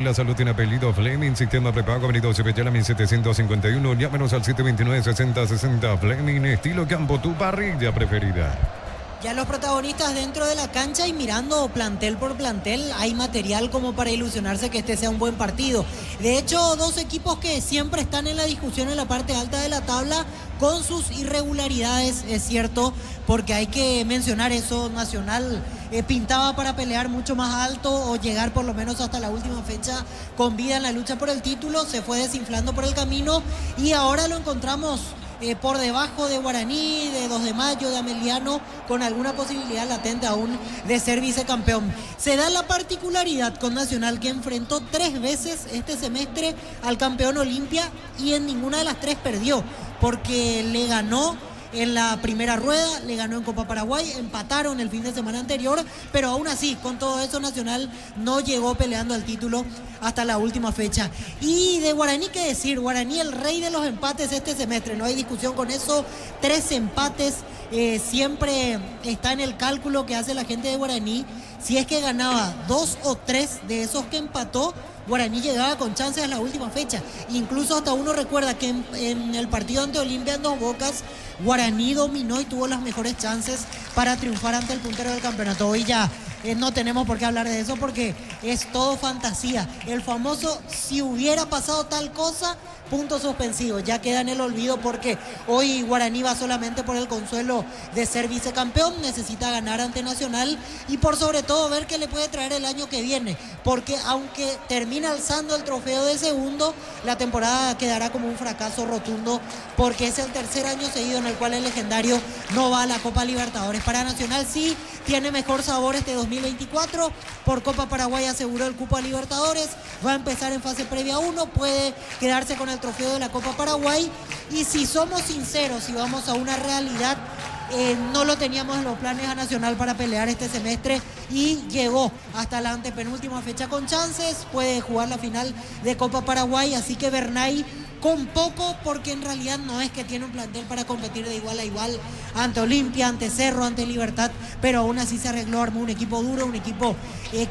La salud tiene apellido Fleming, sistema prepago, avenida Cepillala 1751, llámenos al 729-6060. Fleming, estilo campo, tu parrilla preferida. Ya los protagonistas dentro de la cancha y mirando plantel por plantel, hay material como para ilusionarse que este sea un buen partido. De hecho, dos equipos que siempre están en la discusión en la parte alta de la tabla con sus irregularidades, es cierto, porque hay que mencionar eso. Nacional pintaba para pelear mucho más alto o llegar por lo menos hasta la última fecha con vida en la lucha por el título, se fue desinflando por el camino y ahora lo encontramos por debajo de Guaraní, de 2 de Mayo, de Ameliano, con alguna posibilidad latente aún de ser vicecampeón. Se da la particularidad con Nacional que enfrentó 3 veces este semestre al campeón Olimpia y en ninguna de las 3 perdió, porque le ganó en la primera rueda, le ganó en Copa Paraguay, empataron el fin de semana anterior, pero aún así, con todo eso, Nacional no llegó peleando al título hasta la última fecha. Y de Guaraní, ¿qué decir? Guaraní, el rey de los empates este semestre, no hay discusión con eso, 3 empates, siempre está en el cálculo que hace la gente de Guaraní. Si es que ganaba 2 o 3 de esos que empató, Guaraní llegaba con chances a la última fecha. Incluso hasta uno recuerda que en el partido ante Olimpia en Dos Bocas, Guaraní dominó y tuvo las mejores chances para triunfar ante el puntero del campeonato. Hoy ya no tenemos por qué hablar de eso porque es todo fantasía. El famoso si hubiera pasado tal cosa, punto suspensivo, ya queda en el olvido porque hoy Guaraní va solamente por el consuelo de ser vicecampeón, necesita ganar ante Nacional y por sobre todo ver qué le puede traer el año que viene, porque aunque termina alzando el trofeo de segundo, la temporada quedará como un fracaso rotundo porque es el tercer año seguido en el cual el legendario no va a la Copa Libertadores. Para Nacional sí tiene mejor sabor este 2024, por Copa Paraguay aseguró el cupo a Libertadores, va a empezar en fase previa 1, puede quedarse con el trofeo de la Copa Paraguay y si somos sinceros, si vamos a una realidad, no lo teníamos en los planes a Nacional para pelear este semestre y llegó hasta la antepenúltima fecha con chances, puede jugar la final de Copa Paraguay, así que Bernay con poco, porque en realidad no es que tiene un plantel para competir de igual a igual ante Olimpia, ante Cerro, ante Libertad, pero aún así se arregló, armó un equipo duro, un equipo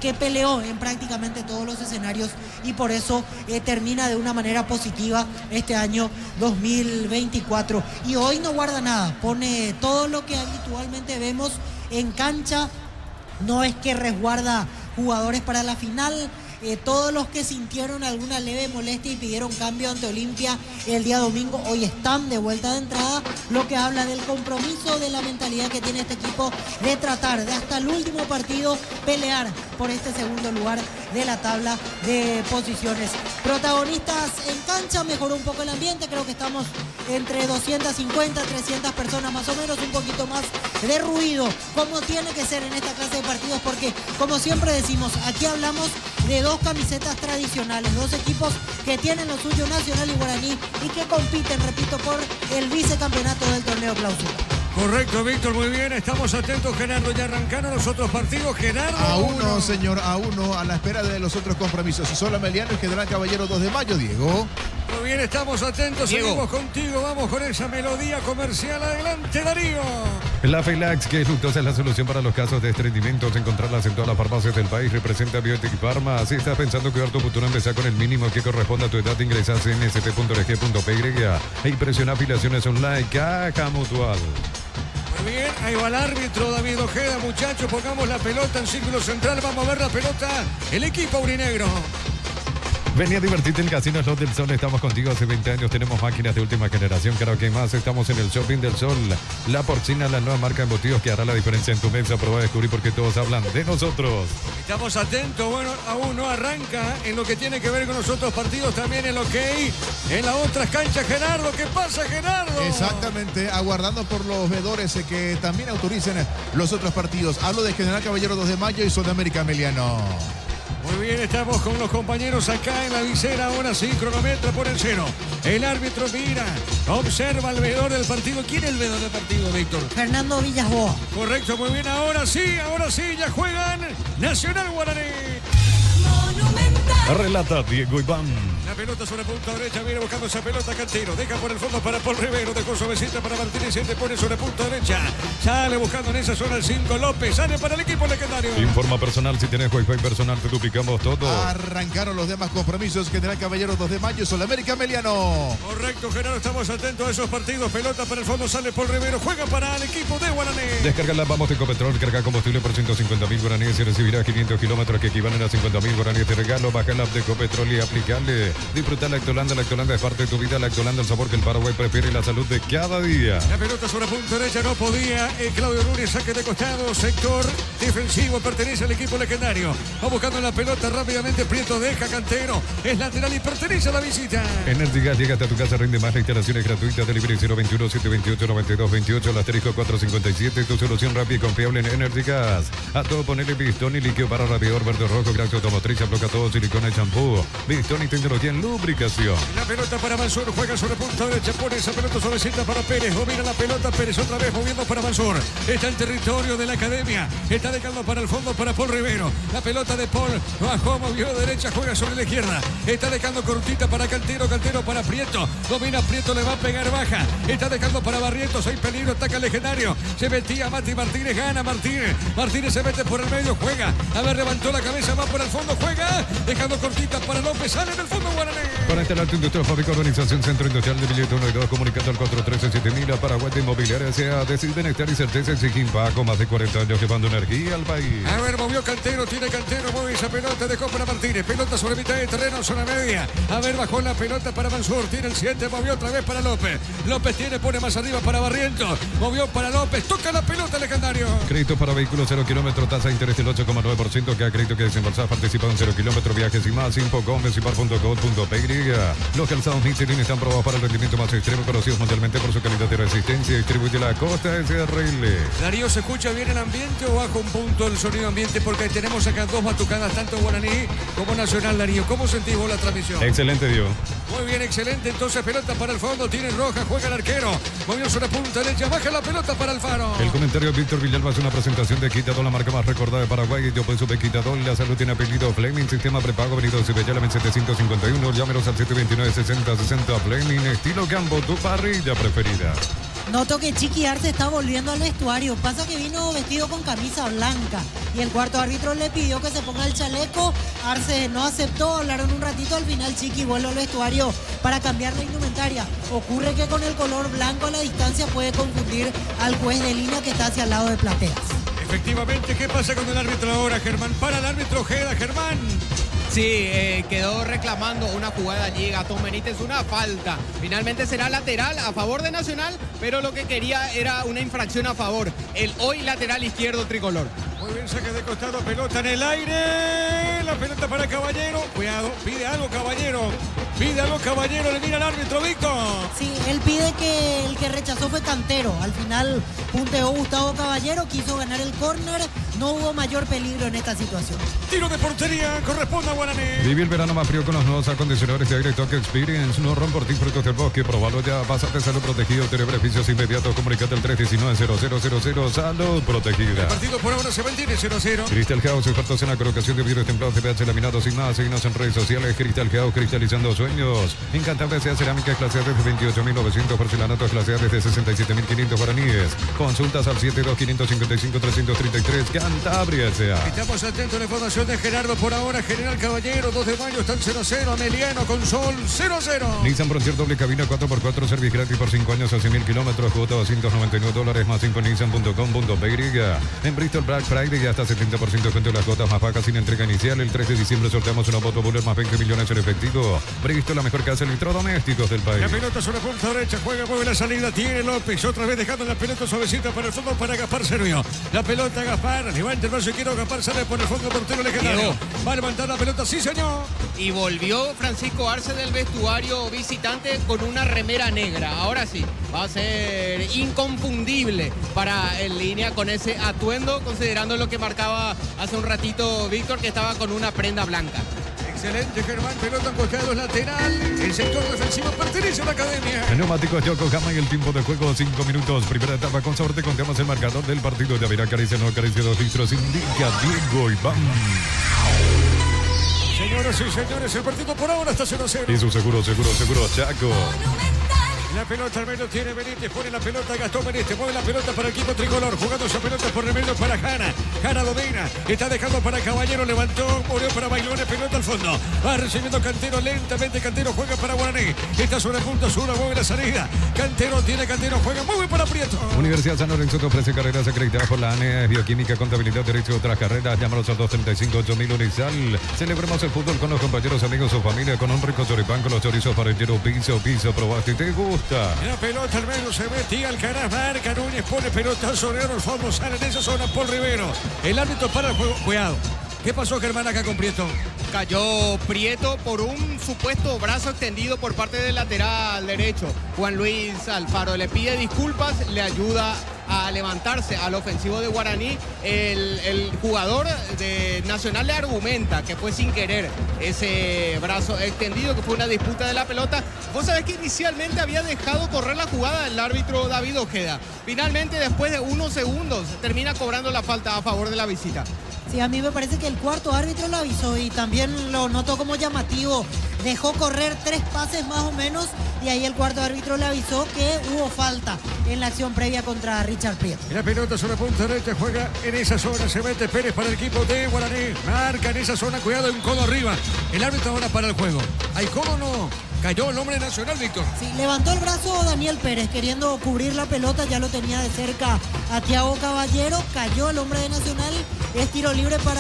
que peleó en prácticamente todos los escenarios y por eso termina de una manera positiva este año 2024. Y hoy no guarda nada, pone todo lo que habitualmente vemos en cancha, no es que resguarda jugadores para la final. Todos los que sintieron alguna leve molestia y pidieron cambio ante Olimpia el día domingo, hoy están de vuelta de entrada, lo que habla del compromiso, de la mentalidad que tiene este equipo de tratar de hasta el último partido pelear por este segundo lugar de la tabla de posiciones. Protagonistas en cancha, mejoró un poco el ambiente, creo que estamos entre 250, 300 personas más o menos, un poquito más de ruido, como tiene que ser en esta clase de partidos, porque como siempre decimos, aquí hablamos de 2 camisetas tradicionales, 2 equipos que tienen lo suyo, Nacional y Guaraní, y que compiten, repito, por el vicecampeonato del torneo clausura. Correcto, Víctor, muy bien, estamos atentos, Gerardo, ya arrancaron los otros partidos, Gerardo. Aún no, señor, aún no, a la espera de los otros compromisos. Solo Ameliano y General Caballero 2 de Mayo, Diego. Muy bien, estamos atentos, Diego. Seguimos contigo, vamos con esa melodía comercial, adelante, Darío. La Felax, que es Luctosa, es la solución para los casos de estreñimientos. Encontrarlas en todas las farmacias del país. Representa Biotic Pharma. Si estás pensando cuidar tu futuro, empezá con el mínimo que corresponde a tu edad. Ingresás en nsp.org.py y presiona afiliaciones online. Caja Mutual. Muy bien, ahí va el árbitro David Ojeda, muchachos, pongamos la pelota en círculo central, vamos a ver la pelota, el equipo aurinegro. Vení a divertirte en Casino Slot del Sol. Estamos contigo hace 20 años. Tenemos máquinas de última generación. Claro que más. Estamos en el Shopping del Sol. La Porcina, la nueva marca de embutidos que hará la diferencia en tu mesa. Prueba a descubrir porque todos hablan de nosotros. Estamos atentos. Bueno, aún no arranca en lo que tiene que ver con los otros partidos. También en lo que hay en las otras canchas. Gerardo, ¿qué pasa, Gerardo? Exactamente, aguardando por los veedores que también autoricen los otros partidos. Hablo de General Caballero 2 de Mayo y Sudamérica Ameliano. Muy bien, estamos con los compañeros acá en la visera. Ahora sí, cronómetro por el cero. El árbitro mira, observa al veedor del partido. ¿Quién es el veedor del partido, Víctor? Fernando Villasboa. Correcto, muy bien. Ahora sí, ya juegan Nacional Guaraní. Relata Diego Iván. La pelota sobre punta derecha, viene buscando esa pelota Cantero. Deja por el fondo para Paul Rivero. Dejó suavecita para Martínez. Se te pone sobre punta derecha. Sale buscando en esa zona el 5 López. Sale para el equipo legendario. Informa personal. Si tienes Wi-Fi personal, te duplicamos todo. Arrancaron los demás compromisos. General Caballero 2 de mayo. Solamérica Meliano. Correcto, Gerardo. Estamos atentos a esos partidos. Pelota para el fondo. Sale Paul Rivero. Juega para el equipo de Guaraní. Descarga la Vamos de Ecopetrol. Carga combustible por 150.000 guaraníes y recibirá 500 kilómetros que equivalen a 50.000 guaraníes de regalo. Baja la app de Ecopetrol y aplicarle. Disfruta Lactolanda. Lactolanda es parte de tu vida. Lactolanda, el sabor que el Paraguay prefiere y la salud de cada día. La pelota sobre punta derecha no podía. Claudio Núñez, saque de costado. Sector defensivo. Pertenece al equipo legendario. Va buscando la pelota rápidamente. Prieto deja Cantero. Es lateral y pertenece a la visita. Energy Gas llega hasta tu casa. Rinde más. La instalación es gratuita. Delivery 021-728-9228. El asterisco 457. Tu solución rápida y confiable en Energy Gas. A todo ponerle pistón y líquido para radiador verde rojo. Gracias automotriz. Aplica todo. Silicona y champú. Pistón y tecnología en lubricación. La pelota para Mansur, juega sobre punta derecha, pone esa pelota suavecita para Pérez, domina la pelota Pérez otra vez moviendo para Mansur, está en territorio de la academia, está dejando para el fondo para Paul Rivero, la pelota de Paul, bajó, movió derecha, juega sobre la izquierda, está dejando cortita para Cantero, Cantero para Prieto, domina Prieto, le va a pegar baja, está dejando para Barrientos, hay peligro, ataca el legendario, se metía Mati Martínez, gana Martínez, Martínez se mete por el medio, juega, a ver, levantó la cabeza, va por el fondo, juega, dejando cortita para López, sale del fondo Guaraní. Para instalar tu industria, fábrica, organización, centro industrial de billete 1 y 2, comunicando al 413-7000 a Paraguay de Inmobiliaria sea decir bienestar y certeza exigir Paco, más de 40 años llevando energía al país. A ver, movió Cantero, tiene Cantero, mueve esa pelota, dejó para Martínez, pelota sobre mitad de terreno, zona media. A ver, bajó la pelota para Mansur, tiene el 7, movió otra vez para López. López tiene, pone más arriba para Barrientos, movió para López, toca la pelota legendario. Crédito para vehículos 0 kilómetros, tasa de interés del 8,9%, que a crédito que desembolsar participado en 0 kilómetros, viajes y más, info.com.py. Los calzados Michelin están probados para el rendimiento más extremo, conocidos mundialmente por su calidad de resistencia. Distribuye la Costa SRL. Darío, ¿se escucha bien el ambiente o baja un punto el sonido ambiente? Porque tenemos acá dos batucadas, tanto Guaraní como Nacional. Darío, ¿cómo sentís vos la transmisión? Excelente, Dios. Muy bien, excelente. Entonces, pelota para el fondo, tiene roja, juega el arquero. Movió sobre punta derecha, baja la pelota para Alfaro. El comentario de Víctor Villalba es una presentación de Quitadol, la marca más recordada de Paraguay. Y yo pues supe Quitadol, la salud tiene apellido Fleming, sistema prepago, venido Cibellala en 751. Llámenos al 729-6060 Fleming, estilo Campo, tu parrilla preferida. Noto que Chiqui Arce está volviendo al vestuario. Pasa que vino vestido con camisa blanca y el cuarto árbitro le pidió que se ponga el chaleco. Arce no aceptó, hablaron un ratito, al final Chiqui vuelve al vestuario para cambiar la indumentaria. Ocurre que con el color blanco a la distancia puede confundir al juez de línea que está hacia el lado de Plateas. Efectivamente, ¿qué pasa con el árbitro ahora, Germán? Para el árbitro Ojeda, Germán. Sí, quedó reclamando una jugada allí Gastón Benítez, una falta. Finalmente será lateral a favor de Nacional, pero lo que quería era una infracción a favor. El hoy lateral izquierdo tricolor. Muy bien, saque de costado, pelota en el aire. La pelota para Caballero. Cuidado, pide algo Caballero. Pide algo Caballero, le mira al árbitro, Víctor. Sí, él pide que el que rechazó fue Cantero. Al final punteó Gustavo Caballero, quiso ganar el córner. No hubo mayor peligro en esta situación. Tiro de portería, corresponde a Guaraní. Vive el verano más frío con los nuevos acondicionadores de aire Toque Experience. No rompan por ti frutos del bosque. Probalo ya. Pásate salud protegido. Tiene beneficios inmediatos. Comunicate al 319-0000. Salud protegida. El partido por ahora se mantiene 0-0. Crystal House, expertos en la colocación de vidrios templados, PH laminados y más. Síguenos en redes sociales. Crystal House, cristalizando sueños. Encantable sea cerámica glaseada desde 28.900. Porcelanatos glaseadas desde 67.500 guaraníes. Consultas al 72-555-333. Cantabria sea. Estamos atentos a la información de Gerardo por ahora. General Caballero, 2 de mayo, están 0-0. Ameliano con Sol, 0-0. Nissan Frontier doble cabina 4x4, servicio gratis por 5 años a 100.000 kilómetros, cuota $299 más info en nissan.com.py. En Bristol Black Friday hasta 70% de descuento en las cuotas más bajas sin entrega inicial. El 3 de diciembre sorteamos una moto Buller más 20 millones en efectivo. Bristol, la mejor casa de electrodomésticos del país. La pelota sobre punta derecha, juega, mueve la salida, tiene López, otra vez dejando la pelota suavecita para el fondo para Gaspar Servio. La pelota Gaspar, levanta el brazo y quiero Gaspar, sale por el fondo portero legendario. Va a levantar la pelota, sí señor. Y volvió Francisco Arce del vestuario visitante con una remera negra. Ahora sí, va a ser inconfundible para en línea con ese atuendo, considerando lo que marcaba hace un ratito Víctor, que estaba con una prenda blanca. Excelente, Germán, pelota en costados lateral. El sector defensivo pertenece a la academia. El neumático Yokohama y el tiempo de juego 5 minutos. Primera etapa con sabor. Te contamos el marcador del partido. Ya verá, acaricia, no acaricia 2 litros. Indica Diego Iván. Señoras y señores, el partido por ahora está 0-0. Y su seguro, Chaco. La pelota al medio tiene Benítez, pone la pelota Gastón Benítez, mueve la pelota para el equipo tricolor, jugando esa pelota por remedio para Jara. Jara domina, está dejando para Caballero, levantó, murió para Bailones, pelota al fondo. Va recibiendo Cantero lentamente, Cantero juega para Guaraní. Está sobre el punto sur, mueve la salida. Cantero, juega, mueve para Prieto. Universidad San Lorenzo te ofrece carreras acreditadas por la ANE, Bioquímica, Contabilidad, Derecho y otras carreras. Llámanos al 235-8000 Unisal. Celebremos el fútbol con los compañeros, amigos o familia con un rico choripán con los chorizos parrillero piso, probaste y te gusta. La pelota al medio se metía Alcaraz, marca Núñez, pone pelota sobre el fondo, sale en esa zona Paul Rivero. El árbitro para el juego, cuidado. ¿Qué pasó, Germán, acá con Prieto? Cayó Prieto por un supuesto brazo extendido por parte del lateral derecho. Juan Luis Alfaro le pide disculpas, le ayuda a levantarse al ofensivo de Guaraní. El jugador de Nacional le argumenta que fue sin querer ese brazo extendido, que fue una disputa de la pelota. Vos sabés que inicialmente había dejado correr la jugada el árbitro David Ojeda. Finalmente, después de unos segundos, termina cobrando la falta a favor de la visita. Sí, a mí me parece que el cuarto árbitro lo avisó y también lo noto como llamativo. Dejó correr 3 pases más o menos y ahí el cuarto árbitro le avisó que hubo falta en la acción previa contra Richard Prieto. La pelota sobre punta derecha, juega en esa zona, se mete Pérez para el equipo de Guaraní. Marca en esa zona, cuidado, hay un codo arriba. El árbitro ahora para el juego. ¿Hay codo o no? Cayó el hombre Nacional, Víctor. Sí, levantó el brazo Daniel Pérez queriendo cubrir la pelota, ya lo tenía de cerca a Thiago Caballero, cayó el hombre de Nacional, es tiro libre para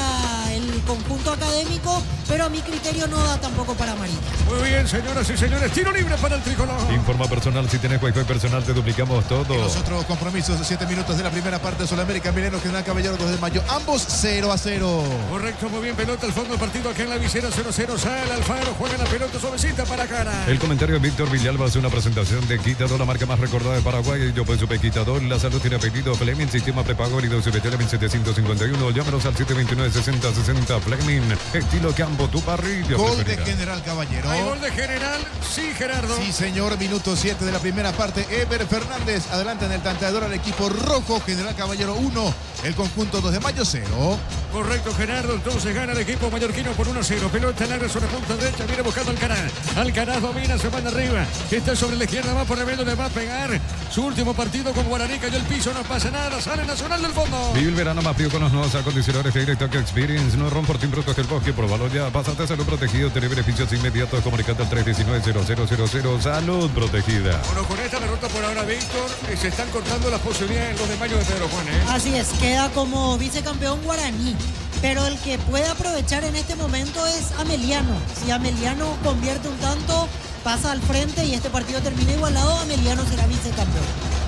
el conjunto académico, pero a mi criterio no da tampoco para María. Muy bien, señoras y señores, tiro libre para el tricolor. Informa personal, si tenés Wi-Fi personal te duplicamos todo. Y los otros compromisos, 7 minutos de la primera parte, Sulamérica, Mileno, General Caballero, 2 de mayo, ambos 0-0. Correcto, muy bien, pelota al fondo del partido acá en la visera, 0-0, sale Alfaro, juega la pelota suavecita para Cara. El comentario de Víctor Villalba hace una presentación de Quitador, la marca más recordada de Paraguay. Yo pues supe Quitador, la salud tiene apellido Fleming, sistema prepago, herido CBT 1751. Llámenos al 729-6060 Fleming, estilo campo, tu parrilla Gol preferida. de General Caballero. ¿Hay gol de General? Sí, Gerardo. Sí, señor, minuto 7 de la primera parte. Ever Fernández adelanta en el tanteador al equipo rojo. General Caballero 1, el conjunto 2 de mayo 0. Correcto, Gerardo. Entonces gana el equipo mallorquino por 1-0. Pelota larga sobre punta derecha. Viene buscando Alcaraz. Alcaraz domina, se manda arriba. Está sobre la izquierda, va por remedio, le va a pegar. Su último partido con Guaraní, cayó el piso, no pasa nada. Sale Nacional del fondo. Vive el verano más frío con los nuevos acondicionadores de Direct Experience. No rompo por ti, protege el bosque. Por valor ya. Pásate a salud protegido. Tiene beneficios inmediatos. Comunicando al 319-0000. Salud protegida. Bueno, con esta derrota por ahora, Víctor, se están cortando las posibilidades en los de mayo de Pedro Juan. Así es, queda como vicecampeón Guaraní. Pero el que puede aprovechar en este momento es Ameliano. Si Ameliano convierte un tanto, pasa al frente y este partido termina igualado, Ameliano será vicecampeón.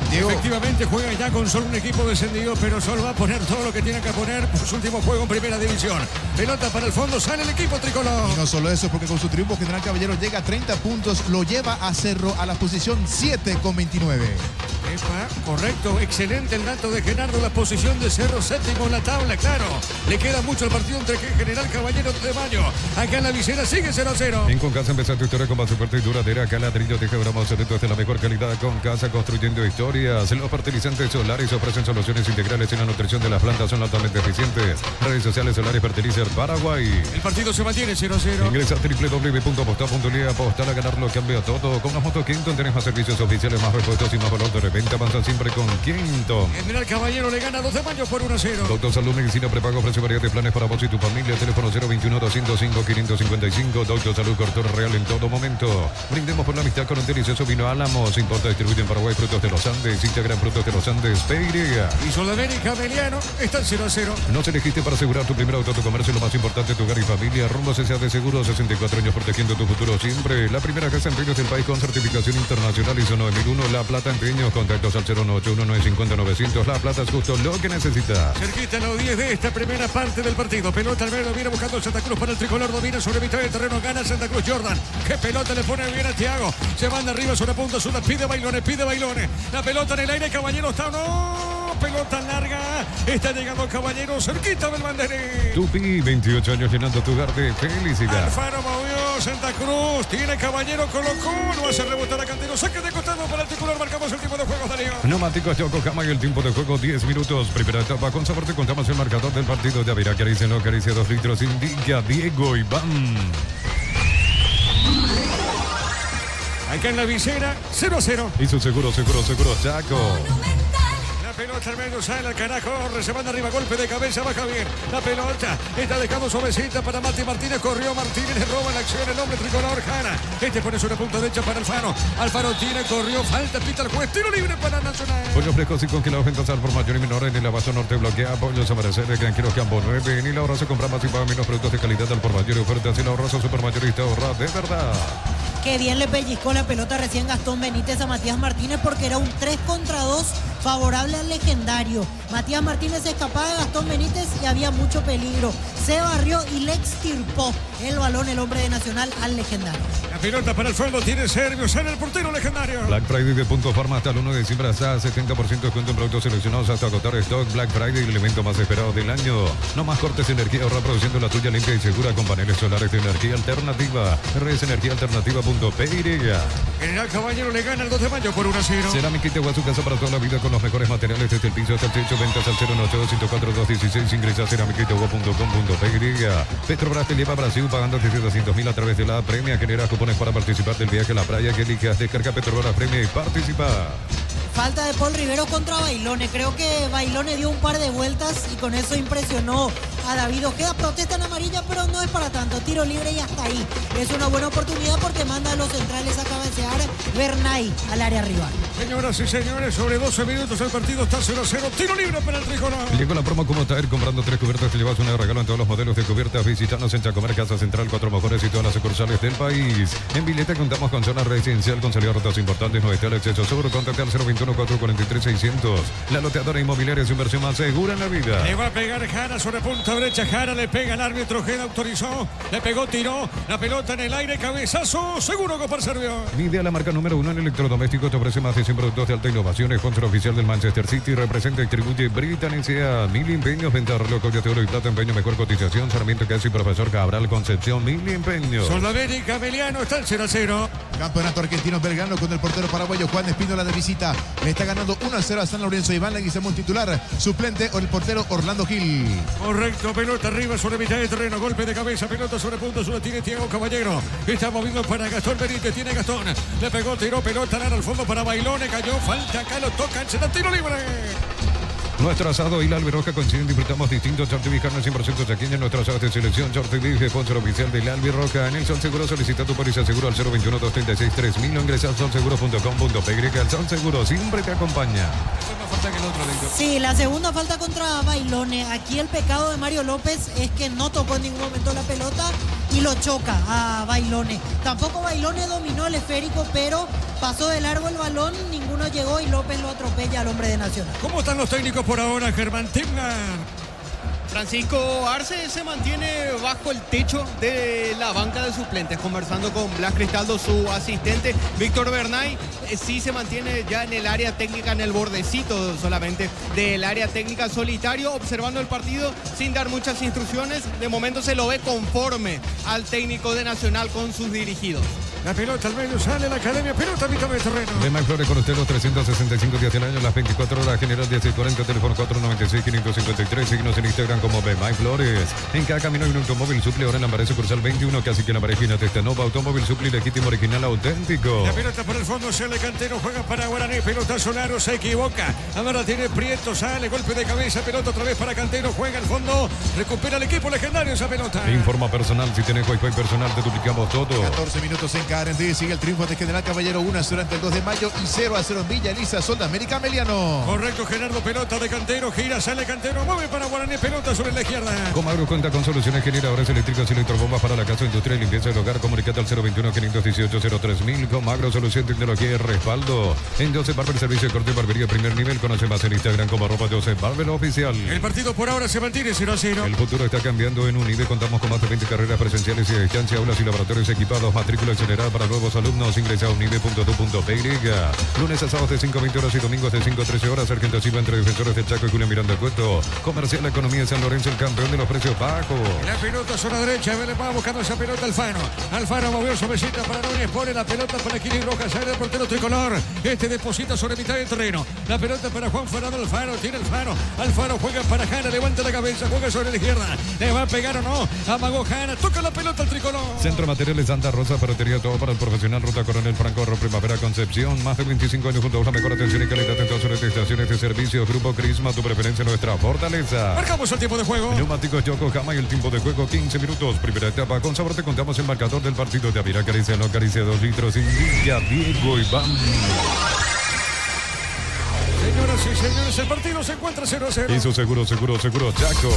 Diego. Efectivamente juega ya con solo un equipo descendido, pero solo va a poner todo lo que tiene que poner por su último juego en primera división. Pelota para el fondo, sale el equipo tricolor. Y no solo eso, porque con su triunfo General Caballero llega a 30 puntos, lo lleva a Cerro a la posición 7 con 29. Epa, correcto, excelente el dato de Gerardo, la posición de Cerro séptimo en la tabla, claro. Le queda mucho el partido entre General Caballero de Mayo. Acá en la visera sigue 0-0. En Concasa empezó tu historia con base fuerte y duradera. Acá ladrillo te quebramos eventos de la mejor calidad. Concasa construyendo historias. Los fertilizantes solares ofrecen soluciones integrales en la nutrición de las plantas, son altamente eficientes. Redes sociales Solares Fertilizer Paraguay. El partido se mantiene 0-0. Ingresa a www.apostar.li. Apostar a ganarlo cambia todo. Con las motos Quinton tenés más servicios oficiales, más repuestos y más valor de reventa. Avanza siempre con Quinton. General Caballero le gana 2 de mayo por 1-0. Doctor Salud Medicina Prepago ofrece variedad de planes para vos y tu familia. Teléfono 021-205-555. Doctor Salud Cortor Real en todo momento. Brindemos por la amistad con un delicioso vino Álamos. Importa, distribuye en Paraguay frutos de los Andes. Instagram frutos de los Andes. Peiria. Y Sudamérica Ameliano están 0-0. Nos elegiste para asegurar tu primer auto, tu comercio, lo más importante, tu hogar y familia. Rumbo CSA de Seguros, 64 años protegiendo tu futuro siempre. La primera casa en empeños del país con certificación internacional ISO 9001. La Plata Empeños. Contactos al 0181950-900. La Plata es justo lo que necesitas. Cerquita a los 10 de esta primera parte del partido. Pelota al medio, viene buscando Santa Cruz para el tricolor. Domina sobre mitad del terreno. Gana Santa Cruz Jordan. Qué pelota le pone bien a Thiago. Se manda arriba sobre punto. Suda, pide bailones, pide bailones. La pelota en el aire. Caballero está o no. Pelota larga. Está llegando Caballero cerquita del banderín. Tupi, 28 años llenando tu hogar de felicidad. Alfaro movió, Santa Cruz. Tiene Caballero, colocó, no hace rebotar a Cantero. Saque de costado para el titular. Marcamos el tiempo de juego, Darío. Neumáticos Yokohama y el tiempo de juego 10 minutos. Primera etapa con sabor. Te contamos el marcador del partido. Ya verá, acaricia, no acaricia 2 litros. Indica Diego Iván. Acá en la visera, 0-0. Y su seguro, Chaco. La pelota al medio sale al carajo, se van arriba, golpe de cabeza, baja bien. La pelota está dejando suavecita para Mati Martínez. Corrió Martínez, le roba la acción el hombre tricolor Jara. Pone una punta derecha para Alfaro. Alfaro tiene, corrió, falta, pita el juez. Tiro libre para Nacional. Pollos frescos y congelados ventas al por mayor y menor en el abasto norte bloquea. Pollos Amanecer, Gran Quiros Campo 9. En el ahorroso compra más y paga menos productos de calidad al por mayor y ofertas. El ahorroso supermayorista ahorra de verdad. Qué bien le pellizcó la pelota recién Gastón Benítez a Matías Martínez porque era un 3 contra 2 favorable al legendario. Matías Martínez se escapaba de Gastón Benítez y había mucho peligro. Se barrió y le extirpó el balón el hombre de Nacional al legendario. La pelota para el fondo tiene Servio, sale el portero legendario. Black Friday de Punto Farma hasta el 1 de diciembre hasta 70% de descuento en productos seleccionados hasta agotar stock. Black Friday, el evento más esperado del año. No más cortes de energía, ahorra produciendo la tuya limpia y segura con paneles solares de energía alternativa. RSEnergiaalternativa.py. General Caballero le gana el 2 de mayo por 1-0. Cerámica Iguazú, casa para toda la vida con los mejores materiales desde el piso hasta el techo. Ventas al 092-104-216. Ingresa a cerámicaitagua.com.py. Petrobras te lleva a Brasil pagando desde 200.000 a través de la Premia. Genera cupones para participar del viaje a la playa que elijas. Descarga Petrobras Premia y participa. Falta de Paul Rivero contra Bailone. Creo que Bailone dio un par de vueltas y con eso impresionó a David Ojeda. Protesta en amarilla, pero no es para tanto. Tiro libre y hasta ahí. Es una buena oportunidad porque manda a los centrales a cabecear Bernay al área rival. Señoras y señores, sobre 12 minutos el partido está 0-0. Tiro libre para el tricolor. Llegó la promo como Taer. Comprando 3 cubiertas te llevas una de regalo en todos los modelos de cubiertas. Visítanos en Chacomer, Casa Central, 4 mejores y todas las sucursales del país. En Vileta contamos con zona residencial con salida a rutas importantes. No está el exceso seguro. Contacte al 021-443-600. La loteadora inmobiliaria es su inversión más segura en la vida. Le va a pegar Jara sobre punta derecha. Jara le pega al árbitro. Ojeda autorizó. Le pegó, tiró. La pelota en el aire. Cabezazo. Seguro que para Servio. Midea, la marca número 1 en electrodomésticos, te ofrece más de 100 productos de alta innovación. Sponsor oficial del Manchester City. Representa y distribuye Britannica. 1000 empeños. Venta de reloj, de oro y plata. Empeño, mejor cotización. Sarmiento Casi, Profesor Cabral, Concepción. 1000 empeños. Soldamérica, Meliano. Está el 0-0. Campeonato argentino Belgrano con el portero paraguayo Juan Espínola de visita. Le está ganando 1-0 a San Lorenzo. Iván Leguizamón titular. Suplente o el portero Orlando Gil. Correcto. Pelota arriba sobre mitad de terreno. Golpe de cabeza. Pelota sobre punto. Solo tiene Thiago Caballero. Está moviendo para Gastón Benítez. Tiene Gastón. Le pegó, tiró pelota al fondo para Bailone. Cayó. Falta acá. Lo tocan. Se da tiro libre. Nuestro asado y la albirroja coinciden, disfrutamos distintos Chartiví, carne 100% chaqueña. Nuestro asado de selección Chartiví, sponsor oficial de la albirroja. En el Sol Seguro solicita tu póliza seguro al 021-236-3000 o ingresa al solseguro.com.py. El Sol Seguro siempre te acompaña. Sí, la segunda falta contra Bailone. Aquí el pecado de Mario López es que no tocó en ningún momento la pelota y lo choca a Bailone. Tampoco Bailone dominó el esférico, pero pasó de largo el balón, ninguno llegó y López lo atropella al hombre de Nacional. ¿Cómo están los técnicos por ahora, Germán Timnar? Francisco Arce se mantiene bajo el techo de la banca de suplentes, conversando con Blas Cristaldo, su asistente. Víctor Bernay sí se mantiene ya en el área técnica, en el bordecito solamente del área técnica, solitario, observando el partido sin dar muchas instrucciones. De momento se lo ve conforme al técnico de Nacional con sus dirigidos. La pelota al medio, sale la academia, pelota a mitad de terreno. De Flores con usted los 365 días del año, las 24 horas, general 1640, teléfono 496-553. Síguenos en Instagram como Flores. En cada camino hay un automóvil suple, ahora en la pared sucursal 21, casi que en la pared esquina Testanova, automóvil suple legítimo, original, auténtico. La pelota por el fondo, sale Cantero, juega para Guaraní, pelota Solaro, se equivoca. Ahora tiene Prieto, sale, golpe de cabeza, pelota otra vez para Cantero, juega al fondo, recupera el equipo legendario esa pelota. Informa personal, si tenés Wi-Fi personal, te duplicamos todo. 14 minutos en Carendí, sigue el triunfo de General Caballero, 1-0 ante el 2 de mayo y 0-0 en Villa Elisa, Soldamérica Meliano. Correcto, Gerardo, pelota de Cantero, gira, sale Cantero, mueve para Guaraní, pelota sobre la izquierda. Comagro cuenta con soluciones generadores eléctricos y electrobombas para la casa, industria y limpieza del hogar. Comunicate al 021-518-03000. Comagro, solución, tecnología y respaldo. En Joseph Barber, servicio de corte y barbería primer nivel. Conoce más en Instagram como @Joseph Barber Oficial. El partido por ahora se mantiene 0-0. El futuro está cambiando en Unive. Contamos con más de 20 carreras presenciales y a distancia, aulas y laboratorios equipados, matrícula acelerada. general para nuevos alumnos. Ingresa a unive.edu.py. Lunes a sábados de 5:20 horas y domingos de 5 a 13 horas. Sargento Silva entre Defensores del Chaco y Julián Miranda Cueto. Comercial Economía de San Lorenzo, el campeón de los precios bajos. La pelota zona derecha, Vélez va buscando esa pelota Alfaro. Alfaro movió su mesita para Núñez, pone la pelota para Kili Rojas, sale el portero tricolor. Deposita sobre mitad del terreno. La pelota para Juan Fernando Alfaro, tiene Alfaro. Alfaro juega para Jana, levanta la cabeza, juega sobre la izquierda. ¿Le va a pegar o no? Amagó Jana, toca la pelota al tricolor. Centro Materiales Santa Rosa, ferretería todo para el profesional. Ruta Coronel Franco, Primavera Concepción. Más de 25 años junto a una mejor atención y calidad en todas las estaciones de servicio. Grupo Crisma, tu preferencia, nuestra fortaleza. Marcamos el tiempo de juego. Neumáticos Yokohama y el tiempo de juego 15 minutos. Primera etapa. Con sabor te contamos el marcador del partido de Avira. Caricia, no caricia 2 litros. Indica Diego Iván. Señoras y señores, el partido se encuentra 0-0. Hizo seguro, Chaco.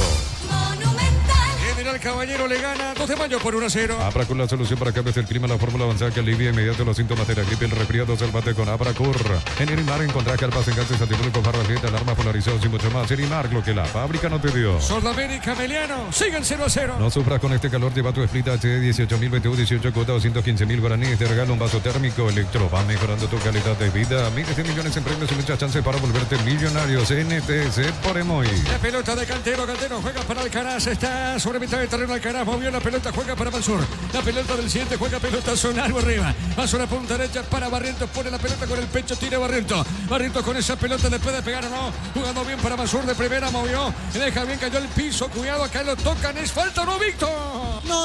General Caballero le gana 2 de mayo por 1-0. Abra con la solución para cambios del clima, la fórmula avanzada que alivia inmediato los síntomas de la gripe, el resfriado, salvate con Abracur. En Erimar encontrás calpas en gases antibióticos, farmacieta, alarma polarizados y mucho más. Erimar, lo que la fábrica no te dio. Sudamérica, Meliano, siguen 0-0. No sufras con este calor, lleva tu Split HD 18.000 BTU, 18 cuotas, 215.000 guaraníes. Te regala un vaso térmico Electro, va mejorando tu calidad de vida. Miles de millones en premios y muchas chances para volverte millonarios. NTC por Emoy. La pelota de Cantero juega para Alcaraz, está sobre mitad de terreno Alcaraz, movió la pelota, juega para Mansur. La pelota del siguiente juega pelotazo largo arriba. Mansur a punta derecha para Barrientos, pone la pelota con el pecho, tira Barrientos. Barrientos con esa pelota le puede pegar o no. Jugando bien para Mansur de primera, movió, deja bien, cayó el piso, cuidado, acá lo tocan, ¿es falta o no, Víctor?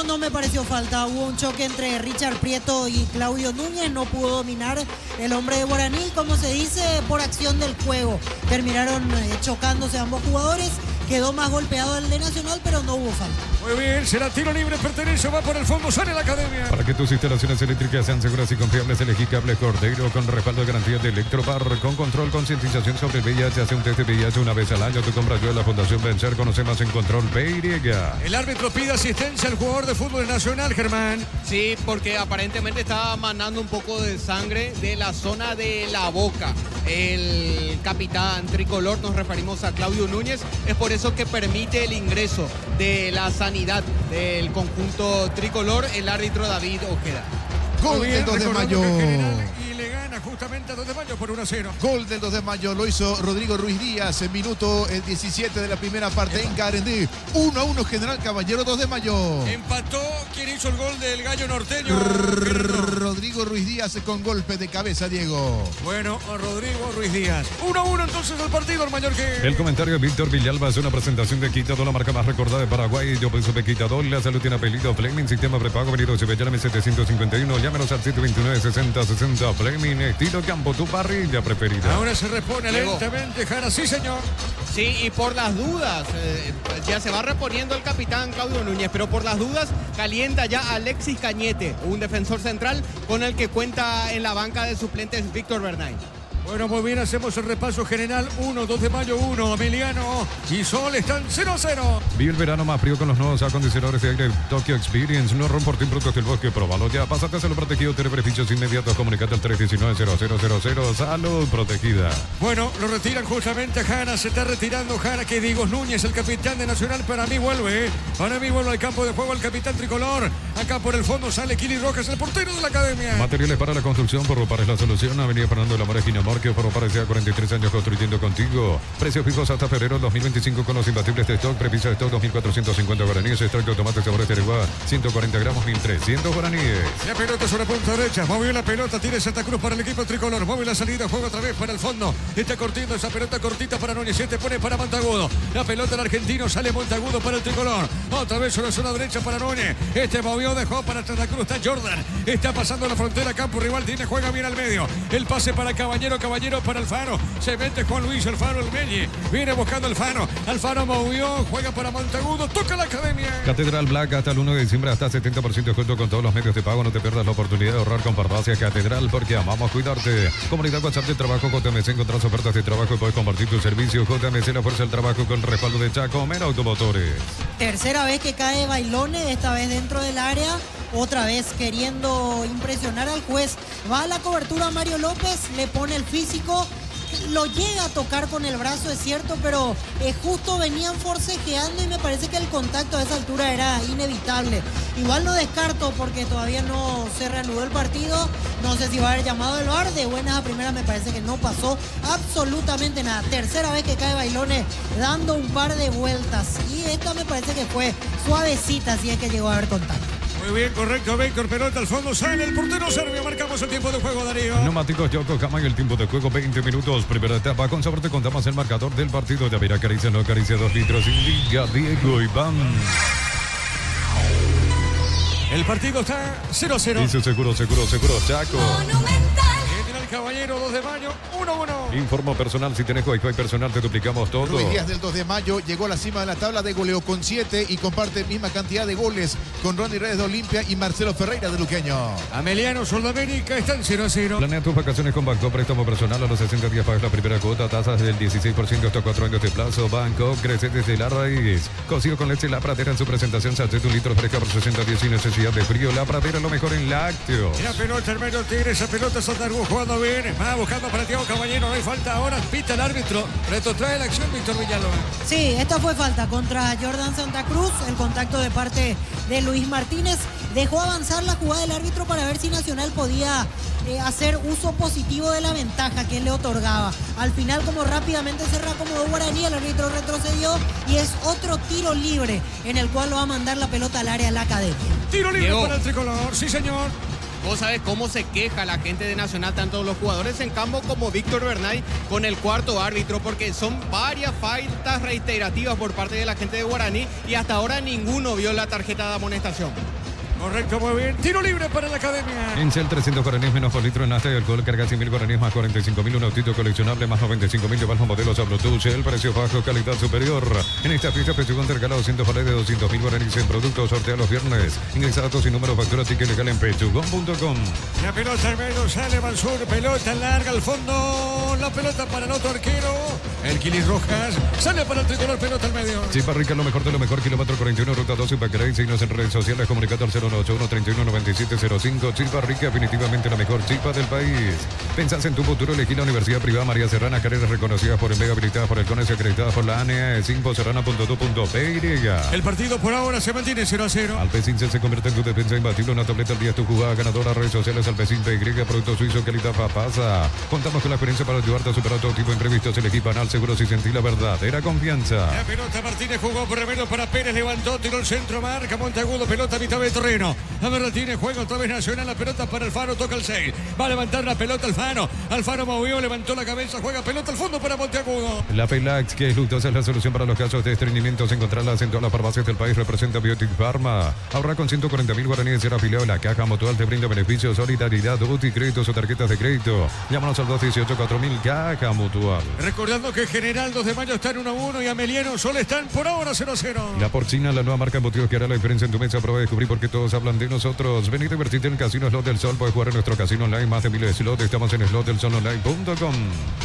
No me pareció falta. Hubo un choque entre Richard Prieto y Claudio Núñez. No pudo dominar el hombre de Guaraní, como se dice, por acción del juego. Terminaron chocándose ambos jugadores. Quedó más golpeado el de Nacional, pero no hubo falta. Muy bien, será tiro libre, pertenece, va por el fondo, sale la academia. Para que tus instalaciones eléctricas sean seguras y confiables, elegí Cable Cordeiro con respaldo de garantía de Electropar, con control, concientización sobre el VIH. Hace un test de VIH una vez al año. Tu compra ayuda a la Fundación Vencer. Conoce más en Control PY. El árbitro pide asistencia al jugador de fútbol nacional, Germán. Sí, porque aparentemente estaba manando un poco de sangre de la zona de la boca. El capitán tricolor, nos referimos a Claudio Núñez, es por eso que permite el ingreso de la sanidad del conjunto tricolor el árbitro David Ojeda. Gol del 2 de mayo. Y le gana justamente a 2 de mayo por 1-0. Gol del 2 de mayo lo hizo Rodrigo Ruiz Díaz en minuto el 17 de la primera parte en Garendí. 1-1 General Caballero, 2 de mayo. Empató, ¿quién hizo el gol del gallo norteño? Rodrigo Ruiz Díaz con golpe de cabeza, Diego. Bueno, Rodrigo Ruiz Díaz. 1-1 entonces el partido, el Mallorquín. El comentario de Víctor Villalba es una presentación de Quitador, la marca más recordada de Paraguay. Yo pienso de Quitador, la salud tiene apellido Fleming, sistema prepago, venido Chevellame 751. Llámenos al 729-6060 Fleming, estilo campo, tu parrilla preferida. Ahora se repone lentamente, Jara, sí señor. Sí, y por las dudas, ya se va reponiendo el capitán Claudio Núñez, pero por las dudas calienta ya Alexis Cañete, un defensor central con el que cuenta en la banca de suplentes Víctor Bernay. Bueno, muy bien, hacemos el repaso general. 1, 2 de mayo, 1. Emiliano y Sol están 0-0. Vive el verano más frío con los nuevos acondicionadores de aire Tokyo Experience. No rompo productos del bosque, probalo ya. Pásate a Salud Protegido, tiene beneficios inmediatos. Comunicate al 319-0000. Salud Protegida. Bueno, lo retiran justamente Jara. Se está retirando Jara, que Diego Núñez, el capitán de Nacional. Para mí vuelve, Para mí vuelve al campo de juego el capitán tricolor. Acá por el fondo sale Kili Rojas, el portero de la academia. Materiales para la construcción, Porropar es la solución. Avenida Fernando de la Mora, esquina Marque, Porropar ya 43 años construyendo contigo. Precios fijos hasta febrero 2025 con los imbatibles de stock. Previsa de stock 2.450 guaraníes. Extracto de tomate sabores Tereguá 140 gramos 1.300 guaraníes. La pelota sobre la punta derecha. Movió la pelota. Tiene Santa Cruz para el equipo tricolor. Mueve la salida. Juega otra vez para el fondo. Está cortando esa pelota cortita para Núñez. Se pone para Montagudo. La pelota del argentino. Sale Montagudo para el tricolor. Otra vez sobre la zona derecha para Núñez. Movió. Dejó para Santa Cruz. Está Jordan. Está pasando la frontera. Campo rival. Juega bien al medio. El pase para Caballero para Alfaro. Se mete Juan Luis Alfaro, el Melli. Viene buscando Alfaro. Alfaro movió. Juega para Montagudo. Toca la academia. Catedral Black hasta el 1 de diciembre hasta 70% de descuento con todos los medios de pago. No te pierdas la oportunidad de ahorrar con Farmacia Catedral porque amamos cuidarte. Comunidad WhatsApp de trabajo JMC. Encontrás ofertas de trabajo y puedes compartir tu servicio. JMC, la fuerza del trabajo con respaldo de Chaco Mera Automotores. Tercera vez que cae Bailone, esta vez dentro del área. Otra vez queriendo impresionar al juez. Va a la cobertura Mario López, le pone el físico lo llega a tocar con el brazo, es cierto, pero justo venían forcejeando y me parece que el contacto a esa altura era inevitable. Igual lo descarto porque todavía no se reanudó el partido. No sé si va a haber llamado el VAR. De buenas a primeras me parece que no pasó absolutamente nada. Tercera vez que cae Bailone dando un par de vueltas. Y esta me parece que fue suavecita, si es que llegó a haber contacto. Muy bien, correcto, Víctor. Pelota al fondo, sale el portero serbio. Marcamos el tiempo de juego, Darío. Neumáticos Yokohama y el tiempo de juego 20 minutos. Primera etapa. Con sabor te contamos el marcador del partido. Ya verá, acaricia, no acaricia 2 litros. Indica Diego Iván. El partido está 0-0. Dice seguro, Chaco. General Caballero, 2 de mayo, 1-1. Informo personal, si tenés Wi-Fi personal te duplicamos todo. Luis Díaz del 2 de mayo llegó a la cima de la tabla de goleo con 7 y comparte misma cantidad de goles con Ronnie Reyes de Olimpia y Marcelo Ferreira de Luqueño. Ameliano, Sudamérica, están 0-0. Planea tus vacaciones con Banco, préstamo personal a los 60 días pagas la primera cuota, tasas del 16% hasta 4 años de plazo. Banco, crece desde la raíz. Cocido con leche La Pradera en su presentación, sachet 1 litro fresca por 60 días sin necesidad de frío. La Pradera, lo mejor en lácteos. La pelota, el medio Tigre, esa pelota Santa Cruz jugando bien. Va buscando para Tiago Caballero, no hay falta ahora. Pita el árbitro, retrotrae la acción Víctor Villalobos. Sí, esta fue falta contra Jordan Santa Cruz. El contacto de parte de Luis Martínez dejó avanzar la jugada del árbitro para ver si Nacional podía hacer uso positivo de la ventaja que él le otorgaba. Al final, como rápidamente se reacomodó Guaraní, el árbitro retrocedió y es otro tiro libre en el cual lo va a mandar la pelota al área de la academia. Tiro libre Diego. para el tricolor, sí señor. Vos sabés cómo se queja la gente de Nacional, tanto los jugadores en campo como Víctor Bernay con el cuarto árbitro, porque son varias faltas reiterativas por parte de la gente de Guaraní y hasta ahora ninguno vio la tarjeta de amonestación. Correcto, muy bien. Tiro libre para la academia. Encel 300 guaraníes menos por litro en nafta y alcohol. Carga 100.000 guaraníes más 45.000. Un autito coleccionable más 95.000. De bajo modelos a Bluetooth. El precio bajo, calidad superior. En esta fiesta festival de regalo 200 vales de 200.000 guaraníes en productos. Sortea los viernes. Ingresa datos y número factura ticket legal en pechugón.com. La pelota al medio, sale Mansur. Pelota larga al fondo. La pelota para el otro arquero. El Quilis Rojas. Sale para el tricolor, pelota al medio. Chipa Rica, lo mejor de lo mejor. Kilómetro 41, ruta 12. Pacaray. Signos en redes sociales. Comunicado al 091-31-9705. Chipa Rica, definitivamente la mejor chipa del país. Pensás en tu futuro, elegí la Universidad Privada María Serrana. Carreras reconocidas por el MEGA, habilitadas por el CONES y acreditadas por la ANEA. Serrana.2.py. El partido por ahora se mantiene 0-0. Alpecin se convierte en tu defensa imbatible. Una tableta al día es tu jugada ganadora. Redes sociales Alpecin PY. Producto suizo, calidad papasa. Contamos con la experiencia para ayudarte a superar todo tipo de imprevistos. Elegí Panal Seguros y sentí la verdadera confianza. La pelota Martínez jugó por remedio para Pérez. Levantó, tiró el centro, marca Monteagudo. Pelota a mitad de terreno. A ver, Martínez juega otra vez Nacional. La pelota para Alfaro, toca el 6. Va a levantar la pelota Alfaro. Alfaro movió, levantó la cabeza. Juega pelota al fondo para Monteagudo. La Pelax, que es Luctosa, es la solución para los casos de estreñimientos. Encontrarlas en todas las farmacias del país. Representa Biotic Pharma. Ahorra con 140.000 guaraníes. Ser afiliado a la Caja Mutual te brinda beneficios, solidaridad, UTI, créditos o tarjetas de crédito. Llámanos al 218-4000 Caja Mutual. Recordando que General 2 de mayo está en 1-1 y Ameliano solo están por ahora 0-0. La Porcina, la nueva marca en embutidos que hará la diferencia en tu mesa. Prueba de descubrir por qué todos hablan de nosotros. Vení a divertirte en el Casino Slot del Sol. Puedes jugar en nuestro casino online. Más de 1000 de slot. Estamos en slotdelsolonline.com.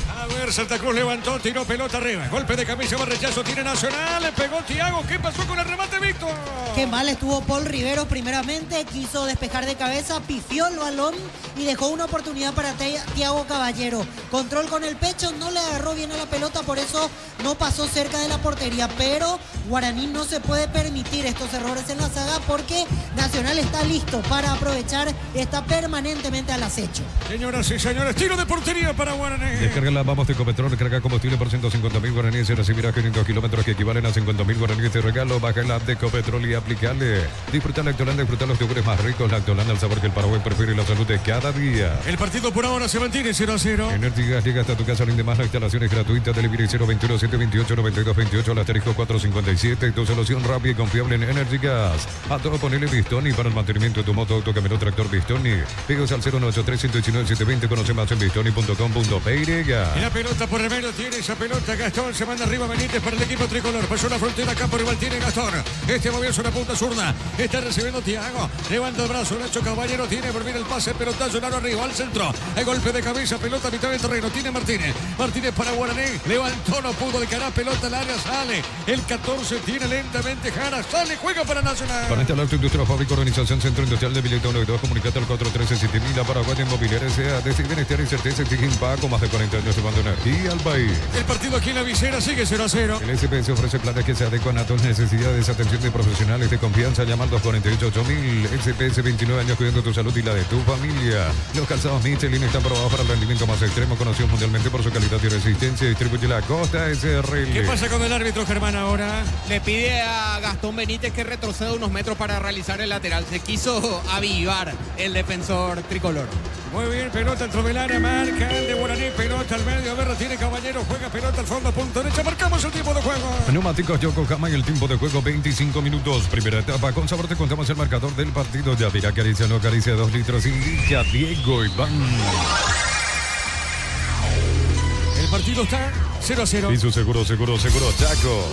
A ver, Santa Cruz levantó, tiró pelota arriba. Golpe de camisa, va rechazo, tiene Nacional. Le pegó Tiago. ¿Qué pasó con el remate, Víctor? Qué mal estuvo Paul Rivero primeramente, quiso despejar de cabeza, pifió el balón y dejó una oportunidad para Tiago Caballero. Control con el pecho, no le agarró bien a la pelota, por eso no pasó cerca de la portería. Pero Guaraní no se puede permitir estos errores en la saga porque Nacional está listo para aprovechar, está permanentemente al acecho. Señoras y señores, tiro de portería para Guaraní. Descarga la Vamos de Ecopetrol, recarga combustible por 150.000 guaraníes y recibirá 500 kilómetros que equivalen a 50.000 guaraníes de regalo. Baja el app de Ecopetrol y aplicale. Disfruta Lactolanda, disfruta los yogures más ricos. Lactolanda, el sabor que el Paraguay prefiere y la salud de cada día. El partido por ahora se mantiene 0-0. Energy Gas llega hasta tu casa, rinde más. La instalación es gratuita. Delivery 021-728-9228, al asterisco 457. Tu solución rápida y confiable en Energy Gas. A todo ponele Bistoni para el mantenimiento de tu moto, auto, camioneta, tractor Bistoni. Pegos al 093-119-720. Conoce más en bistoni.com.py. Y la pelota por el medio tiene esa pelota. Gastón se manda arriba Benítez para el equipo tricolor. Pasó la frontera, campo rival tiene Gastón. Este movió sobre la punta zurda. Está recibiendo Tiago. Levanta el brazo. Nacho Caballero tiene por bien el pase. Pelotazo largo arriba al centro. El golpe de cabeza. Pelota a mitad de terreno. Tiene Martínez. Martínez para Guaraní. Levantó, no pudo de cara. Pelota al área. Sale. El 14 tiene lentamente Jara. Sale. Juega para Nacional. Con este auto industrial fábrica Rico, Organización Centro Industrial de Vileta 1 y 2, comunicate al 413-7000. La Paraguay Inmobiliaria S.A. de bienestar y certeza exigen pago, más de 40 años llevando energía al país. El partido aquí en la visera sigue 0-0. El SPS ofrece planes que se adecuan a tus necesidades, atención de profesionales de confianza. Llama al 248-8000. SPS, 29 años cuidando tu salud y la de tu familia. Los calzados Michelin están probados para el rendimiento más extremo, conocidos mundialmente por su calidad y resistencia. Distribuye la Costa SRL. ¿Qué pasa con el árbitro, Germán, ahora? Le pide a Gastón Benítez que retroceda unos metros para realizar el lateral. Se quiso avivar el defensor tricolor. Muy bien, pelota al Trovelana, marca el de Guaraní, pelota al medio, a ver, tiene Caballero, juega pelota al fondo, punto derecha, marcamos el tiempo de juego. Neumáticos Yokohama y el tiempo de juego 25 minutos. Primera etapa, con sabor te contamos el marcador del partido. Ya dirá acaricia, no acaricia, 2 litros, indica Diego Iván. El partido está 0-0. Y su seguro, Chaco.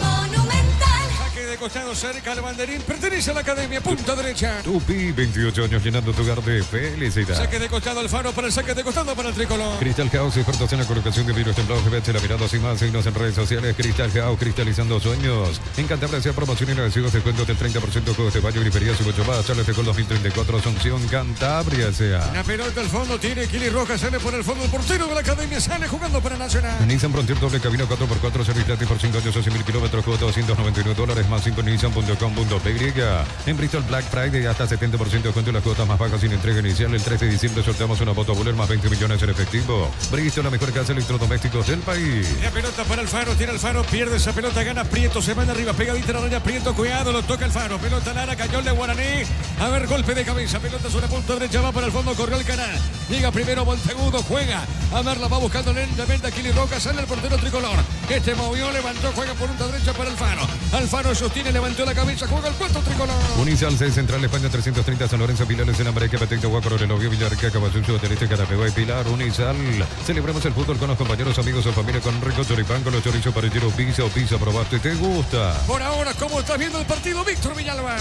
Saque de costado cerca al banderín, pertenece a la academia, punta derecha. Tupi, 28 años llenando tu hogar de felicidad. Saque de costado al Faro para el saque de costado para el tricolor. Crystal House, expertos en la colocación de vidrios templados, GBH, la mirada sin más, signos en redes sociales. Crystal House, cristalizando sueños. En Cantabria se promociones y recibos descuentos del 30%, juegos de baño, griferías y mucho más. Charles de Gol 2034, Asunción, Cantabria sea. La pelota al fondo, tiene Kili Rojas, sale por el fondo, el portero de la academia sale jugando para Nacional. Nissan Frontier doble cabina 4x4, servicio gratis por 5 años o 100.000 kilómetros, cuota $299 más 5 en Nissan.com.py. En Bristol Black Friday hasta 70% de descuento en las cuotas más bajas sin entrega inicial. El 13 de diciembre sorteamos una moto Buller más 20 millones en efectivo. Bristol, la mejor casa de electrodomésticos del país. La pelota para el Faro, tira el Faro, pierde esa pelota, gana Prieto, se manda arriba, pegadita a la raya, Prieto, cuidado, lo toca el Faro, pelota Lara, cayó el de Guaraní, a ver, golpe de cabeza, pelota sobre punto derecha, va para el fondo, corrió el canal, llega primero Montegudo, juega, a ver, la va buscando lentamente a Kili Roca, sale el portero tricolor, este movió, levantó, juega por punta derecha para el Faro, Alfaro sostiene, levantó la cabeza, juega el puesto tricolor. Unisal 6 Central España 330 San Lorenzo Pilares en América Petecto Guacoro el Ovio Villarrica Caballucho Tereste Carapegua y Pilar. Unisal, celebremos el fútbol con los compañeros, amigos o familia con rico choripán, con los chorizos parrilleros pizza, probaste, ¿te gusta? Por ahora, ¿cómo estás viendo el partido, Víctor Villalba?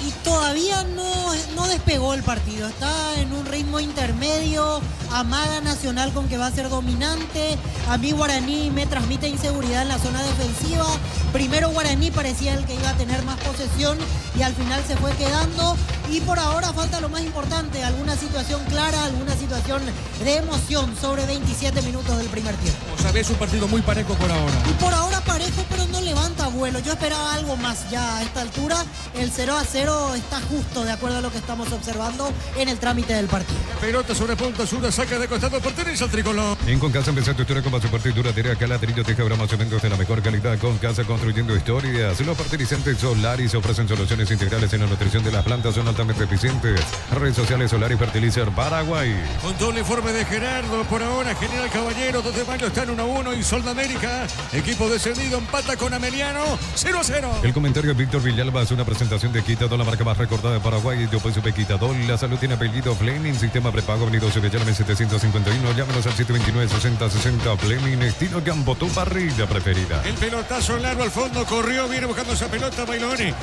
Y todavía no despegó el partido, está en un ritmo intermedio, amaga Nacional con que va a ser dominante, a mí Guaraní me transmite inseguridad en la zona defensiva, primero Guaraní parecía el que iba a tener más posesión y al final se fue quedando y por ahora falta lo más importante, alguna situación clara, alguna situación de emoción sobre 27 minutos del primer tiempo. Como sabés, un partido muy parejo por ahora. Y por ahora parejo, pero no levanta vuelo. Yo esperaba algo más ya a esta altura. El 0-0 está justo de acuerdo a lo que estamos observando en el trámite del partido. Pelota sobre punta sur, saca de costado, pertenece al tricolor. En Concasa empezar tu historia con pasaporte y duradera, acá ladrillo, teja, broma, cementos de la mejor calidad. Concasa construyendo historias. Los fertilizantes Solaris ofrecen soluciones integrales en la nutrición de las plantas, son altamente eficientes. Redes sociales Solaris Fertilizer Paraguay. Con todo el informe de Gerardo, por ahora General Caballero, 2 de mayo están 1-1 y Sol de América, equipo descendido, empata con Ameliano, 0-0. El comentario de Víctor Villalba es una presentación de Quitadol, la marca más recordada de Paraguay. Yo pues supe Quitadol, la salud tiene apellido Fleming, sistema prepago, Avenida Sevillana 751, llámenos al 729-6060 Fleming, estilo campo, tu parrilla preferida. El pelotazo largo al fondo, corrió, viene buscando esa pelota, Bailone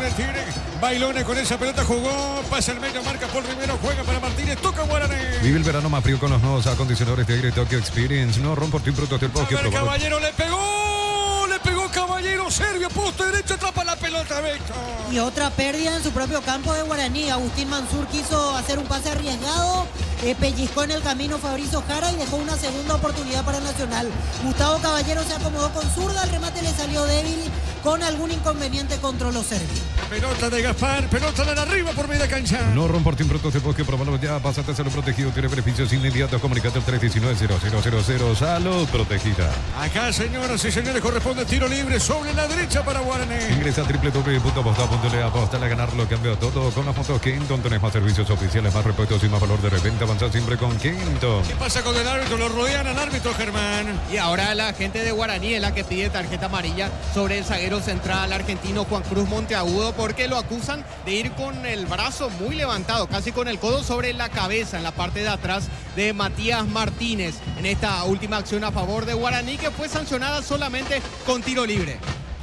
el tigre, Bailone con esa pelota jugó, pasa el medio, marca por Rivero, juega para Martínez, toca Guaraní. Vive el verano más frío con los nuevos acondicionadores de aire Tokyo Experience. No rompo tu productos del bosque. A ver, Caballero le pegó Caballero, Servio, poste derecho, atrapa la pelota, Víctor. Y otra pérdida en su propio campo de Guaraní. Agustín Mansur quiso hacer un pase arriesgado, pellizcó en el camino Fabrizio Jara y dejó una segunda oportunidad para Nacional. Gustavo Caballero se acomodó con zurda, el remate le salió débil, con algún inconveniente controló Servio. Pelota de Gaspar, pelota de arriba por media cancha. No rompo tu productos del bosque, probalo ya, pásate a salud protegido, tiene beneficios inmediatos. Comunicate al 319-0000, salud protegida. Acá, señoras y señores, corresponde tiro libre sobre la derecha para Guaraní. Ingresa a www.aposta.le, apostar a ganar lo cambia todo. Con las motos Kenton tenés más servicios oficiales, más repuestos y más valor de reventa. Avanzar siempre con Kenton. ¿Qué pasa con el árbitro? Lo rodean al árbitro, Germán. Y ahora la gente de Guaraní es la que pide tarjeta amarilla sobre el zaguero central argentino Juan Cruz Monteagudo, porque lo acusan de ir con el brazo muy levantado, casi con el codo sobre la cabeza en la parte de atrás de Matías Martínez en esta última acción a favor de Guaraní, que fue sancionada solamente con tiro libre.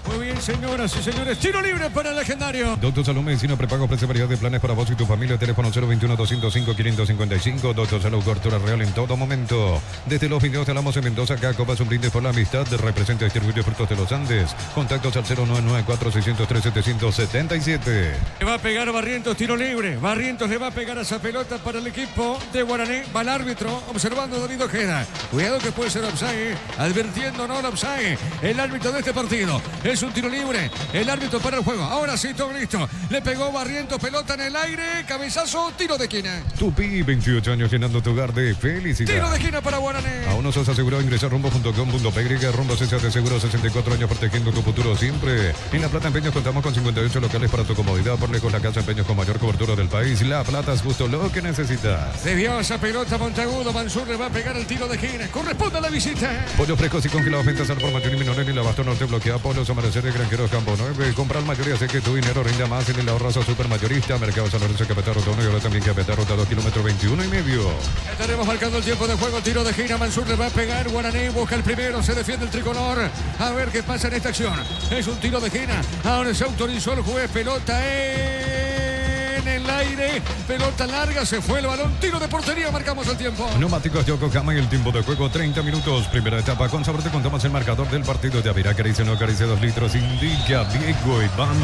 Muy bien, señoras y señores. Tiro libre para el legendario. Doctor Salud Medicina Prepago ofrece variedad de planes para vos y tu familia. Teléfono 021-205-555. Doctor Salud, cobertura real en todo momento. Desde los videos de Alamos en Mendoza, acá copas un brindis por la amistad. Representa distribuidor Frutos de los Andes. Contactos al 0994-603-777. Le va a pegar Barrientos, tiro libre. Barrientos le va a pegar a esa pelota para el equipo de Guaraní. Va el árbitro observando a David Ojeda. Cuidado que puede ser offside. Advirtiendo no el offside. El árbitro de este partido. Es un tiro libre. El árbitro para el juego. Ahora sí, todo listo. Le pegó Barrientos, pelota en el aire. Cabezazo, tiro de esquina. Tupi, 28 años llenando tu hogar de felicidad. Tiro de esquina para Guaraní. Aún no sos asegurado, ingresa a rumbo.com.py. Rumbo César de Seguro, 64 años protegiendo tu futuro siempre. En La Plata Empeños contamos con 58 locales para tu comodidad. Por lejos la casa Empeños con mayor cobertura del país. La Plata es justo lo que necesitas. Se dio esa pelota Montagudo. Mansur le va a pegar el tiro de esquina. Corresponde a la visita. Pollos frescos y congelados, ventas al por mayor y menor en el abasto norte. Bloquea Polos Amanecer de Granjeros Campo 9. Comprar mayoría, sé que tu dinero rinda más en el ahorrazo supermayorista. Mercado San Lorenzo, Capital Ruta 1 y ahora también Capital Ruta 2, kilómetro 21 y medio. Estaremos marcando el tiempo de juego. Tiro de esquina. Mansur le va a pegar. Guaraní busca el primero. Se defiende el tricolor. A ver qué pasa en esta acción. Es un tiro de esquina. Ahora se autorizó el juez. Pelota en el aire. Pelota larga. Se fue el balón. Tiro de portería. Marcamos el tiempo. Neumáticos de Yokohama y el tiempo de juego 30 minutos. Primera etapa. Con sabor te contamos el marcador del partido de Avira. Acaricia, no acaricia 2 litros. Indica Diego Iván.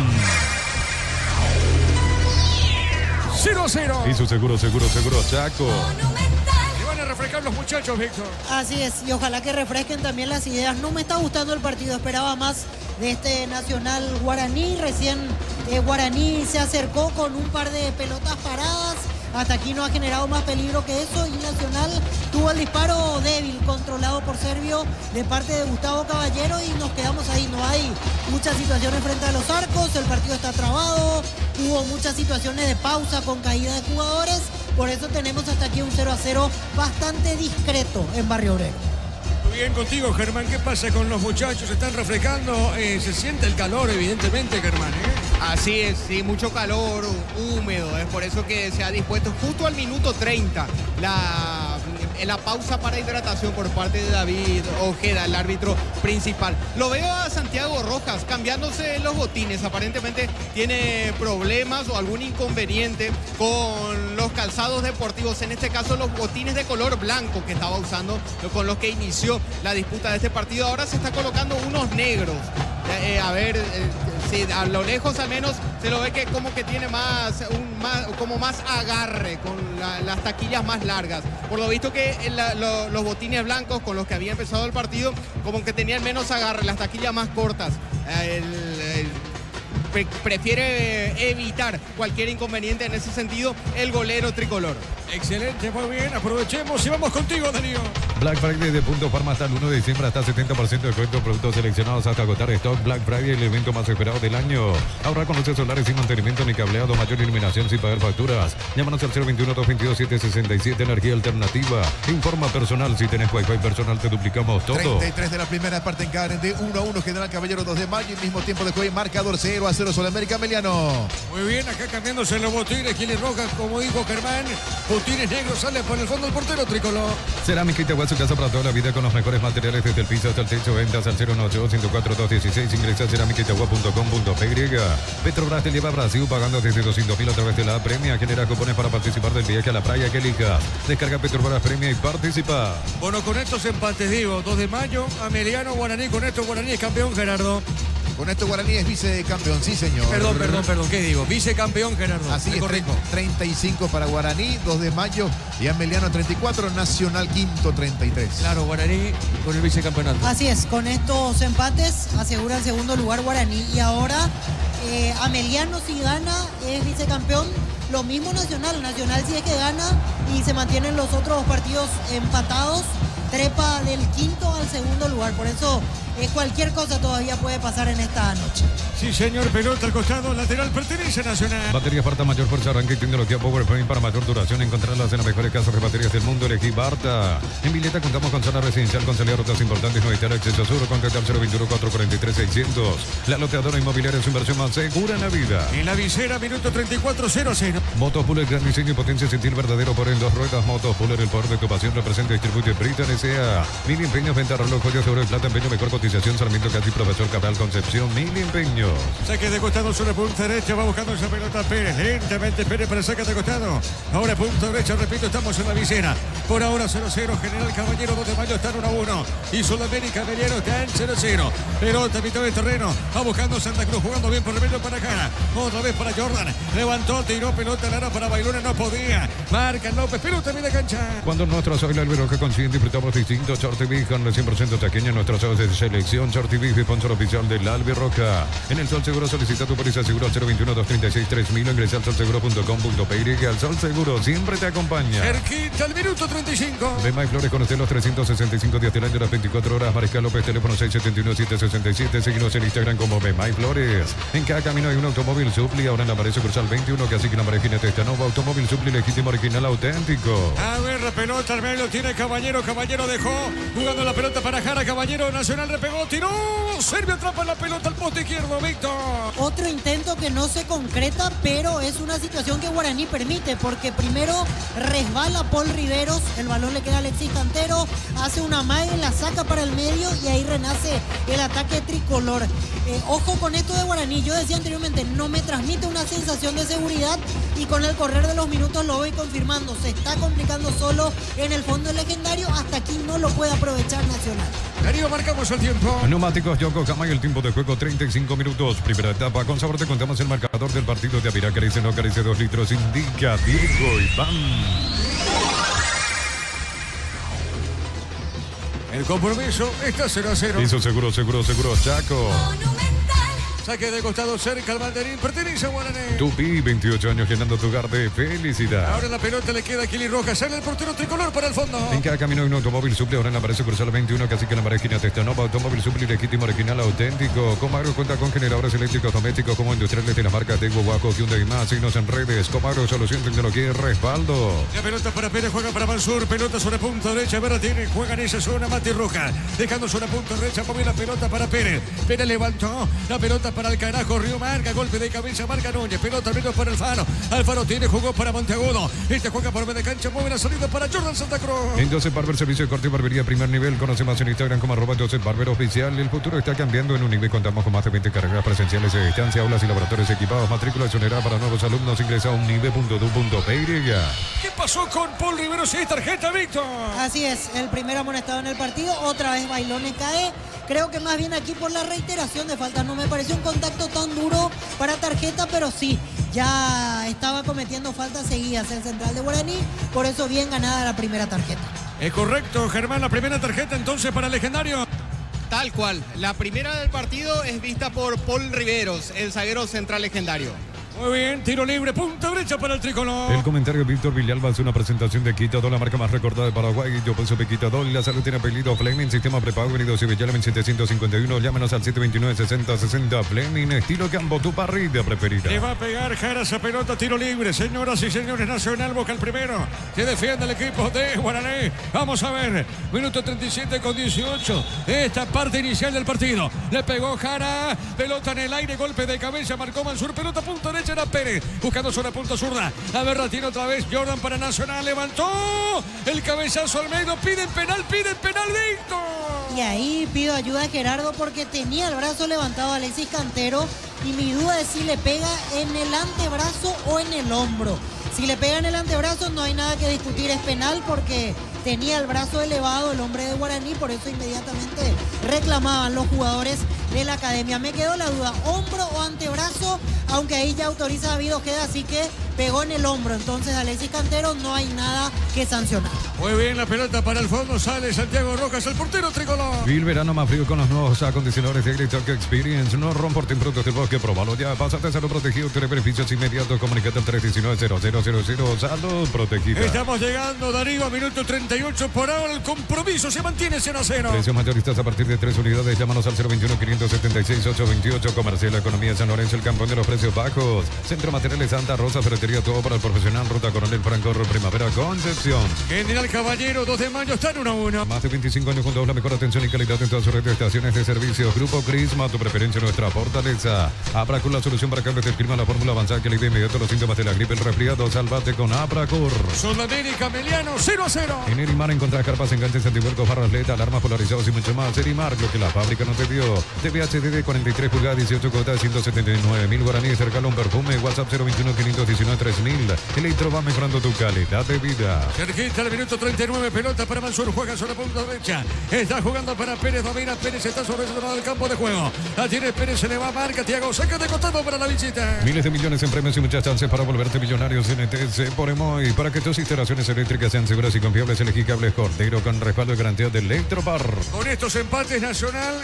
0-0. Y su seguro, Chaco. Y van a refrescar los muchachos, Víctor. Así es, y ojalá que refresquen también las ideas. No me está gustando el partido, esperaba más de este Nacional Guaraní. Recién Guaraní se acercó con un par de pelotas paradas. Hasta aquí no ha generado más peligro que eso y Nacional tuvo el disparo débil, controlado por Servio de parte de Gustavo Caballero y nos quedamos ahí. No hay muchas situaciones frente a los arcos, el partido está trabado, hubo muchas situaciones de pausa con caída de jugadores, por eso tenemos hasta aquí un 0-0 bastante discreto en Barrio Obrero. Muy bien contigo, Germán. ¿Qué pasa con los muchachos? ¿Se están refrescando? Se siente el calor, evidentemente, Germán. Así es, sí, mucho calor, húmedo. Es por eso que se ha dispuesto justo al minuto 30 la pausa para hidratación por parte de David Ojeda, el árbitro principal. Lo veo a Santiago Rojas cambiándose los botines. Aparentemente tiene problemas o algún inconveniente con los calzados deportivos. En este caso, los botines de color blanco que estaba usando, con los que inició la disputa de este partido. Ahora se está colocando unos negros. Sí, a lo lejos al menos se lo ve que como que tiene más agarre con las taquillas más largas. Por lo visto que los botines blancos con los que había empezado el partido como que tenían menos agarre, las taquillas más cortas. Prefiere evitar cualquier inconveniente en ese sentido el golero tricolor. Excelente, muy bien, aprovechemos y vamos contigo, Darío. Black Friday de Punto Farma hasta el 1 de diciembre, hasta 70% de descuento, productos seleccionados hasta agotar stock. Black Friday, el evento más esperado del año. Ahorra con luces solares sin mantenimiento ni cableado, mayor iluminación sin pagar facturas. Llámanos al 021-222-767, energía alternativa. Informa personal, si tenés wifi personal te duplicamos todo. 33 de la primera parte en Karen de 1-1, General Caballero 2 de mayo, y mismo tiempo de juego, marcador 0-0 sobre América Meliano. Muy bien, acá cambiándose los botines, Giles Rojas, como dijo Germán, botines negros sale por el fondo el portero tricolor. Cerámica Itagua, su casa para toda la vida con los mejores materiales desde el piso hasta el techo. Ventas al 018-104-216. Ingresa a cerámicaitagua.com.py. Petrobras te lleva a Brasil pagando desde 200.000 a través de la Premia. Genera cupones para participar del viaje a la playa que elijas. Descarga Petrobras Premia y participa. Bueno, con estos empates digo, 2 de mayo, Ameliano, Guaraní, con esto Guaraní es campeón, Gerardo. Con esto Guaraní es vicecampeón, sí señor. Perdón, ¿qué digo? Vicecampeón, Gerardo. Así es, correcto. 35 para Guaraní, 2 de mayo y Ameliano 34, Nacional quinto 33. Claro, Guaraní con el vicecampeonato. Así es, con estos empates asegura el segundo lugar Guaraní y ahora Ameliano si gana es vicecampeón. Lo mismo Nacional si es que gana y se mantienen los otros partidos empatados, trepa del quinto al segundo lugar. Por eso cualquier cosa todavía puede pasar en esta noche. Sí, señor, pelota al costado, lateral, pertenece a Nacional. Baterías Barta, mayor fuerza, arranque y tecnología PowerFrame para mayor duración. Encontrarlas en las mejores casas de baterías del mundo. Elegí Barta. En Vileta contamos con zona residencial, con salida a rutas importantes, no evitar acceso sur. Contactar 021-443-600. La loteadora inmobiliaria es su inversión más segura en la vida. En la visera, minuto 34, 0-0. Motos Puller, gran diseño y potencia, sentir verdadero por en 2 ruedas. Motos Puller, el poder de tu pasión, representa y distribuye Brita en sea. Mil Empeños, venta reloj, joya, sobre de plata, empeño, mejor cotización, Sarmiento, casi Profesor Cabral, Concepción, Mil Empeños. Saque de costado sobre punta derecha, va buscando esa pelota Pérez. Lentamente Pérez para saque de costado. Ahora punta derecha, repito, estamos en la visera. Por ahora 0-0, General Caballero, 2 de mayo están 1-1. Y Sudamérica Caballero está en 0-0. Pelota a mitad del terreno, va buscando Santa Cruz, jugando bien por Remedio para acá. Otra vez para Jordan, levantó, tiró pelota Lara para Bailona, no podía. Marca López, pelota en media cancha. Cuando nuestros soy el que consiguen disfrutamos distintos Short TV con el 100% taqueña, nuestros ojos de selección. Short TV, sponsor oficial del Albirroca. En el Sol Seguro solicita tu póliza seguro al 021-236-3000. Ingresa al solseguro.com.py. Al Sol Seguro siempre te acompaña. Cerquita al minuto 35. De May Flores, conocer los 365 días del año, las 24 horas. Mariscal López, teléfono 671-767. Seguimos en Instagram como de May Flores. En cada camino hay un automóvil Supli. Ahora en la pared sucursal 21, casi que la pared jinete esta nueva automóvil Supli, legítimo, original, auténtico. A ver, la pelota, al medio tiene Caballero. Caballero dejó jugando la pelota para Jara. Caballero Nacional repegó, tiró. Servio atrapa la pelota al poste izquierdo, Víctor. Otro intento que no se concreta, pero es una situación que Guaraní permite, porque primero resbala Paul Riveros, el balón le queda a Alexis Cantero, hace una magia, la saca para el medio y ahí renace el ataque tricolor. Ojo con esto de Guaraní, yo decía anteriormente, no me transmite una sensación de seguridad y con el correr de los minutos lo voy confirmando, se está complicando solo en el fondo del legendario, hasta aquí no lo puede aprovechar Nacional. Darío, marcamos el tiempo. Neumáticos Yokohama y el tiempo de juego 35 minutos. Primera etapa, con sabor te contamos el marcador del partido de Avirá. Carice no carice 2 litros, indica Diego Iván. El compromiso está 0-0. Hizo seguro, Chaco. Saque de costado cerca al banderín, pertenece a Guaraní. Tupi, 28 años llenando tu hogar de felicidad. Ahora la pelota le queda a Kili Rojas, sale el portero tricolor para el fondo. En cada camino hay un automóvil Supli, ahora en la pared sucursal 21, casi que la marejina Testanova, automóvil Supli, legítimo, original, auténtico. Comagro cuenta con generadores eléctricos domésticos como industriales de la marca Tego, Guaco, Hyundai y más. Signos en redes, Comagro, solución, tecnología y respaldo. La pelota para Pérez, juega para Mansur, pelota sobre punta derecha, Vera tiene, juega en esa zona Mati Rojas, dejando sobre punta derecha, mueve la pelota para Pérez. Pérez levantó, la pelota para Alcaraz, corrió, marca, golpe de cabeza, marca Núñez, pelota menos para Alfaro. Alfaro tiene, jugó para Monteagudo. Este juega por media cancha, mueve la salida para Jordan Santa Cruz. En Joseph Barber, servicio de corte y barbería primer nivel. Conoce más en Instagram como @Joseph Barber oficial. El futuro está cambiando en Unive. Contamos con más de 20 carreras presenciales de distancia, aulas y laboratorios equipados. Matrícula exonerada para nuevos alumnos. Ingresa a unive.edu.py. ¿Qué pasó con Paul Rivero? Sí, tarjeta, Víctor. Así es, el primer amonestado en el partido, otra vez Bailones cae. Creo que más bien aquí por la reiteración de faltas, no me pareció un contacto tan duro para tarjeta, pero sí, ya estaba cometiendo faltas seguidas el central de Guaraní, por eso bien ganada la primera tarjeta. Es correcto, Germán, la primera tarjeta entonces para el legendario. Tal cual, la primera del partido es vista por Paul Riveros, el zaguero central legendario. Muy bien, tiro libre, punta derecha para el tricolor. El comentario de Víctor Villalba es una presentación de Quitadol, la marca más recordada de Paraguay. Yo pienso que Quitadol, la salud tiene apellido Fleming, sistema prepago, venido Cibellala en 751. Llámenos al 729-6060. Fleming, estilo Campo, tu parrilla preferida. Le va a pegar Jara esa pelota, tiro libre. Señoras y señores, Nacional busca el primero. Se defiende el equipo de Guaraní. Vamos a ver, minuto 37 con 18. Esta parte inicial del partido. Le pegó Jara, pelota en el aire, golpe de cabeza, marcó Mansur, pelota punta derecha. Era Pérez, buscando sobre punta zurda. A ver, la tiene otra vez Jordan para Nacional. Levantó el cabezazo al medio. Piden penal, Víctor. Y ahí pido ayuda a Gerardo porque tenía el brazo levantado Alexis Cantero y mi duda es si le pega en el antebrazo o en el hombro. Si le pega en el antebrazo no hay nada que discutir, es penal porque tenía el brazo elevado el hombre de Guaraní, por eso inmediatamente reclamaban los jugadores de la academia. Me quedó la duda, hombro o antebrazo, aunque ahí ya autoriza David Ojeda, así que pegó en el hombro, entonces Alexis Cantero no hay nada que sancionar. Muy bien, la pelota para el fondo, sale Santiago Rojas, el portero tricolor. Vive el verano más frío con los nuevos acondicionadores de Agritalk Experience. No romporten productos del bosque, probalo ya. Pásate a Salud Protegido, tiene beneficios inmediatos. Comunicate al 319-0000. Salud Protegida. Estamos llegando, Darío, a minuto 38 por ahora. El compromiso se mantiene 0-0. Precios mayoristas a partir de 3 unidades. Llámanos al 021-576-828. Comercial Economía San Lorenzo, el campeón de los precios bajos. Centro Materiales Santa Rosa, Ferretería ferretería, todo para el profesional. Ruta Coronel Franco, Primavera, Concepción. General Caballero, 2 de mayo, están 1-1. Más de 25 años junto a la mejor atención y calidad en todas sus redes de estaciones de servicios. Grupo Crisma, tu preferencia, nuestra fortaleza. Abracur, la solución para cambios del clima, la fórmula avanzada que alivia inmediato los síntomas de la gripe, el resfriado. Sálvate con Abracur. Sudamérica, Meliano, 0-0. En Erimar encontrás carpas, enganches, antivuelcos, barras LED, alarmas polarizados y mucho más. Erimar, lo que la fábrica no te dio. TVHD de 43 pulgadas, 18 cuotas, 179.000 guaraníes. Regala un perfume. WhatsApp 021-519-3000. Electro va mejorando tu calidad de vida. Cerquita al minuto 39, pelota para Mansur, juega sobre la punta derecha. Está jugando para Pérez, domina Pérez, está sobre el lado del campo de juego. La tiene Pérez, se le va a marca, Thiago, saca de costado para la visita. Miles de millones en premios y muchas chances para volverte millonarios en ETC por Emoy. Para que tus instalaciones eléctricas sean seguras y confiables, elegí cables Cordero con respaldo y garantía de Electropar. Con estos empates, Nacional,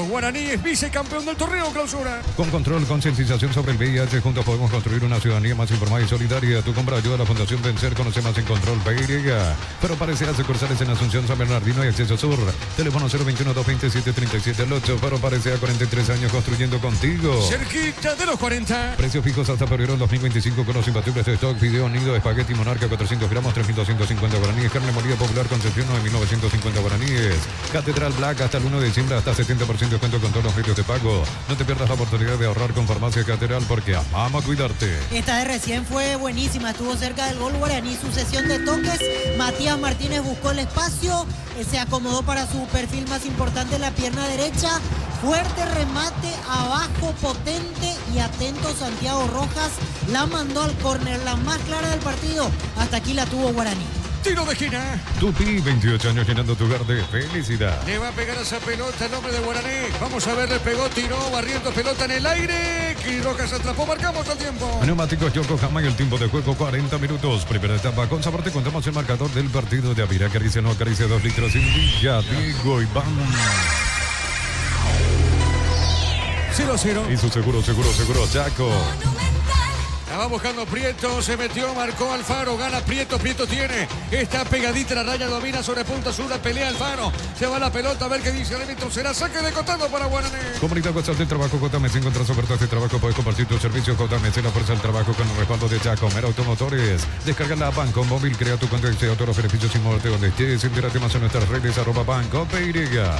Guaraní es vicecampeón del torneo clausura. Con control, concientización sobre el VIH, juntos podemos construir una ciudadanía más informada y solidaria. Tu compra ayuda a la Fundación Vencer, conoce más en Control PY. Pero parecerá sucursales en Asunción, San Bernardino y Acceso Sur. Teléfono 021-227-37-8. Pero parecerá 43 años construyendo contigo. Cerquita de los 40. Precios fijos hasta febrero del 2025 con los imbatibles de stock. Video nido, espagueti Monarca 400 gramos, 3.250 guaraníes. Carne molida popular Concepción 9.950 guaraníes. Catedral Black hasta el 1 de diciembre hasta 70% de descuento con todos los medios de pago. No te pierdas la oportunidad de ahorrar con Farmacia Catedral porque amamos cuidarte. Esta de recién fue buenísima, estuvo cerca del gol guaraní, sucesión de toques. Matías Martínez buscó el espacio, se acomodó para su perfil más importante en la pierna derecha. Fuerte remate, abajo, potente y atento Santiago Rojas. La mandó al córner, la más clara del partido. Hasta aquí la tuvo Guaraní. Tiro de esquina. Tupi, 28 años llenando tu hogar de felicidad. Le va a pegar a esa pelota el hombre de Guaraní. Vamos a ver, le pegó, tiró, barriendo pelota en el aire. Y Rojas atrapó, marcamos el tiempo. Neumáticos Yokohama y el tiempo de juego 40 minutos. Primera etapa. Con sabor te contamos el marcador del partido de Avira. Acaricia, no acaricia, 2 litros sin Villa, Diego Iván. 0-0. Y su seguro, Chaco. La va buscando Prieto, se metió, marcó Alfaro, gana Prieto, Prieto tiene, está pegadita la raya, domina sobre punta sur, la pelea Alfaro, se va la pelota, a ver qué dice el árbitro, será saque de costado para Guaraní. Comunidad WhatsApp del trabajo, JMC, encontrás ofertas de trabajo, puedes compartir tu servicio, JMC, la fuerza del trabajo con el respaldo de Chaco, Mera Automotores, descarga la Banco Móvil, crea tu cuenta y desea todos los beneficios sin moverte donde estés, entérate más en nuestras redes, @Banco PY.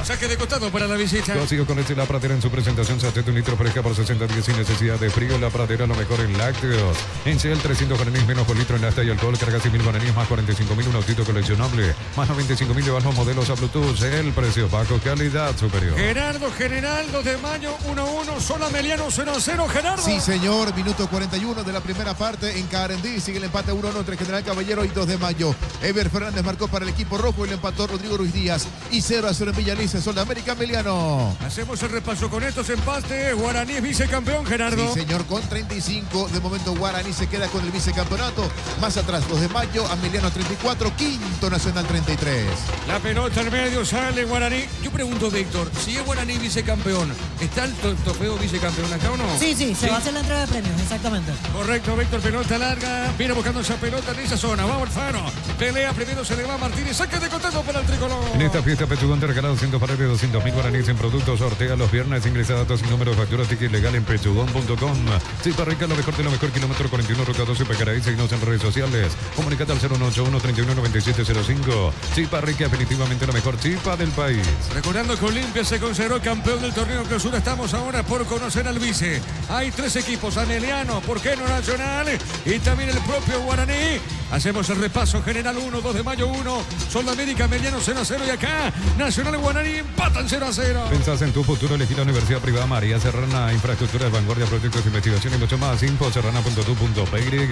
Saque de costado para la visita. Consigo con La Pradera en su presentación, Satete un litro fresca por 60 días sin necesidad de frío, La Pradera lo mejor en lácteos. En Shell 300 guaraníes menos por litro en lata y alcohol, cargas 1.000 guaraníes más 45.000, un autito coleccionable, más 95.000 de bajos modelos a Bluetooth, el precio bajo, calidad superior. Gerardo, General, 2 de mayo, 1-1, Sola Meliano, 0-0, Gerardo. Sí, señor, minuto 41 de la primera parte en Carendí, sigue el empate 1-1 entre General Caballero y 2 de mayo. Ever Fernández marcó para el equipo rojo y le empató Rodrigo Ruiz Díaz y 0-0 en Villalice, Sol de América, Meliano. Hacemos el repaso con estos empates, Guaraní es vicecampeón, Gerardo. Sí, señor, con 35, de momento Guaraní se queda con el vicecampeonato. Más atrás, 2 de mayo, Ameliano 34, quinto Nacional 33. La pelota en medio, sale Guaraní. Yo pregunto, Víctor, si es Guaraní vicecampeón, ¿está el trofeo vicecampeón acá o no? Sí, se va a hacer la entrega de premios, exactamente. Correcto, Víctor, pelota larga, viene buscando esa pelota en esa zona, vamos Alfaro, pelea, primero se le va a Martínez, saque de contacto para el tricolor. En esta fiesta Pechugón te regalado 200 pares de 200.000 guaraníes en productos, sortea los viernes, ingresa datos y números de factura, ticket legal en pechugón.com. Chipa Rica, lo mejor de lo mejor, kilómetro 41, ruta 12, Pecaraí, seguimos en redes sociales. Comunicate al 0181-319705. Chipa Rica, definitivamente la mejor chipa del país. Recordando que Olimpia se consideró campeón del torneo clausura, estamos ahora por conocer al vice. Hay 3 equipos, Ameliano, ¿por qué no Nacional? Y también el propio Guaraní. Hacemos el repaso, General 1, 2 de mayo 1, Sol de América, Meliano 0-0 y acá Nacional y Guaraní empatan 0-0. Pensás en tu futuro, elegir la Universidad Privada María Serrana, infraestructura de vanguardia, proyectos de investigación y mucho más. Info serrana.tu.py.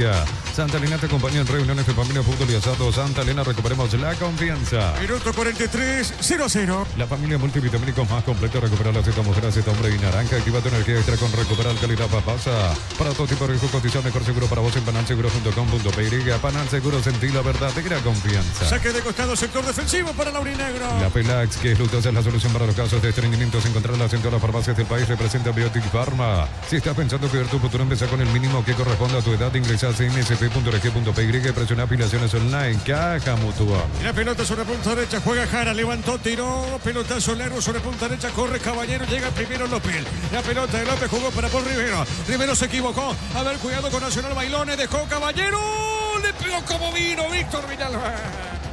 Santa Elena te acompaña en reuniones de familia, fútbol y asado. Santa Elena, recuperemos la confianza. Minuto 43, 0-0. La familia multivitamínicos más completa, recupera la Z mujer, Z hombre y naranja. Activa tu energía extra con Recuperar Calidad Papasa. Para todo tipo de riesgo, cotiza mejor seguro para vos en panalseguro.com.py. Panal Más seguro, sentí la verdadera confianza. Saque de costado, sector defensivo para Laurinegro. La Pelax, que es Luctosa, es la solución para los casos de estreñimientos. Encontrarlas en todas las farmacias del país. Representa Biotic Pharma. Si estás pensando cuidar tu futuro, empieza con el mínimo que corresponde a tu edad. Ingresás en nsp.org.py y presiona afiliaciones online. Caja Mutual. La pelota sobre punta derecha, juega Jara, levantó, tiró, pelotazo largo sobre punta derecha, corre Caballero, llega primero López. La pelota de López jugó para Paul Rivero. Rivero se equivocó. A ver, cuidado con Nacional Bailones, dejó Caballero. Le pegó como vino Víctor Villalba.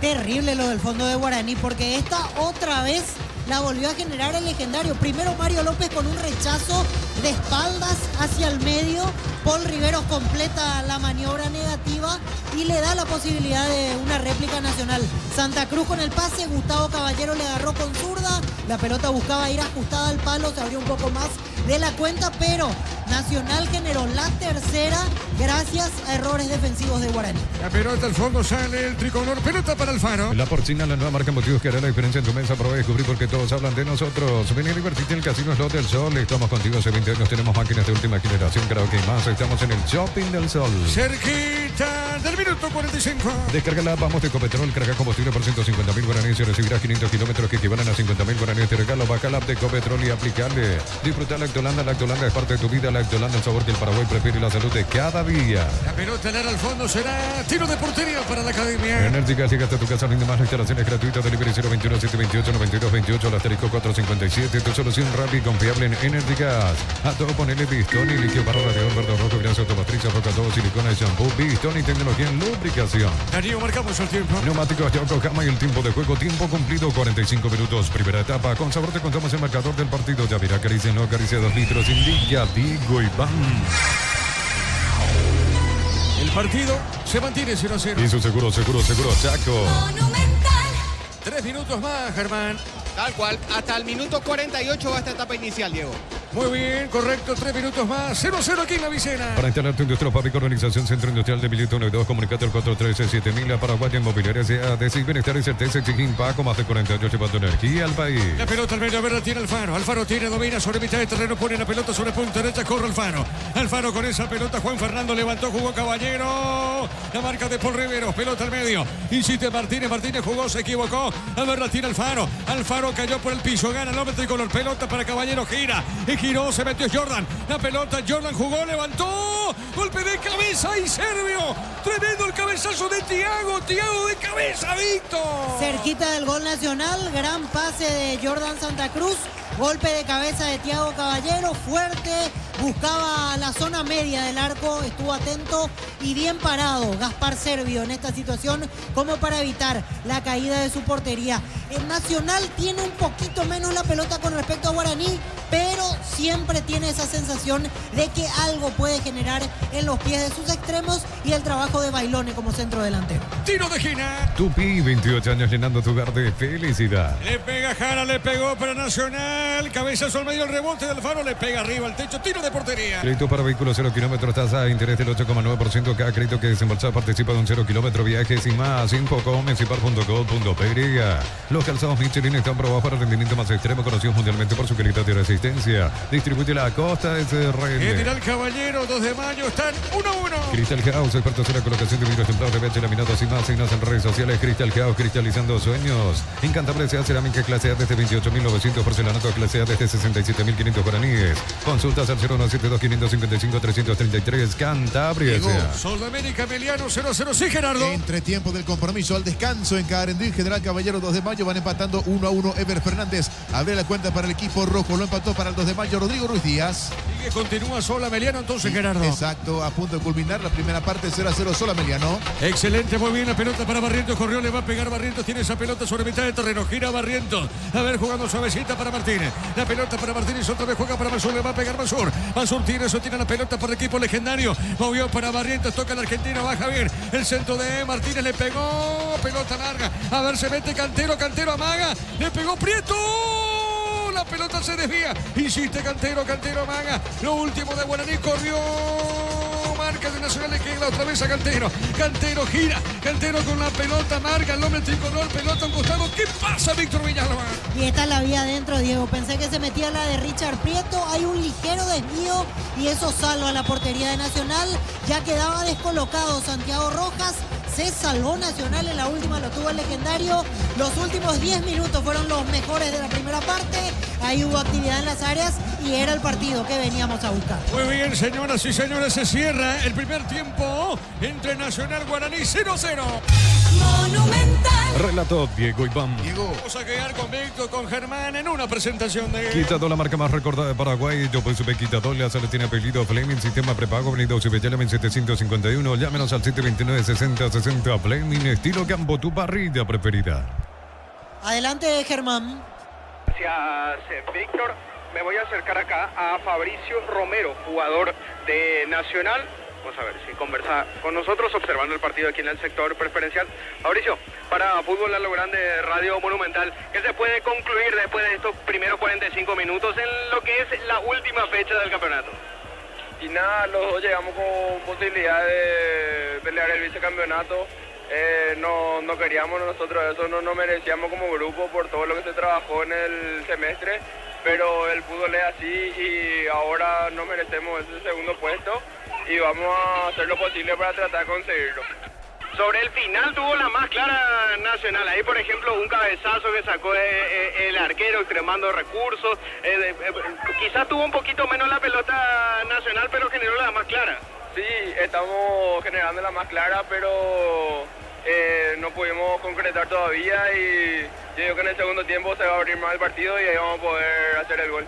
Terrible lo del fondo de Guaraní, porque esta otra vez la volvió a generar el legendario. Primero Mario López con un rechazo de espaldas hacia el medio. Paul Rivero completa la maniobra negativa y le da la posibilidad de una réplica Nacional. Santa Cruz con el pase, Gustavo Caballero le agarró con zurda. La pelota buscaba ir ajustada al palo, se abrió un poco más de la cuenta, pero Nacional generó la tercera gracias a errores defensivos de Guaraní. La pelota al fondo, sale el tricolor, pelota para Alfaro. La Porcina, la nueva marca en motivos que hará la diferencia en tu mesa. Prueba y descubrir porque todos hablan de nosotros. Vení a divertirte en el Casino Slot del Sol. Estamos contigo hace 20 años. Tenemos máquinas de última generación. Creo que hay más. Estamos en el Shopping del Sol. Cerquita del minuto 45. Descarga la app Vamos de Copetrol. Carga combustible por 150.000 guaraníes y recibirás 500 kilómetros que equivalen a 50.000 guaraníes. Te regalo. Baja la app de Copetrol y aplicarle. Disfruta Lactolanda. Lactolanda es parte de tu vida. Lactolanda, el sabor que el Paraguay prefiere y la salud de cada día. La pelota al fondo será tiro de portería para la academia. Enérgica, llega hasta tu casa, rinde más. La instalación es gratuita. Delivery 021 728 9228. El asterisco 457. Tu solución rápida y confiable en Enérgicas. A todo ponele Bistoni, líquido para radiador verde rojo, grasa automotriz, roca todo, silicona y shampoo. Bistoni, tecnología en lubricación. Darío, marcamos el tiempo. Neumáticos de Yokohama y el tiempo de juego. Tiempo cumplido, 45 minutos. Primera etapa. Con sabor te contamos el marcador del partido. Ya verá, acaricia, no acaricia 2 litros. Indica Diego Iván. El partido se mantiene 0-0. Y su seguro, Chaco. 3 minutos más, Germán. Tal cual, hasta el minuto 48 va esta etapa inicial, Diego. Muy bien, correcto, 3 minutos más. 0-0 aquí en la Vicena. Para instalar tu industria, fábrica, organización, centro industrial de Milito 1 y 2, comunicate al 413-7000. La Paraguaya Inmobiliaria sea de bienestar y certeza, exige Paco, más de 48 llevando energía al país. La pelota al medio, a ver, la tiene Alfaro. Alfaro tiene, domina sobre mitad de terreno, pone la pelota sobre punta derecha, corre Alfaro. Alfaro con esa pelota, Juan Fernando levantó, jugó Caballero. La marca de Paul Rivero, pelota al medio. Insiste Martínez, Martínez jugó, se equivocó. A ver, la tiene Alfaro. Alfaro cayó por el piso, gana el hombre tricolor, pelota para Caballero, gira. Y giró, se metió Jordan. La pelota, Jordan jugó, levantó. Golpe de cabeza y Servio. Tremendo el cabezazo de Thiago. Thiago de cabeza, Víctor. Cerquita del gol Nacional, gran pase de Jordan Santa Cruz. Golpe de cabeza de Thiago Caballero, fuerte, buscaba la zona media del arco, estuvo atento y bien parado Gaspar Servio en esta situación como para evitar la caída de su portería. El Nacional tiene un poquito menos la pelota con respecto a Guaraní, pero siempre tiene esa sensación de que algo puede generar en los pies de sus extremos y el trabajo de Bailone como centro delantero. Tiro de Gina. Tupi, 28 años llenando tu hogar de felicidad. Le pega Jara, le pegó para Nacional. Cabezazo al medio, el rebote del Faro, le pega arriba al techo, tiro de portería. Crédito para vehículos 0 kilómetros, tasa de interés del 8,9%. Cada crédito que desembolsa participa de un 0 kilómetro. Viajes y más. Infocom.com.py. Los calzados Michelin están probados para rendimiento más extremo, conocidos mundialmente por su calidad y resistencia. Distribuye la Costa SRL. General Caballero, 2 de mayo, están 1-1. Crystal House, expertos en la colocación de vidrios templados de BH laminados y más. Signos en redes sociales. Crystal House, cristalizando sueños. Incantable sea cerámica clase A desde 28.900, porcelanato clase A desde 67.500 guaraníes. Consultas al 0172555-333. Cantabria. Sol de América, Emiliano, 0-0. Sí, Gerardo. Entre tiempo del compromiso al descanso en Carendí, General Caballero, 2 de mayo, van empatando 1-1. Ever Fernández abre la cuenta para el equipo rojo, lo empató para el 2 de mayo Rodrigo Ruiz Díaz. Sigue, continúa Sol Ameliano, entonces, Gerardo. Exacto, a punto de culminar la primera parte, 0-0 Sol Ameliano. Excelente, muy bien la pelota para Barrientos, corrió, le va a pegar Barrientos, tiene esa pelota sobre mitad de terreno, gira Barrientos, a ver, jugando suavecita para Martínez, la pelota para Martínez, otra vez juega para Mansur, le va a pegar Mansur tiene eso, tiene la pelota para el equipo legendario, movió para Barrientos, toca el argentino, baja bien, el centro de Martínez, le pegó, pelota larga, a ver, se mete Cantero amaga, le pegó Prieto. La pelota se desvía, insiste Cantero amaga, lo último de Guaraní, corrió, marca de Nacional, le queda otra vez a Cantero gira, Cantero con la pelota, marca el hombre tricolor, pelota a un costado, ¿qué pasa, Víctor Villalba? Y esta la vi adentro, Diego, pensé que se metía la de Richard Prieto, hay un ligero desvío y eso salva la portería de Nacional, ya quedaba descolocado Santiago Rojas, se salvó Nacional, en la última lo tuvo el legendario. Los últimos 10 minutos fueron los mejores de la primera parte. Ahí hubo actividad en las áreas y era el partido que veníamos a buscar. Muy bien, señoras y señores, se cierra el primer tiempo entre Nacional Guaraní 0-0. Monumental. Relato Diego Iván. Diego. Vamos a quedar con Víctor, con Germán en una presentación de... Quitador, la marca más recordada de Paraguay. Yo pues supe Quitador, la sala tiene apellido Fleming, sistema prepago, venido Subellalamen 751. Llámenos al 729-6060 Fleming, estilo campo, tu parrilla preferida. Adelante, Germán. Gracias, Víctor. Me voy a acercar acá a Fabricio Romero, jugador de Nacional. Vamos a ver si conversa con nosotros observando el partido aquí en el sector preferencial. Fabricio, para Fútbol a lo Grande, Radio Monumental, ¿qué se puede concluir después de estos primeros 45 minutos en lo que es la última fecha del campeonato? Y nada, los dos llegamos con posibilidad de pelear el vicecampeonato. No queríamos nosotros eso, no nos merecíamos como grupo por todo lo que se trabajó en el semestre, pero el fútbol es así y ahora nos merecemos ese segundo puesto y vamos a hacer lo posible para tratar de conseguirlo. Sobre el final tuvo la más clara Nacional. Ahí, por ejemplo, un cabezazo que sacó el arquero extremando recursos. Quizás tuvo un poquito menos la pelota Nacional, pero generó la más clara. Sí, estamos generando la más clara, pero no pudimos concretar todavía y yo digo que en el segundo tiempo se va a abrir más el partido y ahí vamos a poder hacer el gol.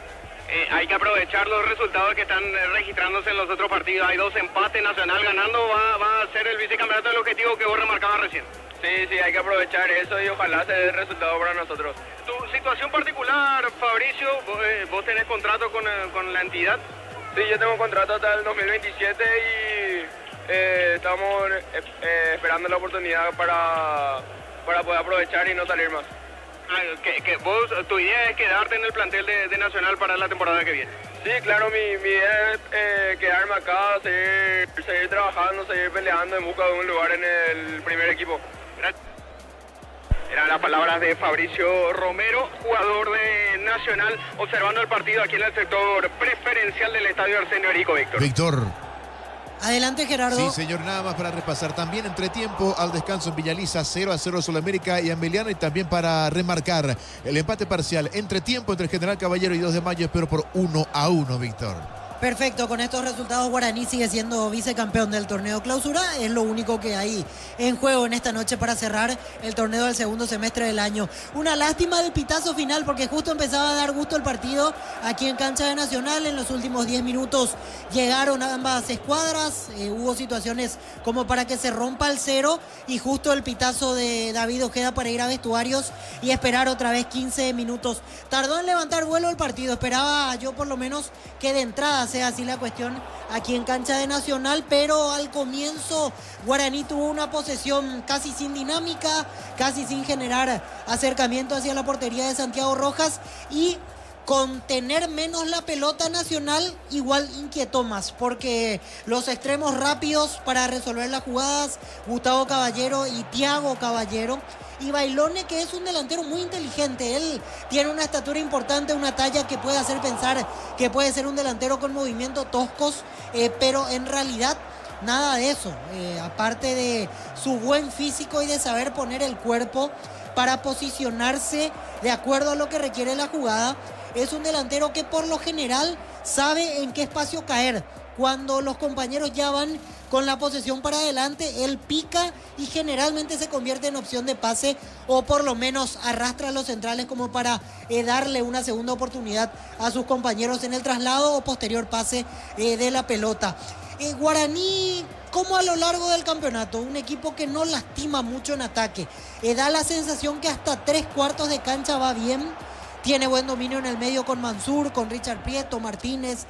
Hay que aprovechar los resultados que están registrándose en los otros partidos. Hay 2 empates, Nacional ganando va a ser el vicecampeonato, el objetivo que vos remarcabas recién. Sí, hay que aprovechar eso y ojalá se dé el resultado para nosotros. Tu situación particular, Fabricio, vos tenés contrato con la entidad. Sí, yo tengo contrato hasta el 2027 y estamos esperando la oportunidad para poder aprovechar y no salir más. Vos, tu idea es quedarte en el plantel de Nacional para la temporada que viene. Sí, claro, mi idea es quedarme acá, seguir trabajando, seguir peleando en busca de un lugar en el primer equipo. Eran las palabras de Fabricio Romero, jugador de Nacional, observando el partido aquí en el sector preferencial del estadio Arsenio Erico, Víctor. Víctor. Adelante, Gerardo. Sí, señor, nada más para repasar. También entretiempo al descanso en Villaliza, 0-0 Sulamérica y Ameliano. Y también para remarcar el empate parcial entretiempo entre General Caballero y 2 de Mayo, pero por 1-1, Víctor. Perfecto, con estos resultados Guaraní sigue siendo vicecampeón del torneo clausura. Es lo único que hay en juego en esta noche para cerrar el torneo del segundo semestre del año. Una lástima del pitazo final porque justo empezaba a dar gusto el partido aquí en cancha de Nacional. En los últimos 10 minutos llegaron ambas escuadras. Hubo situaciones como para que se rompa el 0 y justo el pitazo de David Ojeda para ir a vestuarios y esperar otra vez 15 minutos. Tardó en levantar vuelo el partido. Esperaba yo por lo menos que de entrada sea así la cuestión aquí en cancha de Nacional, pero al comienzo Guaraní tuvo una posesión casi sin dinámica, casi sin generar acercamiento hacia la portería de Santiago Rojas y con tener menos la pelota Nacional igual inquietó más porque los extremos rápidos para resolver las jugadas, Gustavo Caballero y Thiago Caballero, y Bailone, que es un delantero muy inteligente. Él tiene una estatura importante, una talla que puede hacer pensar que puede ser un delantero con movimientos toscos, pero en realidad nada de eso. Aparte de su buen físico y de saber poner el cuerpo para posicionarse de acuerdo a lo que requiere la jugada, es un delantero que por lo general sabe en qué espacio caer. Cuando los compañeros ya van con la posesión para adelante, él pica y generalmente se convierte en opción de pase o por lo menos arrastra a los centrales como para darle una segunda oportunidad a sus compañeros en el traslado o posterior pase de la pelota. Guaraní, como a lo largo del campeonato, un equipo que no lastima mucho en ataque. Da la sensación que hasta 3/4 de cancha va bien. Tiene buen dominio en el medio con Mansur, con Richard Prieto, Martínez,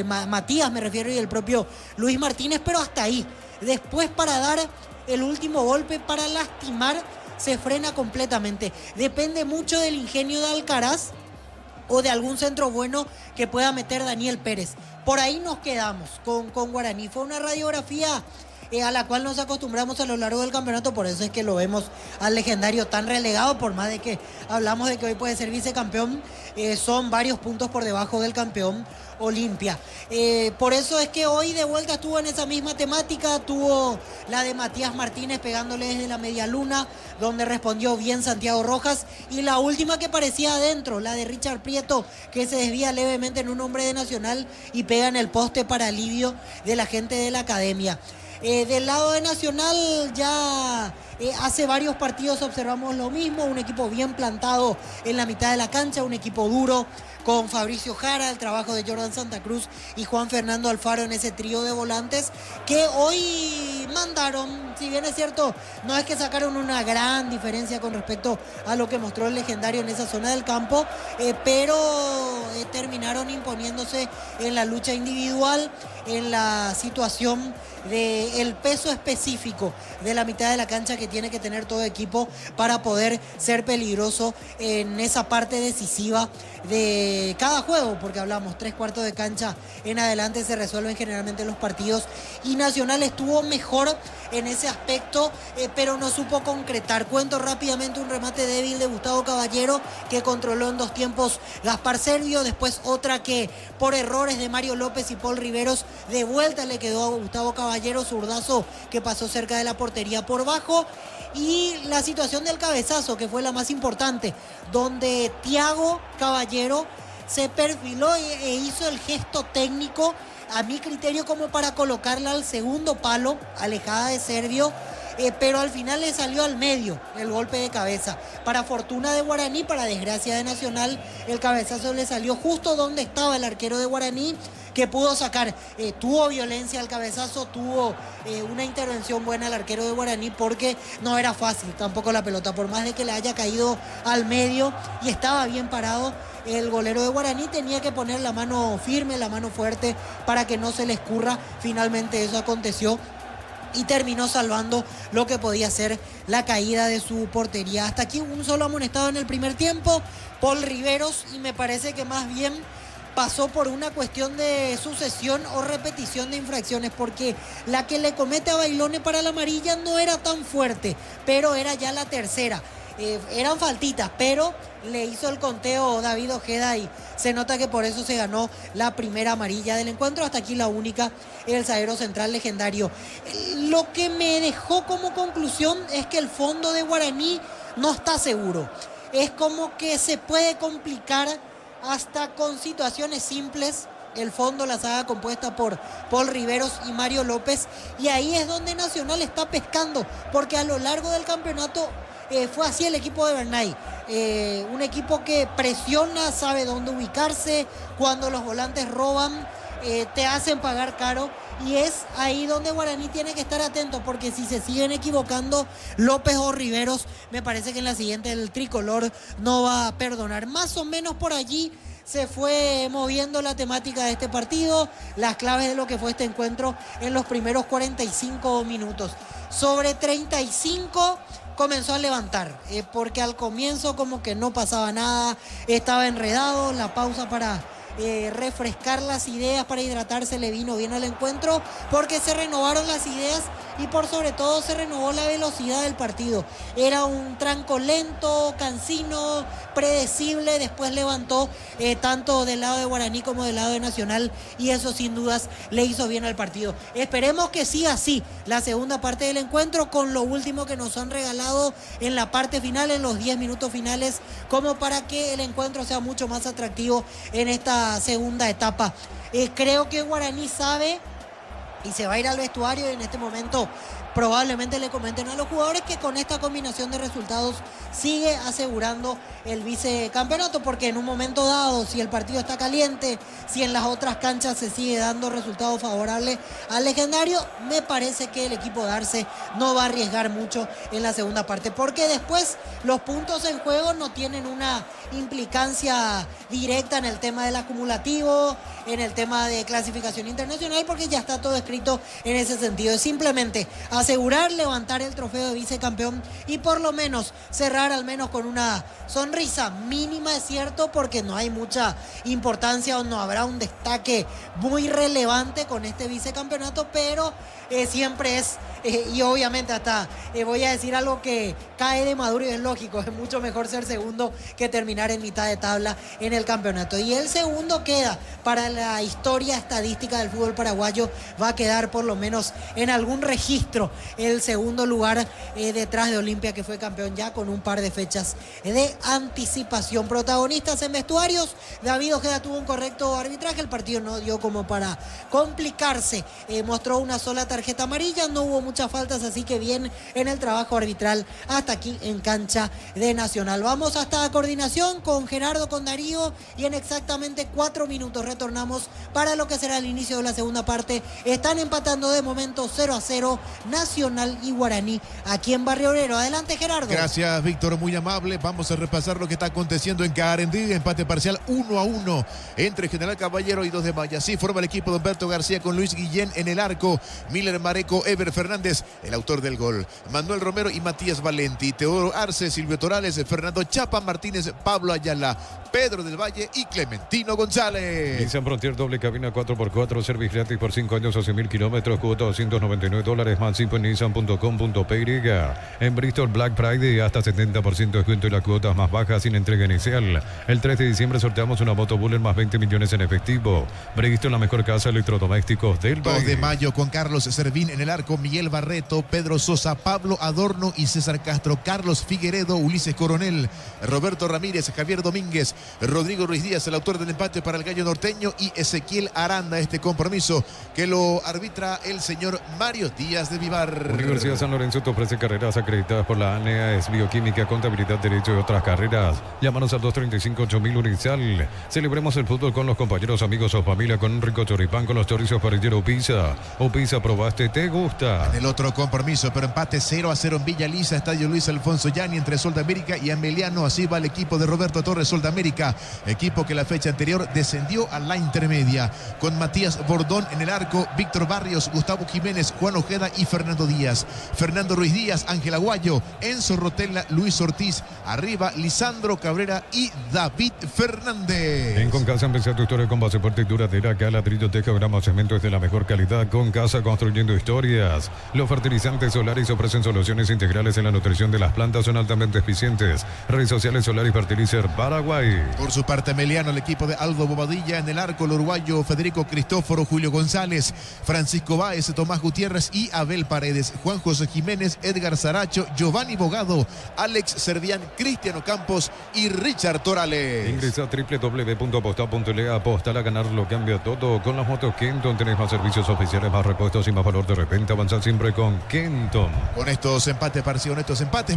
Matías me refiero, y el propio Luis Martínez, pero hasta ahí. Después para dar el último golpe, para lastimar, se frena completamente. Depende mucho del ingenio de Alcaraz o de algún centro bueno que pueda meter Daniel Pérez. Por ahí nos quedamos con Guaraní. Fue una radiografía a la cual nos acostumbramos a lo largo del campeonato, por eso es que lo vemos al Legendario tan relegado, por más de que hablamos de que hoy puede ser vicecampeón, son varios puntos por debajo del campeón Olimpia. Por eso es que hoy de vuelta estuvo en esa misma temática, tuvo la de Matías Martínez pegándole desde la media luna, donde respondió bien Santiago Rojas, y la última que parecía adentro, la de Richard Prieto, que se desvía levemente en un hombre de Nacional y pega en el poste para alivio de la gente de la academia. Del lado de Nacional ya hace varios partidos observamos lo mismo, un equipo bien plantado en la mitad de la cancha, un equipo duro con Fabricio Jara, el trabajo de Jordan Santa Cruz y Juan Fernando Alfaro en ese trío de volantes que hoy mandaron, si bien es cierto, no es que sacaron una gran diferencia con respecto a lo que mostró el Legendario en esa zona del campo, pero terminaron imponiéndose en la lucha individual, en la situación del peso específico de la mitad de la cancha que tiene que tener todo equipo para poder ser peligroso en esa parte decisiva de cada juego, porque hablamos 3/4 de cancha en adelante se resuelven generalmente los partidos, y Nacional estuvo mejor en ese aspecto, pero no supo concretar. Cuento rápidamente un remate débil de Gustavo Caballero que controló en 2 tiempos Gaspar Servio, después otra que por errores de Mario López y Paul Riveros de vuelta le quedó a Gustavo Caballero, zurdazo que pasó cerca de la portería por bajo, y la situación del cabezazo que fue la más importante, donde Thiago Caballero se perfiló e hizo el gesto técnico, a mi criterio, como para colocarla al segundo palo, alejada de Servio, pero al final le salió al medio el golpe de cabeza. Para fortuna de Guaraní, para desgracia de Nacional, el cabezazo le salió justo donde estaba el arquero de Guaraní, que pudo sacar. Tuvo violencia al cabezazo, tuvo una intervención buena al arquero de Guaraní, porque no era fácil tampoco la pelota, por más de que le haya caído al medio y estaba bien parado, el golero de Guaraní tenía que poner la mano firme, la mano fuerte para que no se le escurra. Finalmente eso aconteció y terminó salvando lo que podía ser la caída de su portería. Hasta aquí un solo amonestado en el primer tiempo, Paul Riveros, y me parece que más bien pasó por una cuestión de sucesión o repetición de infracciones, porque la que le comete a Bailone para la amarilla no era tan fuerte, pero era ya la tercera. Eran faltitas, pero le hizo el conteo David Ojeda y se nota que por eso se ganó la primera amarilla del encuentro. Hasta aquí la única, el zaguero central Legendario. Lo que me dejó como conclusión es que el fondo de Guaraní no está seguro. Es como que se puede complicar hasta con situaciones simples. El fondo, la saga compuesta por Paul Riveros y Mario López, y ahí es donde Nacional está pescando, porque a lo largo del campeonato fue así el equipo de Bernay, un equipo que presiona, sabe dónde ubicarse, cuando los volantes roban, te hacen pagar caro, y es ahí donde Guaraní tiene que estar atento, porque si se siguen equivocando López o Riveros, me parece que en la siguiente el tricolor no va a perdonar. Más o menos por allí se fue moviendo la temática de este partido, las claves de lo que fue este encuentro en los primeros 45 minutos. Sobre 35 comenzó a levantar, porque al comienzo como que no pasaba nada, estaba enredado, la pausa para refrescar las ideas, para hidratarse, le vino bien al encuentro, porque se renovaron las ideas y por sobre todo se renovó la velocidad del partido. Era un tranco lento, cansino, predecible, después levantó tanto del lado de Guaraní como del lado de Nacional, y eso sin dudas le hizo bien al partido. Esperemos que siga así la segunda parte del encuentro, con lo último que nos han regalado en la parte final, en los 10 minutos finales, como para que el encuentro sea mucho más atractivo en esta segunda etapa. Creo que Guaraní sabe y se va a ir al vestuario, y en este momento probablemente le comenten a los jugadores que con esta combinación de resultados sigue asegurando el vicecampeonato, porque en un momento dado, si el partido está caliente, si en las otras canchas se sigue dando resultados favorables al Legendario, me parece que el equipo de Arce no va a arriesgar mucho en la segunda parte, porque después los puntos en juego no tienen una implicancia directa en el tema del acumulativo, en el tema de clasificación internacional, porque ya está todo escrito en ese sentido. Es simplemente asegurar levantar el trofeo de vicecampeón y por lo menos cerrar al menos con una sonrisa mínima, es cierto, porque no hay mucha importancia o no habrá un destaque muy relevante con este vicecampeonato, pero siempre es, y obviamente hasta voy a decir algo que cae de maduro y es lógico, es mucho mejor ser segundo que terminar en mitad de tabla en el campeonato. Y el segundo queda para la historia estadística del fútbol paraguayo, va a quedar por lo menos en algún registro el segundo lugar detrás de Olimpia, que fue campeón ya con un par de fechas de anticipación. Protagonistas en vestuarios, David Ojeda tuvo un correcto arbitraje, el partido no dio como para complicarse, mostró una sola tarjeta amarilla, no hubo muchas faltas, así que bien en el trabajo arbitral hasta aquí en cancha de Nacional. Vamos hasta coordinación con Gerardo, con Darío, y en exactamente 4 minutos retornamos para lo que será el inicio de la segunda parte. Están empatando de momento 0-0 Nacional y Guaraní aquí en Barrio Obrero. Adelante, Gerardo. Gracias, Víctor, muy amable. Vamos a repasar lo que está aconteciendo en Carendí. Empate parcial 1-1 entre General Caballero y 2 de Mayo. Así forma el equipo de Humberto García con Luis Guillén en el arco, Miller Mareco, Ever Fernández, el autor del gol, Manuel Romero y Matías Valenti, Teodoro Arce, Silvio Torales, Fernando Chapa Martínez, Pablo Ayala, Pedro del Valle y Clementino González. Nissan Frontier doble cabina 4x4, servicio gratis por 5 años o 100.000 kilómetros, cuota $299, más info en nissan.com.py. En Bristol Black Friday hasta 70% de descuento y las cuotas más bajas sin entrega inicial. El 3 de diciembre sorteamos una moto Buller más 20 millones en efectivo. Bristol, la mejor casa de electrodomésticos del país. 2 de Mayo con Carlos Servín en el arco, Miguel Barreto, Pedro Sosa, Pablo Adorno y César Castro, Carlos Figueredo, Ulises Coronel, Roberto Ramírez, Javier Domínguez, Rodrigo Ruiz Díaz, el autor del empate para el Gallo Norteño, y Ezequiel Aranda, este compromiso que lo arbitra el señor Mario Díaz de Vivar. Universidad San Lorenzo te ofrece carreras acreditadas por la ANEA, es bioquímica, contabilidad, derecho y otras carreras. Llámanos al 235-8000 Unicel. Celebremos el fútbol con los compañeros, amigos o familia con un rico choripán con los chorizos parrillero Pizza. O Pizza, probaste, te gusta. En el otro compromiso, pero empate 0-0 en Villa Lisa, Estadio Luis Alfonso Yani entre Sol de América y Ameliano. Así va el equipo de Roberto Torres, Sol de América, equipo que la fecha anterior descendió a la intermedia, con Matías Bordón en el arco, Víctor Barrios, Gustavo Jiménez, Juan Ojeda y Fernando Díaz, Fernando Ruiz Díaz, Ángel Aguayo, Enzo Rotella, Luis Ortiz, arriba Lisandro Cabrera y David Fernández. En Concasa empezó tu historia con base fuerte y duradera. Acá ladrillo, teja, grama, cemento es de la mejor calidad. Concasa, construyendo historias. Los fertilizantes Solaris ofrecen soluciones integrales en la nutrición de las plantas, son altamente eficientes. Redes sociales Solaris Fertilizer Paraguay. Por su parte, Emiliano, el equipo de Aldo Bobadilla en el arco, el uruguayo Federico Cristóforo, Julio González, Francisco Báez, Tomás Gutiérrez y Abel Paredes, Juan José Jiménez, Edgar Saracho, Giovanni Bogado, Alex Servián, Cristiano Campos y Richard Torales. Ingresa a www.apostar.le. Apostar a ganar lo cambia todo. Con las motos Kenton tenés más servicios oficiales, más repuestos y más valor de repente. Avanzar siempre con Kenton. Con estos empates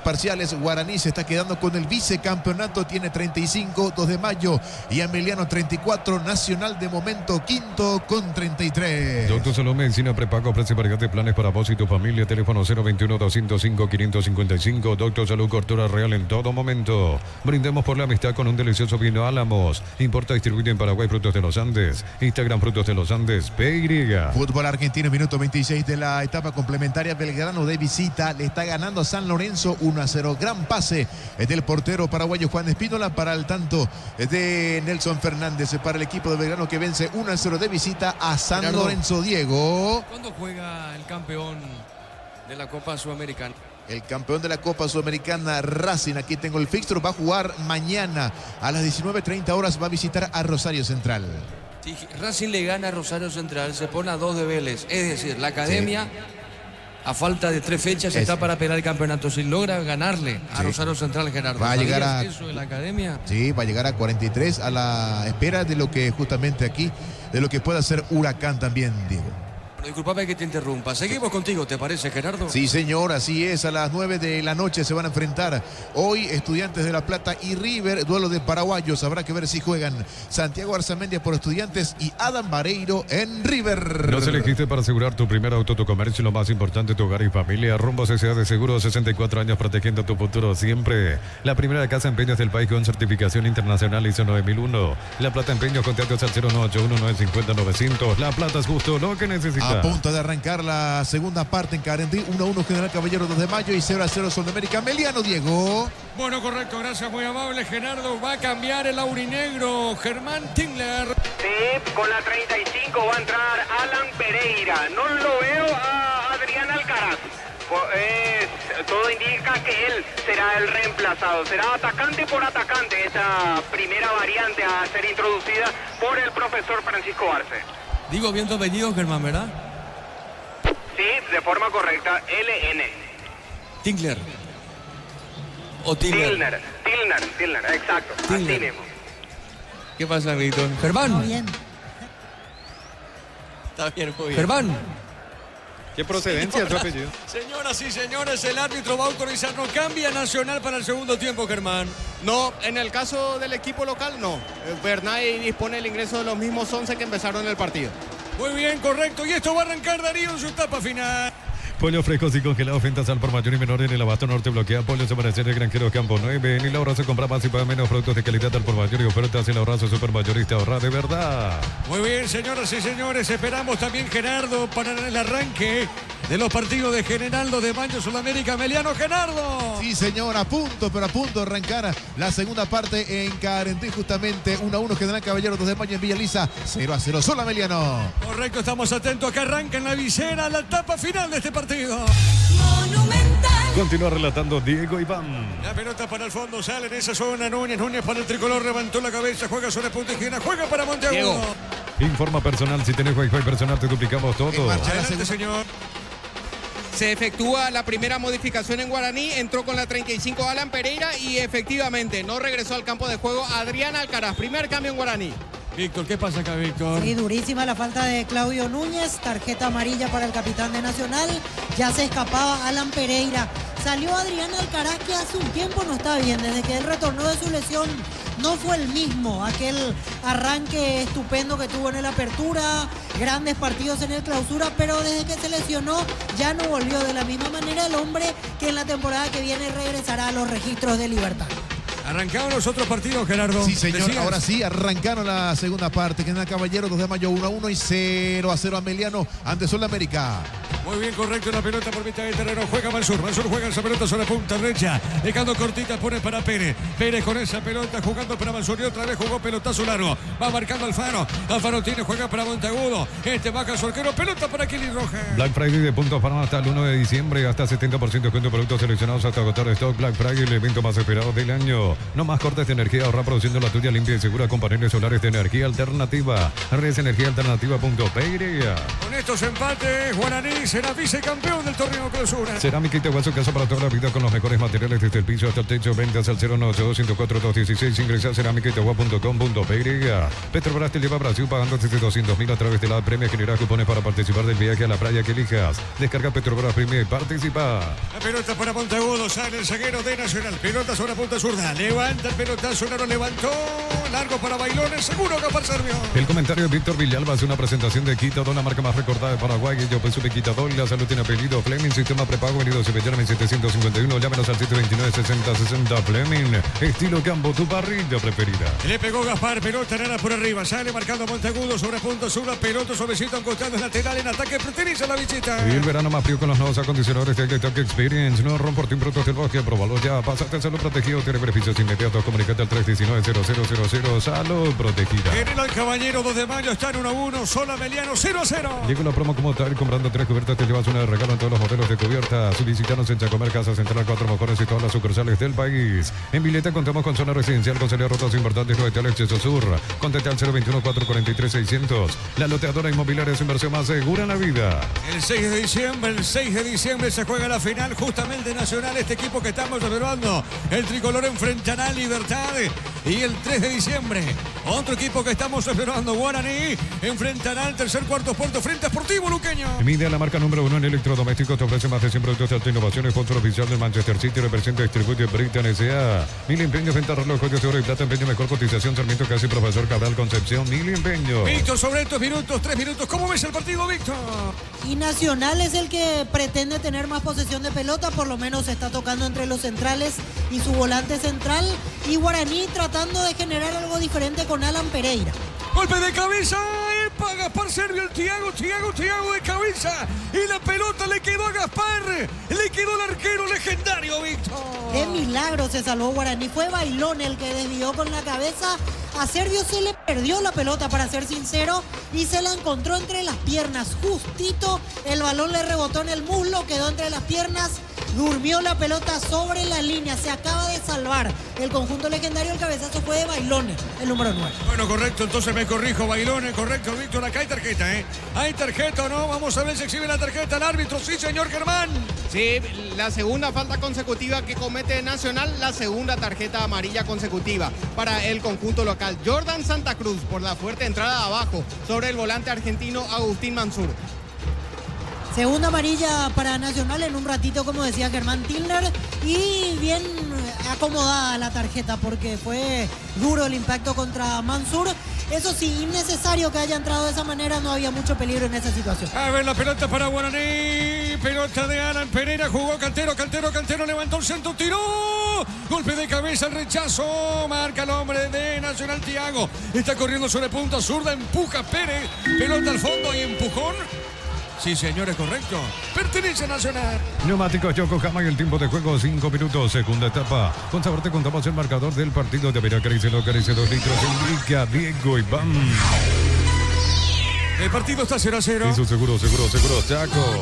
parciales, Guaraní se está quedando con el vicecampeonato, tiene 35, 2 de Mayo y Emiliano 34, Nacional de momento quinto con 33. Doctor Salud Medicina Prepago ofrece variedad de planes para vos y tu familia. Teléfono 021-205-555. Doctor Salud Cortura Real en todo momento. Brindemos por la amistad con un delicioso vino Álamos. Importa y distribuye en Paraguay Frutos de los Andes. Instagram Frutos de los Andes PY. Fútbol argentino, minuto 26 de la etapa complementaria. Belgrano de visita le está ganando a San Lorenzo 1-0. Gran pase del portero paraguayo Juan Espínola para el tanto de Nelson Fernández para el equipo de Belgrano, que vence 1-0 de visita a San Gerardo, Lorenzo. Diego. ¿Cuándo juega el campeón de la Copa Sudamericana? El campeón de la Copa Sudamericana, Racing, aquí tengo el fixture, va a jugar mañana a las 19:30 horas, va a visitar a Rosario Central. Si Racing le gana a Rosario Central, se pone a 2 de Vélez, es decir, la academia, a falta de 3 fechas, está para pelear el campeonato. Si logra ganarle a Rosario Central, Gerardo, va a llegar a eso de la academia. Sí, va a llegar a 43 a la espera de lo que justamente aquí, de lo que pueda hacer Huracán también, Diego. Disculpame que te interrumpa. Seguimos contigo, ¿te parece, Gerardo? Sí, señor, así es. A las 9 de la noche se van a enfrentar hoy Estudiantes de La Plata y River, duelo de paraguayos. Habrá que ver si juegan Santiago Arzamendia por Estudiantes y Adam Vareiro en River. Nos elegiste para asegurar tu primer auto, tu comercio, lo más importante, tu hogar y familia. Rumbo Sociedad de Seguros, 64 años protegiendo tu futuro siempre. La primera casa de empeños del país con certificación internacional ISO 9001. La Plata Empeños, contactos al 0981-950-900. La Plata es justo lo que necesitas. Mendoza. A punto de arrancar la segunda parte en Carendí. 1-1 General Caballero 2 de mayo y 0-0 Sol de América. Meliano, Diego. Bueno, correcto, gracias, muy amable. Gerardo, va a cambiar el aurinegro. Germán Tingler. Sí, con la 35 va a entrar Alan Pereira. No lo veo a Adrián Alcaraz. Todo indica que él será el reemplazado. Será atacante por atacante esta primera variante a ser introducida por el profesor Francisco Arce. Digo bien tu apellido, Germán, ¿verdad? Sí, de forma correcta, LN. Tingler. O Tingler. Tilner, exacto. Tilner. Así mismo. ¿Qué pasa, Víctor? Muy Germán. bien. Está bien, muy bien. Germán. ¿Qué procedencia es su apellido? Señoras y señores, el árbitro va a autorizar. No cambia Nacional para el segundo tiempo, Germán. No, en el caso del equipo local, no. Bernay dispone el ingreso de los mismos 11 que empezaron el partido. Muy bien, correcto. Y esto va a arrancar Darío en su etapa final. Pollo frescos y congelados, ventas al por mayor y menor en el abasto norte bloquea. Pollo Amanecer de Granjeros Campo 9. En el ahorrazo compra más y paga menos productos de calidad al por mayor y ofertas en el ahorrazo supermayorista. Ahorra de verdad. Muy bien, señoras y señores. Esperamos también, Gerardo, para el arranque de los partidos de General 2 de mayo Sudamérica. Meliano, Gerardo. Sí, señor, a punto de arrancar la segunda parte en Carendí, justamente 1-1 General Caballero 2 de mayo en Villa Elisa, 0-0 Sol Meliano. Correcto, estamos atentos a que arranca en la visera la etapa final de este partido. Monumental. Continúa relatando Diego Iván. La pelota para el fondo, sale en esa zona Núñez para el tricolor, levantó la cabeza, juega sobre punta izquierda, juega para Monteagudo. Informa personal, si tenés Wi-Fi personal te duplicamos todo. En marcha la Adelante, segunda. señor. Se efectúa la primera modificación en Guaraní, entró con la 35 Alan Pereira y efectivamente no regresó al campo de juego Adrián Alcaraz. Primer cambio en Guaraní. Víctor, ¿qué pasa acá, Víctor? Sí, durísima la falta de Claudio Núñez, tarjeta amarilla para el capitán de Nacional, ya se escapaba Alan Pereira, salió Adrián Alcaraz que hace un tiempo no está bien, desde que él retornó de su lesión no fue el mismo, aquel arranque estupendo que tuvo en el Apertura, grandes partidos en el Clausura, pero desde que se lesionó ya no volvió de la misma manera el hombre que en la temporada que viene regresará a los registros de Libertad. Arrancaron los otros partidos, Gerardo. Sí, señor, ¿Decías? ahora sí, arrancaron la segunda parte. General Caballero 2 de mayo 1-1 y 0-0 a Meliano ante Sol de América. Muy bien, correcto, la pelota por mitad del terreno, juega Mansur juega esa pelota sobre punta derecha, dejando cortita, pone para Pérez, con esa pelota jugando para Mansur y otra vez jugó pelotazo largo, va marcando Alfaro tiene, juega para Monteagudo, baja su arquero, pelota para Kelly Roja. Black Friday de Puntos Farma hasta el 1 de diciembre, hasta 70% de productos seleccionados hasta agotar stock. Black Friday, el evento más esperado del año. No más cortes de energía, ahorra produciendo la tuya limpia y segura con paneles solares de energía alternativa. Redes Energía Alternativa.pe. Con estos empates, Guaraní será vicecampeón del torneo Clausura. Cerámica Itagua, su casa para toda la vida con los mejores materiales desde el piso hasta el techo. Ventas al 098-104-216. Ingresa a cerámicaitagua.com.pe. Petrobras te lleva a Brasil pagando desde 200.000 a través de la premia. Genera cupones para participar del viaje a la playa que elijas. Descarga Petrobras Premia y participa. La pelota para Monteagudo, sale el zaguero de Nacional. Pelota sobre la punta zurda. Levanta el pelotazo, no lo levantó. Largo para Bailones, seguro que para el serbio. El comentario de Víctor Villalba hace una presentación de Quitador, la marca más recordada de Paraguay. Yo pensé de Quitador, la salud tiene apellido. Fleming, sistema prepago, venido a Cepellarme 751. Llámenos al 729-6060 Fleming. Estilo campo, tu parrilla preferida. Le pegó Gaspar, pelota nada por arriba. Sale marcando Monteagudo sobre punta zurda. Pelota suavecito, costado lateral en ataque. Pertenece la visita. Y el verano más frío con los nuevos acondicionadores de Electric Experience. No rompo productos del bosque. Próbalo ya. Pásate a salud protegido. Tiene beneficios inmediatos. Comunicate al 319-0000. Salud protegida. General Caballero 2 de mayo está en 1-1. Sola Meliano 0-0. Llegó la promo como tal. Comprando 3 cubiertas te llevas una de regalo en todos los modelos de cubiertas. Visítanos en Chacomer, Casa Central, 4 mejores y todas las sucursales del país. En Vileta contamos con zona residencial con salida rotas importantes. Nueva Italia, Exceso Sur. Contacta al 021-443-600. La loteadora inmobiliaria es inversión más segura en la vida. El 6 de diciembre se juega la final justamente nacional. Este equipo que estamos observando, el tricolor enfrentará a Libertad. Y el 3 de diciembre, otro equipo que estamos observando, Guaraní, enfrentará al tercer cuarto puerto frente a Sportivo Luqueño. Mide la marca número 1 en electrodomésticos. Te ofrece más de 100 productos de alta innovación. Sponsor oficial del Manchester City. Representa y distribuye Britain S.A. Mil empeños, venta, reloj, joyas de oro y plata. Empeño, mejor cotización. Sarmiento Casi, Profesor Cabral Concepción. Mil empeños. Víctor, sobre estos minutos, 3 minutos, ¿cómo ves el partido, Víctor? Y Nacional es el que pretende tener más posesión de pelota, por lo menos está tocando entre los centrales y su volante central. Y Guaraní tratando de generar algo diferente con Alan Pereira. Golpe de cabeza, va a Gaspar Servio, el Thiago de cabeza. Y la pelota le quedó a Gaspar. Le quedó al arquero legendario, Víctor. De milagro se salvó Guaraní. Fue Bailón el que desvió con la cabeza. A Servio se le perdió la pelota, para ser sincero, y se la encontró entre las piernas. Justito el balón le rebotó en el muslo, quedó entre las piernas. Durmió la pelota sobre la línea. Se acaba de salvar el conjunto legendario. El cabezazo fue de Bailón, el número 9. Bueno, correcto, entonces me corrijo, Bailón, correcto, Víctor. Acá hay tarjeta, ¿eh? ¿Hay tarjeta o no? Vamos a ver si exhibe la tarjeta el árbitro. Sí, señor Germán. Sí, la segunda falta consecutiva que comete Nacional, la segunda tarjeta amarilla consecutiva para el conjunto local. Jordan Santa Cruz por la fuerte entrada de abajo sobre el volante argentino Agustín Mansur. Segunda amarilla para Nacional en un ratito, como decía Germán Tilner, y bien acomodada la tarjeta porque fue duro el impacto contra Mansur. Eso sí, innecesario que haya entrado de esa manera, no había mucho peligro en esa situación. A ver la pelota para Guaraní, pelota de Alan Pereira, jugó Cantero, levantó el centro, tiró, golpe de cabeza, el rechazo, marca el hombre de Nacional, Thiago, está corriendo sobre punta zurda, empuja Pérez, pelota al fondo y empujón. Sí, señores, correcto. Pertenece a Nacional. Neumáticos Yokohama y el tiempo de juego 5 minutos, segunda etapa. Con sabor te contamos el marcador del partido de Veracruz, lo carece 2 litros, indica Diego Iván. El partido está 0-0. Eso seguro, Chaco.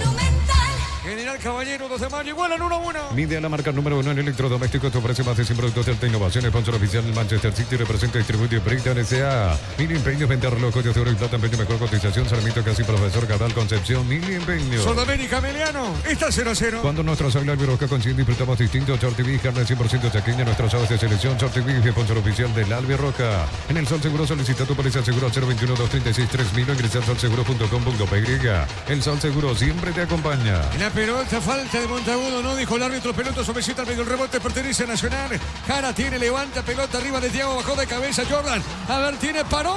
General Caballero, 2 de mayo, igualan 1-1. Mide la marca número 1 en electrodomésticos. Te ofrece más de 100 productos de alta innovación. Sponsor oficial del Manchester City. Representa y distribuye Brighton S.A. Mil empeños, venta reloj, de oro y plata, empeño, mejor cotización. Sarmiento Casi, Profesor Cabral, Concepción. Mil empeños. Sudamérica, Meliano, está 0-0. Cuando nuestros águilas albirroja coinciden, disfrutamos distinto. Short TV, carne 100% chaqueña. Nuestros aves de selección. Short TV, sponsor oficial del albirroja. En el Sol Seguro solicita tu póliza seguro al 021-236-3000 o ingresa al solseguro.com.py. El Sol Seguro siempre te acompaña. La pelota, falta de Montagudo, no dijo el árbitro, pelota suavecita al medio, el rebote pertenece a Nacional. Jara tiene, levanta, pelota arriba de Thiago, bajó de cabeza Jordan. A ver, tiene, paró.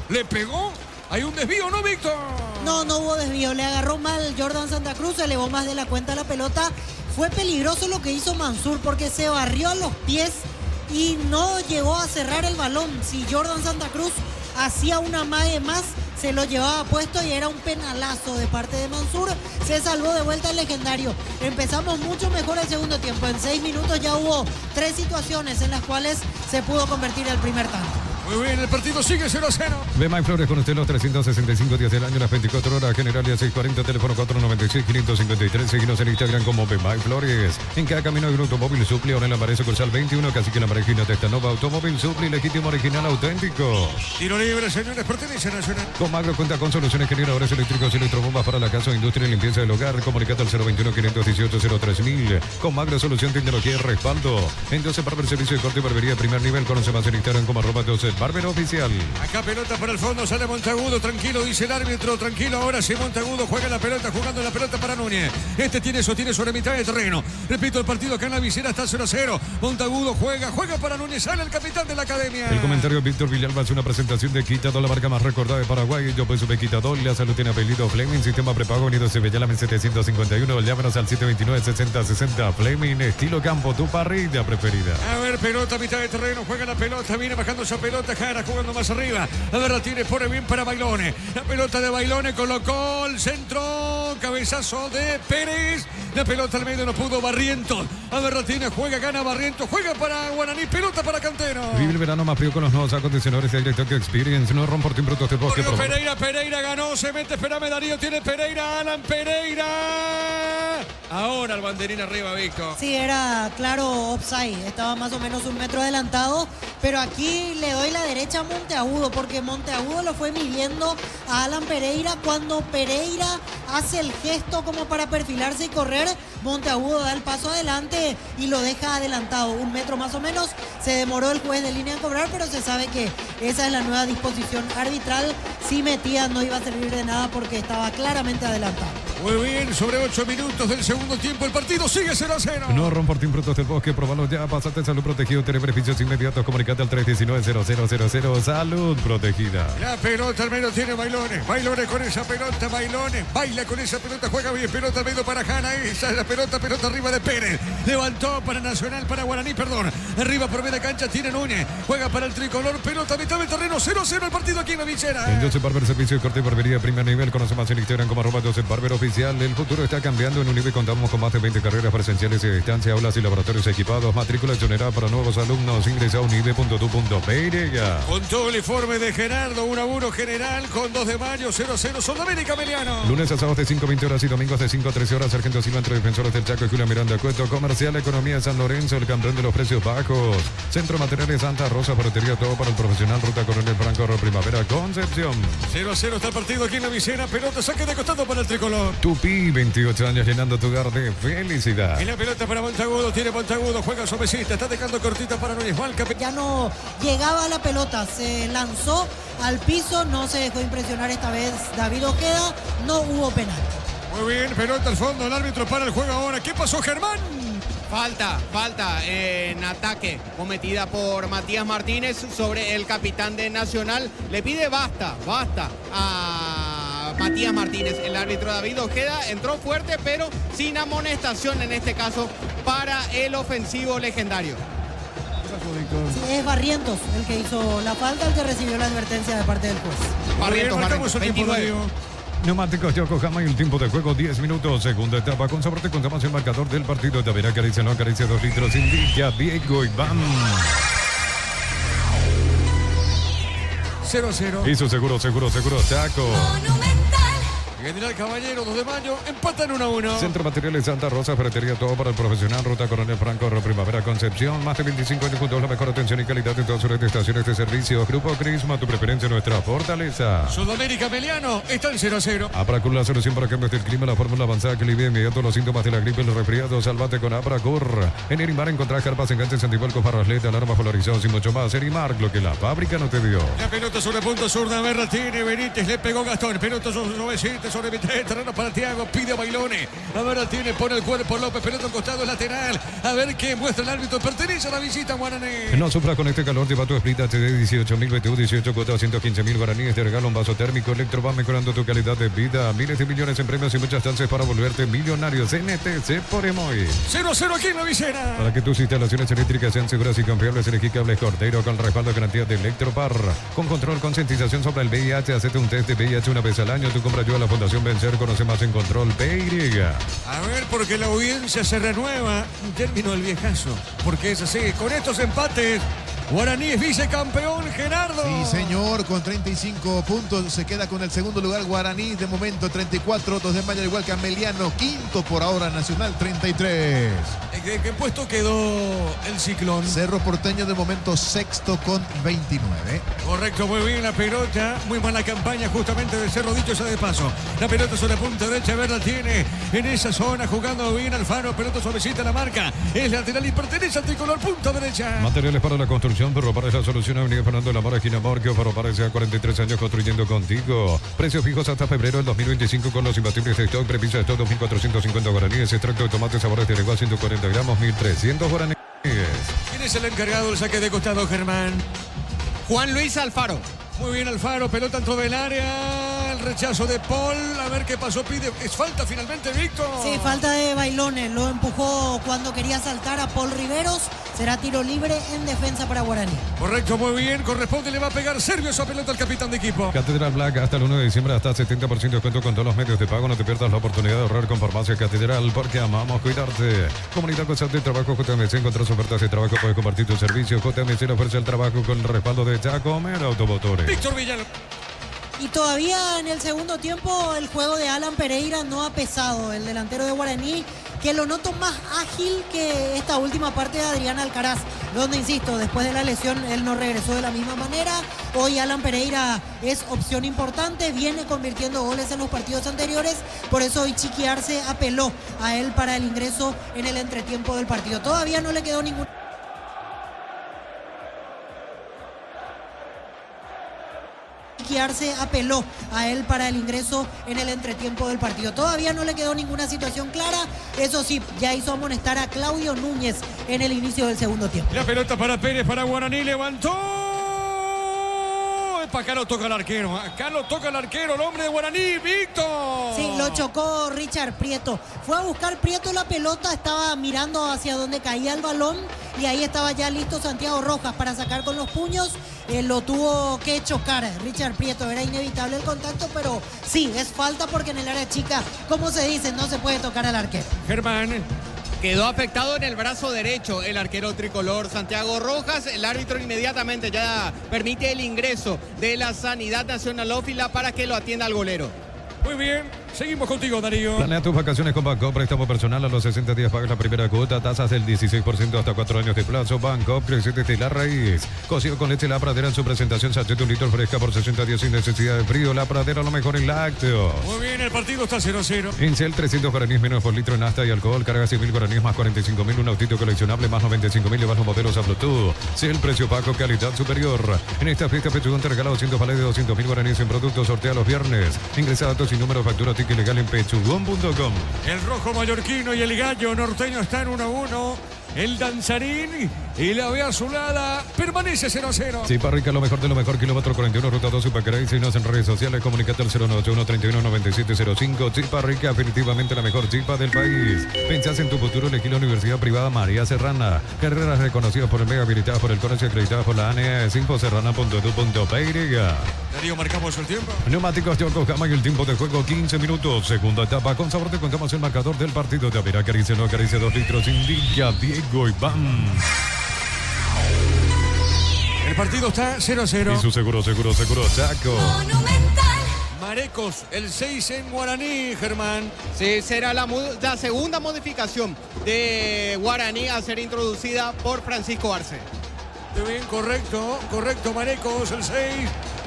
¿Le pegó? ¿Hay un desvío, no, Víctor? No hubo desvío, le agarró mal Jordan Santa Cruz, elevó más de la cuenta la pelota. Fue peligroso lo que hizo Mansur porque se barrió a los pies y no llegó a cerrar el balón. Si Jordan Santa Cruz hacía una mague más, se lo llevaba puesto y era un penalazo de parte de Mansur. Se salvó de vuelta el legendario. Empezamos mucho mejor el segundo tiempo. En 6 minutos ya hubo 3 situaciones en las cuales se pudo convertir el primer tanto. Muy bien, el partido sigue 0-0. Ve Mike Flores con usted los 365 días del año, las 24 horas, Generalia 640, teléfono 496-553. Seguimos en Instagram como Ve Mike Flores. En cada camino hay un automóvil Supli, ahora en la Marezo Cursal 21, casi que la marejina de esta Nova Automóvil Supli, legítimo, original, auténtico. Tiro libre, señores, pertenece a Nacional. Con Magro cuenta con soluciones generadores eléctricos y electrobombas para la casa, industria y limpieza del hogar. Comunicate al 021-518-03000. Con Magro Solución, tecnología y respaldo. En 12 Barber, servicio de corte y barbería de primer nivel. Conoce más en Instagram como @12 Barber Oficial. Acá pelota para el fondo, sale Montagudo, tranquilo, dice el árbitro, tranquilo, ahora sí Montagudo juega la pelota, jugando la pelota para Núñez. Sostiene sobre mitad de terreno. Repito, el partido acá en la visera está 0-0. Montagudo juega para Núñez, sale el capitán de la academia. El comentario Víctor Villalba es una presentación de Quitador, la marca más recordada de Paraguay. Yo pues sube Quitador, la salud tiene apellido Fleming, sistema prepago unido Sebellala 751. Llámanos al 729-6060. Fleming, estilo campo, tu parrilla preferida. A ver, pelota, mitad de terreno, juega la pelota, viene bajando esa pelota, Jara jugando más arriba. A ver, la tiene, pone bien para Bailone. La pelota de Bailone, colocó el centro, cabezazo de Pérez. La pelota al medio no pudo Barrientos. A ver, la tiene, juega, gana Barrientos, juega para Guaraní, pelota para Cantero. Vive el verano más frío con los nuevos acondicionadores de Aire Tokyo Experience. No rompo brutos de bosque. Pereira ganó, se mete, espérame Darío, tiene Pereira, Alan Pereira. Ahora el banderín arriba, Víctor. Sí, era claro offside, estaba más o menos 1 metro adelantado, pero aquí le doy la derecha a Monteagudo, porque Monteagudo lo fue midiendo a Alan Pereira. Cuando Pereira hace el gesto como para perfilarse y correr, Monteagudo da el paso adelante y lo deja adelantado, 1 metro más o menos. Se demoró el juez de línea en cobrar, pero se sabe que esa es la nueva disposición arbitral. Si metía no iba a servir de nada porque estaba claramente adelantado. Muy bien, sobre 8 minutos del segundo tiempo, el partido sigue 0-0. No Ronfortín Frutos del Bosque, probalo ya, pasate salud protegido, tiene beneficios inmediatos, comunicate al 319-0000, salud protegida. La pelota al medio tiene Bailones con esa pelota, Bailones, baila con esa pelota, juega bien, pelota al medio para Jana, esa es la pelota arriba de Pérez, levantó para Nacional, para Guaraní, perdón, arriba por media cancha tiene Núñez, juega para el tricolor, pelota a mitad del terreno, 0-0 el partido aquí en la Vicera. En Joseph Barber, servicio de corte y barbería primer nivel, conoce más en Instagram como @Joseph Barber oficial. El futuro está cambiando, en Unive contamos con más de 20 carreras presenciales y a distancia, aulas y laboratorios equipados, matrícula exonerada para nuevos alumnos, ingresa a unive.tu.py. Con todo el informe de Gerardo, 1-1 general, con 2 de mayo, 0-0, Sudamérica, Meliano. Lunes a sábados de 5 a 20 horas y domingos de 5 a 13 horas, Sargento Silva entre Defensores del Chaco y Julia Miranda Cueto, Comercial Economía de San Lorenzo, el campeón de los precios bajos, Centro Materiales Santa Rosa, ferretería todo para el profesional, Ruta Coronel Franco, Primavera, Concepción. 0-0 está el partido aquí en la Vicena, pelota saque de costado para el tricolor. Tupi, 28 años llenando tu hogar de felicidad. Y la pelota para Montagudo, tiene Montagudo, juega suavecita, está dejando cortita para Núñez Valca. Ya no llegaba a la pelota, se lanzó al piso, no se dejó impresionar esta vez David Ojeda, no hubo penal. Muy bien, pelota al fondo, el árbitro para el juego ahora. ¿Qué pasó, Germán? Falta en ataque cometida por Matías Martínez sobre el capitán de Nacional. Le pide basta a Matías Martínez. El árbitro David Ojeda entró fuerte, pero sin amonestación en este caso para el ofensivo legendario. Sí, es Barrientos el que hizo la falta, el que recibió la advertencia de parte del juez. Barrientos, 29. Neumáticos Yokohama y el tiempo de juego 10 minutos. Segunda etapa con sabor. Te contamos el marcador del partido. Tavera acaricia, no acaricia 2 litros. Indica Diego Iván. 0-0. Hizo seguro, Chaco. General Caballero, 2 de mayo, empatan 1-1. Centro Materiales Santa Rosa, ferretería todo para el profesional, Ruta Coronel Franco, Primavera, Concepción, más de 25 años juntos, la mejor atención y calidad en todas sus estaciones de servicio. Grupo Crisma, tu preferencia, nuestra fortaleza. Sudamérica, Meliano, están 0-0. Apracur, la solución para cambios del clima, la fórmula avanzada que alivia inmediato los síntomas de la gripe, el resfriado. Salvate con Apracur. En Erimar encontrás carpas, enganches, antivuelcos, parrasleta, alarmas polarizados y mucho más. Erimar, lo que la fábrica no te dio. La pelota sobre punto sur, Navarra tiene Benítez, le pegó Gastón, pelota sobre mitad, terreno para Thiago, pide a Bailones, Navarra tiene, pone el cuerpo López, pelota al costado lateral, a ver qué muestra el árbitro, pertenece a la visita Guaraní. No sufra con este calor, lleva tu Split HD 18.000 BTU, 18 cuotas, 115.000 guaraníes, te regala un vaso térmico. Electro va mejorando tu calidad de vida, miles de millones en premios y muchas chances para volverte millonarios. NTC por Emoy. 0-0 aquí en la Vicena. Para que tus instalaciones eléctricas sean seguras y confiables, elegí Cables Cordeiro con respaldo garantía de Electropar. Con control, concientización sobre el VIH, hacete un test de VIH una vez al año. Tu compra ayuda a la Fundación Vencer, conoce más en Control PY. A ver, porque la audiencia se renueva. Un término del viejazo. Porque es así, con estos empates, Guaraní es vicecampeón, Gerardo. Sí, señor, con 35 puntos se queda con el segundo lugar Guaraní, de momento 34, 2 de mayo igual que Ameliano, quinto por ahora Nacional 33. ¿En qué puesto quedó el Ciclón? Cerro Porteño de momento sexto con 29. Correcto, muy bien la pelota, muy mala campaña justamente de Cerro, dicho sea de paso. La pelota sobre la punta derecha, Verla tiene en esa zona, jugando bien Alfaro, pelota suavecita la marca, es lateral y pertenece al tricolor, punta derecha. Materiales para la construcción. Ferropares la solución, Avenida Fernando de la Mora, esquina Morquio. Ferropares ya 43 años construyendo contigo. Precios fijos hasta febrero del 2025 con los imbatibles de stock. Previsa de stock 2.450 guaraníes. Extracto de tomate sabores de lengua 140 gramos, 1.300 guaraníes. ¿Quién es el encargado del saque de costado, Germán? Juan Luis Alfaro. Muy bien Alfaro, pelota dentro del área, el rechazo de Paul, a ver qué pasó, pide, es falta finalmente, Víctor. Sí, falta de Bailones, lo empujó cuando quería saltar a Paul Riveros, será tiro libre en defensa para Guaraní. Correcto, muy bien, corresponde, le va a pegar Servio esa pelota al capitán de equipo. Catedral Black hasta el 1 de diciembre, hasta 70% de descuento con todos los medios de pago. No te pierdas la oportunidad de ahorrar con Farmacia Catedral, porque amamos cuidarte. Comunidad Constante de Trabajo JMC, encontrás ofertas de trabajo, puedes compartir tus servicios. JMC le ofrece el trabajo con el respaldo de Chacomer Automotores. Víctor Villalobos. Y todavía en el segundo tiempo el juego de Alan Pereira no ha pesado, el delantero de Guaraní, que lo noto más ágil que esta última parte de Adrián Alcaraz, donde insisto, después de la lesión él no regresó de la misma manera. Hoy Alan Pereira es opción importante, viene convirtiendo goles en los partidos anteriores, por eso hoy Chiqui Arce apeló a él para el ingreso en el entretiempo del partido. Todavía no le quedó ningún... Ricky Arce apeló a él para el ingreso en el entretiempo del partido. Todavía no le quedó ninguna situación clara, eso sí, ya hizo amonestar a Claudio Núñez en el inicio del segundo tiempo. La pelota para Pérez, para Guaraní, levantó. Acá lo toca el arquero, el hombre de Guaraní, Víctor. Sí, lo chocó Richard Prieto. Fue a buscar Prieto la pelota, estaba mirando hacia donde caía el balón y ahí estaba ya listo Santiago Rojas para sacar con los puños. Lo tuvo que chocar Richard Prieto, era inevitable el contacto, pero sí, es falta porque en el área chica, como se dice, no se puede tocar al arquero. Germán. Quedó afectado en el brazo derecho el arquero tricolor Santiago Rojas. El árbitro inmediatamente ya permite el ingreso de la Sanidad Nacionalófila para que lo atienda al golero. Muy bien, seguimos contigo, Darío. Planea tus vacaciones con Bancopp, préstamo personal a los 60 días, pagas la primera cuota, tasas del 16% hasta 4 años de plazo. Bancopp, creciente de la raíz. Cocido con leche La Pradera en su presentación, sachet 1 litro fresca por 60 días sin necesidad de frío. La Pradera, lo mejor en lácteos. Muy bien, el partido está 0-0. Incel, 300 guaraníes menos por litro en nafta y alcohol. Carga 100.000 guaraníes más 45.000. Un autito coleccionable más 95.000. Llevas los modelos a Bluetooth. Cel, precio bajo, calidad superior. En esta fiesta, Pechugón te regala 200 vales de 200.000 guaraníes en productos. Sortea los viernes. Ingresa datos y número, factura, ticket legal en pechugón.com. El rojo mallorquino y el gallo norteño están 1-1. El danzarín y la B azulada permanece 0-0. Chipa Rica, lo mejor de lo mejor, kilómetro 41, ruta 2, Upacaray. Síguenos en redes sociales, comunicate al 091-31-9705. Chipa Rica, definitivamente la mejor chipa del país. Pensás en tu futuro, elegí la Universidad Privada María Serrana. Carreras reconocidas por el MEG, habilitadas por el CONES y acreditadas por la ANES. Infoserrana.edu.py. Darío, marcamos el tiempo. Neumáticos Yokohama y el tiempo de juego 15 minutos. Segunda etapa, con sabor te contamos el marcador del partido. De Avera, acaricia, no acaricia 2 litros, indica Diego Iván. El partido está 0-0. Y su seguro, Chaco. Monumental. Marecos, el 6 en Guaraní, Germán. Sí, será la segunda modificación de Guaraní a ser introducida por Francisco Arce. Muy bien, correcto, Marecos, el 6.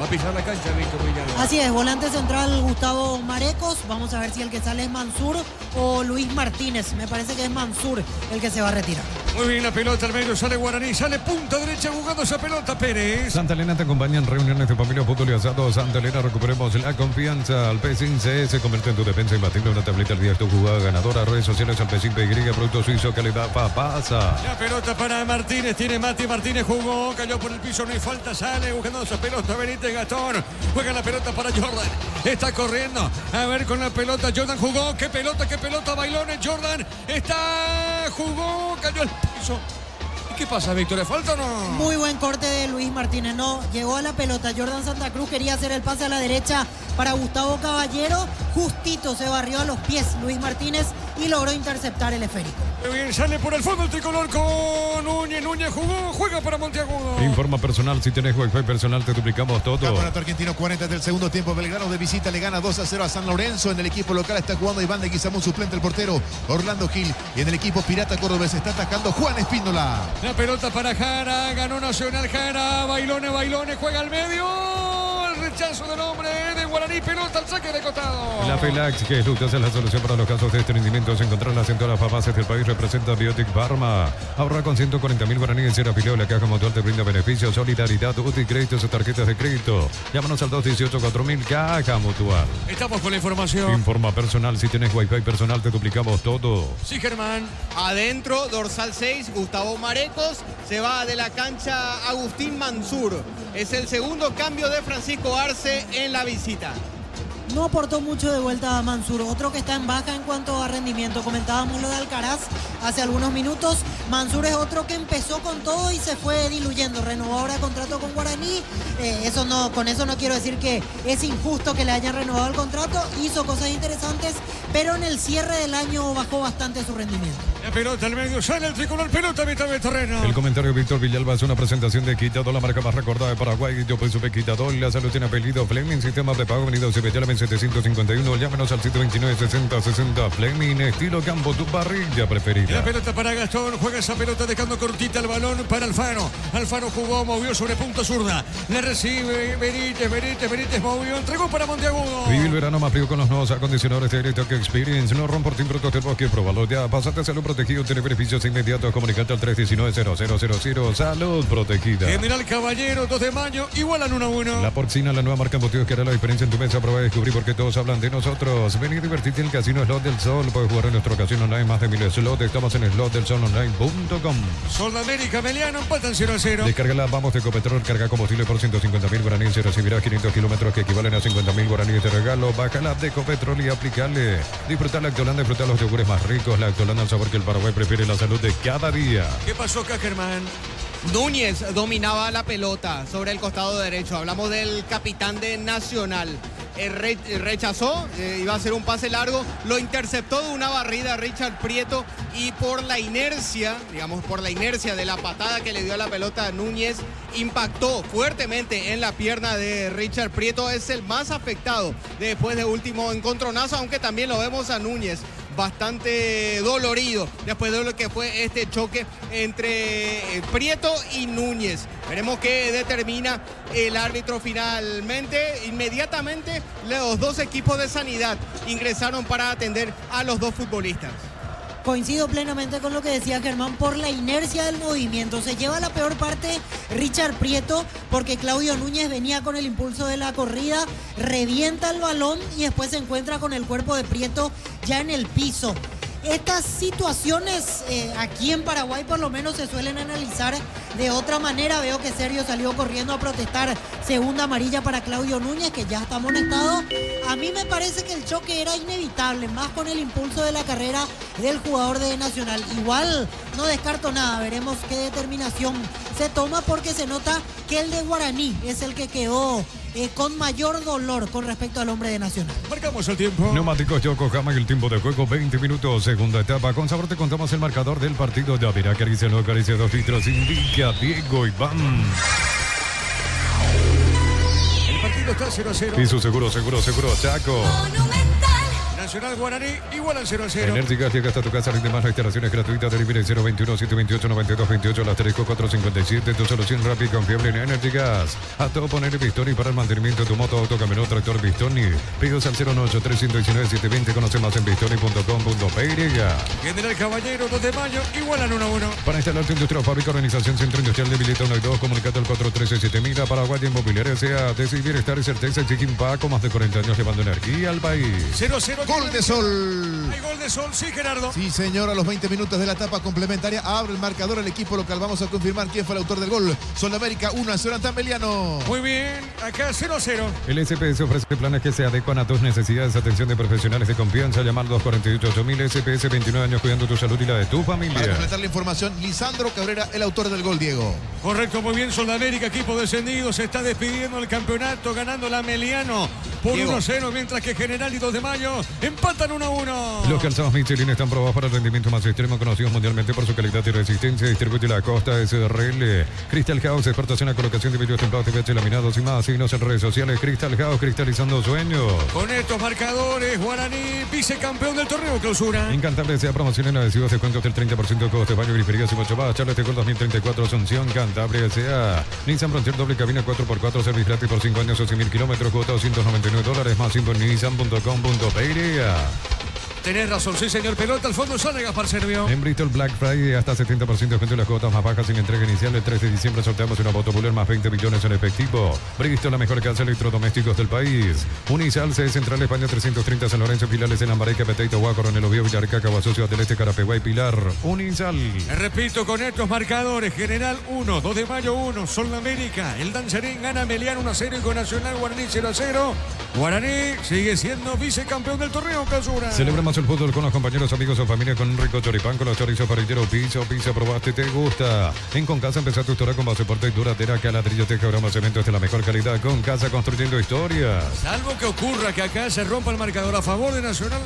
Va a pisar la cancha, Víctor Villalba. Así es, volante central Gustavo Marecos. Vamos a ver si el que sale es Mansur o Luis Martínez. Me parece que es Mansur el que se va a retirar. Muy bien, la pelota al medio, sale Guaraní, sale punta derecha jugando esa pelota Pérez. Santa Elena te acompaña en reuniones de familia, fútbol y asado. Santa Elena, recuperemos la confianza. Al P15 se convierte en tu defensa imbatible. Una tableta al día, tu jugada ganadora. Redes sociales al P5Y, producto suizo, calidad pasa. La pelota para Martínez, tiene Mati, Martínez jugó, cayó por el piso, no hay falta, sale buscando esa pelota Benítez Gastón. Juega la pelota para Jordan, está corriendo, a ver con la pelota, Jordan jugó, qué pelota, bailones, Jordan, jugó, cayó al piso. ¿Qué pasa, Víctor? ¿Le falta o no? Muy buen corte de Luis Martínez. No, llegó a la pelota. Jordan Santa Cruz quería hacer el pase a la derecha para Gustavo Caballero. Justito se barrió a los pies Luis Martínez y logró interceptar el esférico. Muy bien, sale por el fondo el tricolor con Núñez. Núñez jugó, juega para Monteagudo. Informa personal, si tenés Wi-Fi personal te duplicamos todo. Campeonato argentino 40 del segundo tiempo. Belgrano de visita le gana 2-0 a San Lorenzo. En el equipo local está jugando Iván de Guizamón, suplente el portero Orlando Gil. Y en el equipo Pirata Córdoba se está atacando Juan Espíndola. La pelota para Jara, ganó Nacional Jara, Bailones, juega al medio. El rechazo del hombre de Guaraní, pelota al saque de costado. La Pelax, que es la solución para los casos de estreñimientos. Encontrarlas en todas las farmacias del país. Representa Biotic Pharma. Ahorra con 140.000 guaraníes. Ser afiliado a la Caja Mutual te brinda beneficios, solidaridad, útil créditos o tarjetas de crédito. Llámanos al 218-4000 Caja Mutual. Estamos con la información. Informa personal, si tienes Wi-Fi personal te duplicamos todo. Sí, Germán. Adentro, dorsal 6, Gustavo Marecos. Se va de la cancha Agustín Mansur. Es el segundo cambio de Francisco Arce en la visita. No aportó mucho de vuelta a Mansur, otro que está en baja en cuanto a rendimiento. Comentábamos lo de Alcaraz hace algunos minutos. Mansur es otro que empezó con todo y se fue diluyendo. Renovó ahora contrato con Guaraní. Con eso no quiero decir que es injusto que le hayan renovado el contrato. Hizo cosas interesantes, pero en el cierre del año bajó bastante su rendimiento. La pelota al medio, sale el tricolor, pelota a mitad de terreno. El comentario de Víctor Villalba es una presentación de Quitador, la marca más recordada de Paraguay. Yo pues supe Quitador, la salud tiene apellido Fleming, sistema de pago venido Cibellala en 751. Llámenos al 729-6060. Fleming, estilo campo, tu parrilla preferida. La pelota para Gastón, juega esa pelota dejando cortita el balón para Alfaro. Alfaro jugó, movió sobre punta zurda. Le recibe Benítez movió, entregó para Monteagudo. Vive el verano más frío con los nuevos acondicionadores de Airtalk Experience. No rompo brutos del bosque, próbalo ya. Pásate a Salud Protegido, tiene beneficios inmediatos. Comunicate al 319-0000. Salud Protegida. General Caballero, 2 de mayo, igualan 1-1. La Porcina, la nueva marca embutidos que hará la diferencia en tu mesa. Prueba y descubrí por qué todos hablan de nosotros. Vení a divertirte en el Casino Slot del Sol. Puedes jugar en nuestro casino online, más de 1000 slots. Estamos en slotdelsolonline.com. Sol de América, Meliano, empatan 0-0. Descarga la Vamos de Ecopetrol, carga combustible por 150.000 guaraníes y recibirás 500 kilómetros que equivalen a 50.000 guaraníes de regalo. Baja la app de Ecopetrol y aplicarle. Disfrutar la Lactolanda, disfrutar los yogures más ricos. La Lactolanda, el sabor que el Paraguay prefiere, la salud de cada día. ¿Qué pasó, Cackerman? Núñez dominaba la pelota sobre el costado derecho. Hablamos del capitán de Nacional. Rechazó, iba a hacer un pase largo, lo interceptó de una barrida Richard Prieto y por la inercia, de la patada que le dio a la pelota a Núñez, impactó fuertemente en la pierna de Richard Prieto. Es el más afectado después de último encontronazo, aunque también lo vemos a Núñez bastante dolorido después de lo que fue este choque entre Prieto y Núñez. Veremos qué determina el árbitro finalmente. Inmediatamente los dos equipos de sanidad ingresaron para atender a los dos futbolistas. Coincido plenamente con lo que decía Germán, por la inercia del movimiento. Se lleva la peor parte Richard Prieto porque Claudio Núñez venía con el impulso de la corrida, revienta el balón y después se encuentra con el cuerpo de Prieto ya en el piso. Estas situaciones aquí en Paraguay por lo menos se suelen analizar de otra manera. Veo que Sergio salió corriendo a protestar, segunda amarilla para Claudio Núñez, que ya está amonestado. A mí me parece que el choque era inevitable, más con el impulso de la carrera del jugador de Nacional. Igual no descarto nada, veremos qué determinación se toma porque se nota que el de Guaraní es el que quedó con mayor dolor con respecto al hombre de Nacional. Marcamos el tiempo. Neumáticos Yokohama y el tiempo de juego 20 minutos, segunda etapa. Con sabor te contamos el marcador del partido. Ya verá, acaricia, no acaricia, 2 litros, indica Diego Iván. El partido está 0-0. Y su seguro, Chaco. Nacional Guaraní igualan 0-0. Enérgicas llega hasta tu casa, rinde más, la instalación es gratuita. Delivery 021-728-9228, la Asterisco 457. Tu solución rápida y confiable en Enérgicas. A todo poner Bistoni para el mantenimiento de tu moto, auto, camioneta, tractor Bistoni. Pedidos al 098-319-720. Conoce más en bistoni.com.py. General Caballero, 2 de mayo, igualan 1-1. Para instalar tu industria o fábrica, organización Centro Industrial de Vileta 1 y 2, comunicate al 413-7000. Paraguay Inmobiliaria S.A. Decir bienestar y certeza exige Paco, más de 40 años llevando energía al país. 0-0. Gol de Sol. Hay gol de Sol, sí, Gerardo. Sí, señor, a los 20 minutos de la etapa complementaria abre el marcador el equipo local. Vamos a confirmar quién fue el autor del gol. Sol de América 1-0 ante Meliano. Muy bien, acá 0-0. El SPS ofrece planes que se adecuan a tus necesidades. Atención de profesionales de confianza. Llamar 248-8000. SPS, 29 años cuidando tu salud y la de tu familia. Para completar la información, Lisandro Cabrera, el autor del gol, Diego. Correcto, muy bien, Sol de América, equipo descendido. Se está despidiendo el campeonato, ganando la Meliano por 1-0, mientras que General y 2 de mayo empatan 1-1. Los calzados Michelin están probados para el rendimiento más extremo, conocidos mundialmente por su calidad y resistencia. Distribuye la Costa SRL. Crystal House, exportación a colocación de vidrios templados, TVH laminados y más. Síguenos en redes sociales. Crystal House, cristalizando sueños. Con estos marcadores, Guaraní, vicecampeón del torneo clausura. Incantable sea promoción en adhesivos, descuentos del 30% de costes, baño, griferías y mucho más. Charles de Gol 2034, Asunción, Cantabria S.A. Nissan Frontier, doble cabina 4x4, servicio gratis por 5 años o 100.000 kilómetros, cuota $299, más info en nissan.com.py. Tenés razón, sí, señor. Pelota al fondo, sale Gaspar Servio. En Bristol Black Friday hasta 70% de descuento en las cuotas más bajas sin entrega inicial. El 3 de diciembre sorteamos una Botobuller más 20 millones en efectivo. Bristol, la mejor casa de electrodomésticos del país. Unisal, sede Central España 330, San Lorenzo, Filiales en Lambaré, Capeteito, Huaco, Coronel Oviedo, Villarrica, Caguasocio, del Este, Carapeguay, Pilar. Unisal. Repito con estos marcadores: General 1, 2 de mayo 1, Sol de América. El Danzarín gana Meliano 1-0 y con Nacional Guaraní 0-0. Guaraní sigue siendo vicecampeón del torneo clausura. Celebramos el fútbol con los compañeros, amigos o familia con un rico choripán, con los chorizos parrilleros, pizza, probaste, te gusta. En Concasa empezá tu historia con base fuerte y duradera, que ladrillo, teja, broma, cemento es de la mejor calidad. Concasa, construyendo historias. Salvo que ocurra que acá se rompa el marcador a favor de Nacional,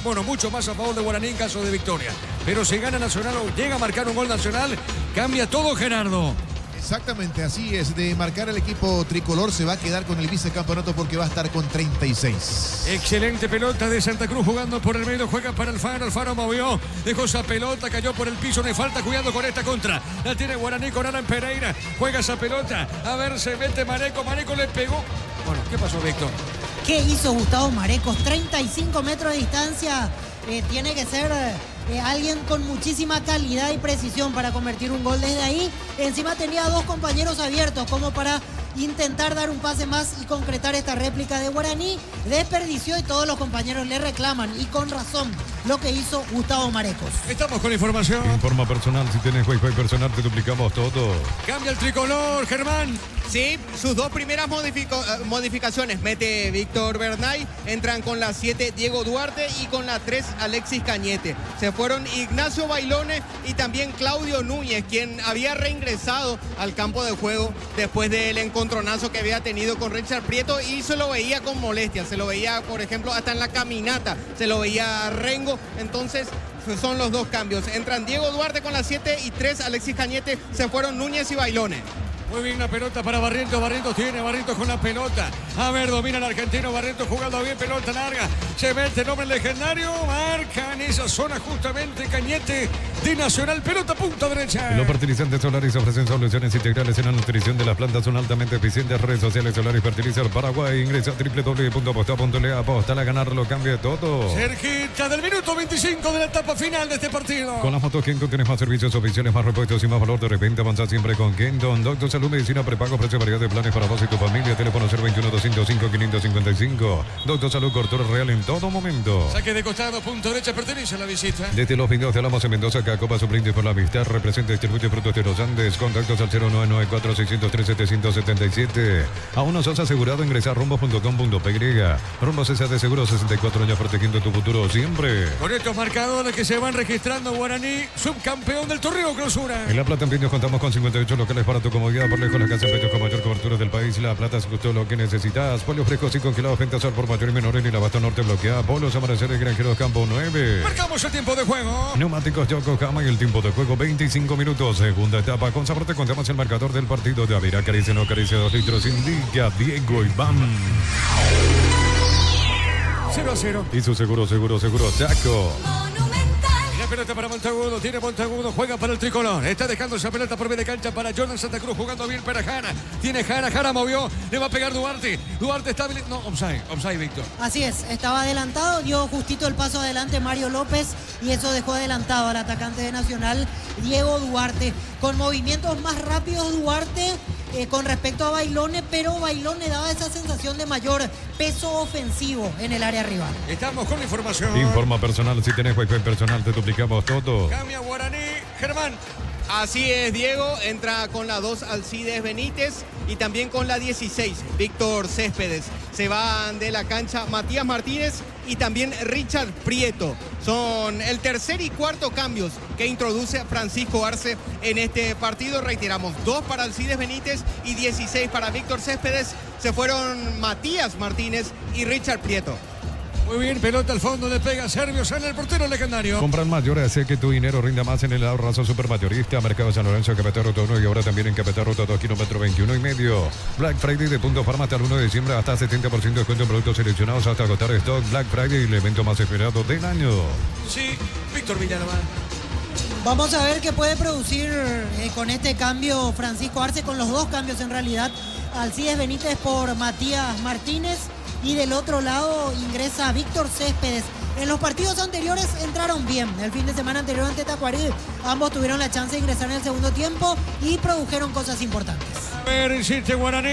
bueno, mucho más a favor de Guaraní en caso de victoria. Pero si gana Nacional o llega a marcar un gol Nacional, cambia todo, Gerardo. Exactamente, así es. De marcar el equipo tricolor, se va a quedar con el vicecampeonato porque va a estar con 36. Excelente pelota de Santa Cruz jugando por el medio, juega para Alfaro. Alfaro movió, dejó esa pelota, cayó por el piso, le falta cuidado con esta contra. La tiene Guaraní con Alan Pereira, juega esa pelota. A ver, se mete Mareco, Mareco le pegó. Bueno, ¿qué pasó, Víctor? ¿Qué hizo Gustavo Marecos? 35 metros de distancia. Tiene que ser alguien con muchísima calidad y precisión para convertir un gol desde ahí. Encima tenía dos compañeros abiertos como para intentar dar un pase más y concretar esta réplica de Guaraní. Desperdició y todos los compañeros le reclaman, y con razón, lo que hizo Gustavo Marecos. Estamos con información. Informa personal, si tienes Wi-Fi personal te duplicamos todo. Cambia el tricolor, Germán. Sí, sus dos primeras modificaciones mete Víctor Bernay, entran con la 7 Diego Duarte y con la 3 Alexis Cañete. Se fueron Ignacio Bailone y también Claudio Núñez, quien había reingresado al campo de juego después del encontronazo que había tenido con Richard Prieto y se lo veía con molestia, se lo veía, por ejemplo, hasta en la caminata, se lo veía Rengo. Entonces son los dos cambios, entran Diego Duarte con la 7 y 3 Alexis Cañete, se fueron Núñez y Bailone. Muy bien la pelota para Barrientos. Barrientos tiene, Barrientos con la pelota. A ver, domina el argentino. Barrientos jugando bien, pelota larga. Se mete el hombre legendario. Marca en esa zona justamente Cañete de Nacional. Pelota punta derecha. Los fertilizantes Solaris ofrecen soluciones integrales en la nutrición de las plantas. Son altamente eficientes. Redes sociales Solaris Fertilizar Paraguay. Ingresa a www.aposta.le. Aposta a ganar, lo cambia todo. Cerquita del minuto 25 de la etapa final de este partido. Con las motos Kenton tienes más servicios oficiales, más repuestos y más valor de repente. Avanza siempre con Kenton. Doctor Salud, Medicina, prepago, precio, variedad de planes para vos y tu familia. Teléfono 021-205-555. Doctor Salud, cobertura real en todo momento. Saque de costado, punto derecha, pertenece a la visita. Desde los videos de Alamos en Mendoza, Cacopa, su brindis por la amistad. Representa, distribuye frutos de los Andes. Contactos al 0994-603-777. Aún no sos asegurado, ingresa a rumbos.com.py. Rumbos S.A. de Seguro, 64 años protegiendo tu futuro siempre. Con estos marcadores que se van registrando, Guaraní, subcampeón del torneo clausura. En La Plata, en Pinos, contamos con 58 locales para tu comodidad. Por lejos, la casa en pechos con mayor cobertura del país. La Plata es justo lo que necesitas. Polios frescos y congelados, ventas al por mayor y menores. Y la Basto Norte bloqueada. Polos, Amaneceres, Granjeros, Campo 9. Marcamos el tiempo de juego. Neumáticos Yokohama y el tiempo de juego 25 minutos. Segunda etapa. Con sabor te contamos el marcador del partido de Avira. Acaricia, no acaricia, 2 litros. Indica Diego Iván. 0-0. Y su seguro, Chaco. La pelota para Montagudo, tiene Montagudo, juega para el tricolor. Está dejando esa pelota por media cancha para Jordan Santa Cruz, jugando bien para Jara. Tiene Jara movió, le va a pegar Duarte. Duarte está habilitado. No, offside, Víctor. Así es, estaba adelantado, dio justito el paso adelante Mario López y eso dejó adelantado al atacante de Nacional, Diego Duarte. Con movimientos más rápidos Duarte con respecto a Bailone, pero Bailone daba esa sensación de mayor peso ofensivo en el área rival. Estamos con la información. Informa personal, si tenés Wi-Fi personal te duplicamos todo. Cambia Guaraní, Germán. Así es, Diego, entra con la 2 Alcides Benítez y también con la 16 Víctor Céspedes. Se van de la cancha Matías Martínez y también Richard Prieto. Son el tercer y cuarto cambios que introduce Francisco Arce en este partido. Reiteramos, 2 para Alcides Benítez y 16 para Víctor Céspedes. Se fueron Matías Martínez y Richard Prieto. Muy bien, pelota al fondo, le pega Servio, sale el portero legendario. Compran mayor, hace que tu dinero rinda más en el ahorrazo supermayorista. Mercado San Lorenzo, Capital Ruta 1 y ahora también en Capital Ruta 2, kilómetro 21 y medio. Black Friday de Punto Farma hasta el 1 de diciembre, hasta 70% de descuento en productos seleccionados hasta agotar stock. Black Friday, el evento más esperado del año. Sí, Víctor Villalobán. Vamos a ver qué puede producir con este cambio Francisco Arce, con los dos cambios en realidad. Alcides Benítez por Matías Martínez. Y del otro lado ingresa Víctor Céspedes. En los partidos anteriores entraron bien. El fin de semana anterior ante Tacuarí, ambos tuvieron la chance de ingresar en el segundo tiempo y produjeron cosas importantes. A ver, insiste Guaraní.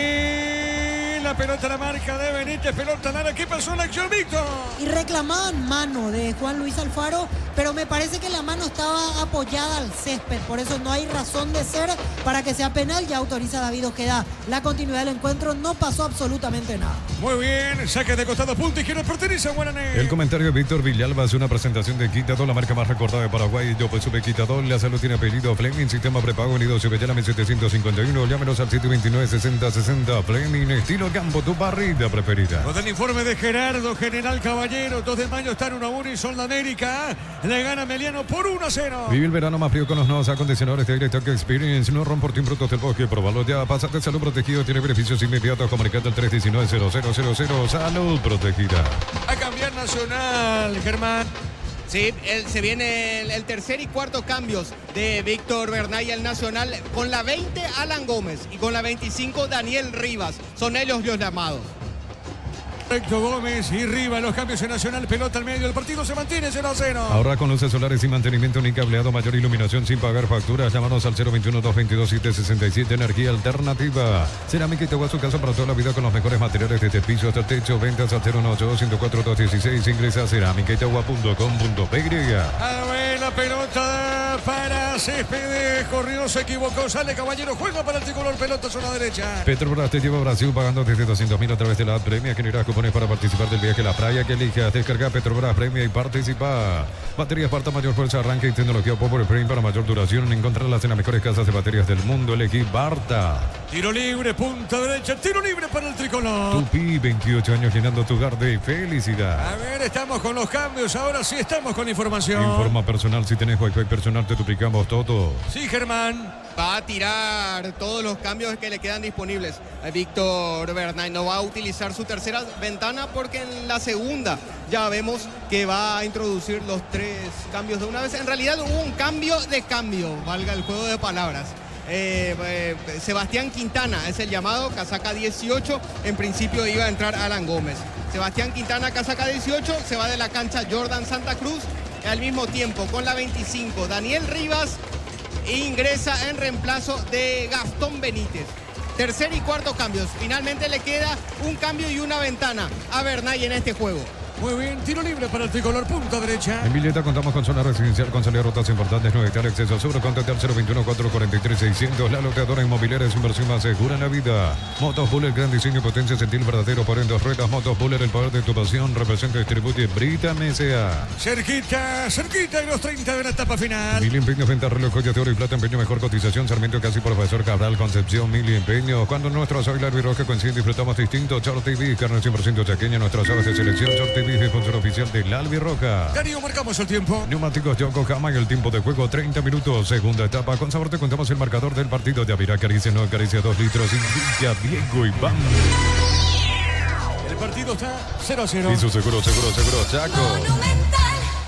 La pelota la marca de Benítez, pelota larga. ¿Qué pasó en la acción, Víctor? Y reclamaban mano de Juan Luis Alfaro, pero me parece que la mano estaba apoyada al césped. Por eso no hay razón de ser para que sea penal. Ya autoriza David Ojeda la continuidad del encuentro. No pasó absolutamente nada. Muy bien, saque de costado, punto izquierdo, pertenece a Guaraní. El comentario de Víctor Villalba es una presentación de Quitador, la marca más recordada de Paraguay. Yo pues sube Quitador, la salud tiene apellido Fleming, sistema prepago unido, Subellana 1751. Llámenos al 729-6060. Fleming, estilo del campo, tu barrida preferida. Con el informe de Gerardo, General Caballero, 2 de mayo están 1-1 y Sol de América le gana Meliano por 1-0. Vive el verano más frío con los nuevos acondicionadores de Aire Tech Experience. No rompo productos del bosque, probalo ya. Pásate Salud Protegido, tiene beneficios inmediatos. Comunicate al 319-0000. Salud Protegida. A cambiar Nacional, Germán. Sí, se viene el tercer y cuarto cambios de Víctor Bernay al Nacional. Con la 20, Alan Gómez. Y con la 25, Daniel Rivas. Son ellos los llamados. Recto Gómez y Rivas, los cambios en Nacional, pelota al medio, el partido se mantiene 0-0. Ahora con luces solares y mantenimiento ni cableado, mayor iluminación sin pagar facturas. Llámanos al 021-222-767, energía alternativa. Cerámica Itaguazú, casa para toda la vida con los mejores materiales desde el piso hasta el techo. Ventas al 018-104-216. Ingresa a cerámicaitagua.com.py. A ver, la pelota para Céspedes, corrió, se equivocó, sale Caballero, juega para el tricolor, pelota zona derecha. Petrobras te lleva a Brasil pagando desde 200.000 a través de la app Premia. Generarás cupones para participar del viaje a la playa que elijas. Descarga Petrobras Premia y participa. Baterías Parta, mayor fuerza, arranque y tecnología Power Frame para mayor duración. Encontrarlas en las mejores casas de baterías del mundo. Elegí Barta. Tiro libre, punta derecha, tiro libre para el tricolor. Tupi, 28 años llenando tu hogar de felicidad. A ver, estamos con los cambios, ahora sí estamos con información. Informa personal, si tenés Wi-Fi personal te duplicamos todo. Sí, Germán. Va a tirar todos los cambios que le quedan disponibles. Víctor Bernay no va a utilizar su tercera ventana porque en la segunda ya vemos que va a introducir los 3 cambios de una vez. En realidad hubo un cambio de cambio, valga el juego de palabras. Sebastián Quintana es el llamado, casaca 18. En principio iba a entrar Alan Gómez. Sebastián Quintana, casaca 18, se va de la cancha Jordan Santa Cruz. Al mismo tiempo, con la 25, Daniel Rivas ingresa en reemplazo de Gastón Benítez. Tercer y cuarto cambios. Finalmente le queda un cambio y una ventana a Bernay en este juego. Muy bien, tiro libre para el tricolor, punta derecha. En Villeta contamos con zona residencial con salida a rutas importantes, no estar acceso al sur. Contacte al 021-443-600. La loteadora inmobiliaria es inversión más segura en la vida. Motos Buller, gran diseño y potencia, sentir verdadero por en 2 ruedas. Motos Buller, el poder de tu pasión. Representa y distribuye Brita MSA. Cerquita de los 30 de la etapa final. Mil Empeños, venta, reloj, joya de oro y plata, empeño, mejor cotización. Sarmiento, casi Profesor Cabral, Concepción, Mil Empeños. Cuando nuestros águilas y roja coinciden, disfrutamos distinto. Short TV, carne 100% chaqueña, nuestras aves de selección. Short TV, sponsor oficial de la Albirroja. Darío, marcamos el tiempo. Neumáticos Yokohama y el tiempo de juego 30 minutos. Segunda etapa. Con sabor te contamos el marcador del partido de Avirá. Acaricia, no acaricia 2 litros. Indica Diego Iván. El partido está 0-0. Y su seguro, Chaco.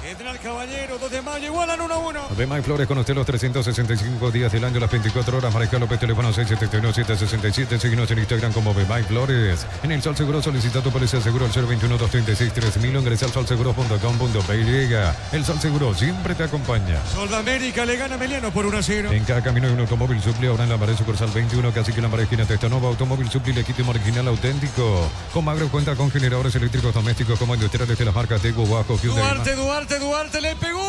General Caballero, 2 de mayo, igualan 1-1. De May Flores con usted los 365 días del año, las 24 horas. Mariscal López, teléfono 671-767. Síguenos en Instagram como de May Flores. En el Sol Seguro solicita tu póliza de seguro al 021-236-3000. Ingresa al solseguro.com.py. El Sol Seguro siempre te acompaña. Sol de América le gana a Meliano por 1-0. En cada camino hay un automóvil Supli. Ahora en la Maré Sucursal 21, casi que la Maré esquina Testanova. Automóvil Supli, legítimo, original, auténtico. Comagro cuenta con generadores eléctricos domésticos como industriales de las marcas Tego, Bajo, Hyundai. Duarte le pegó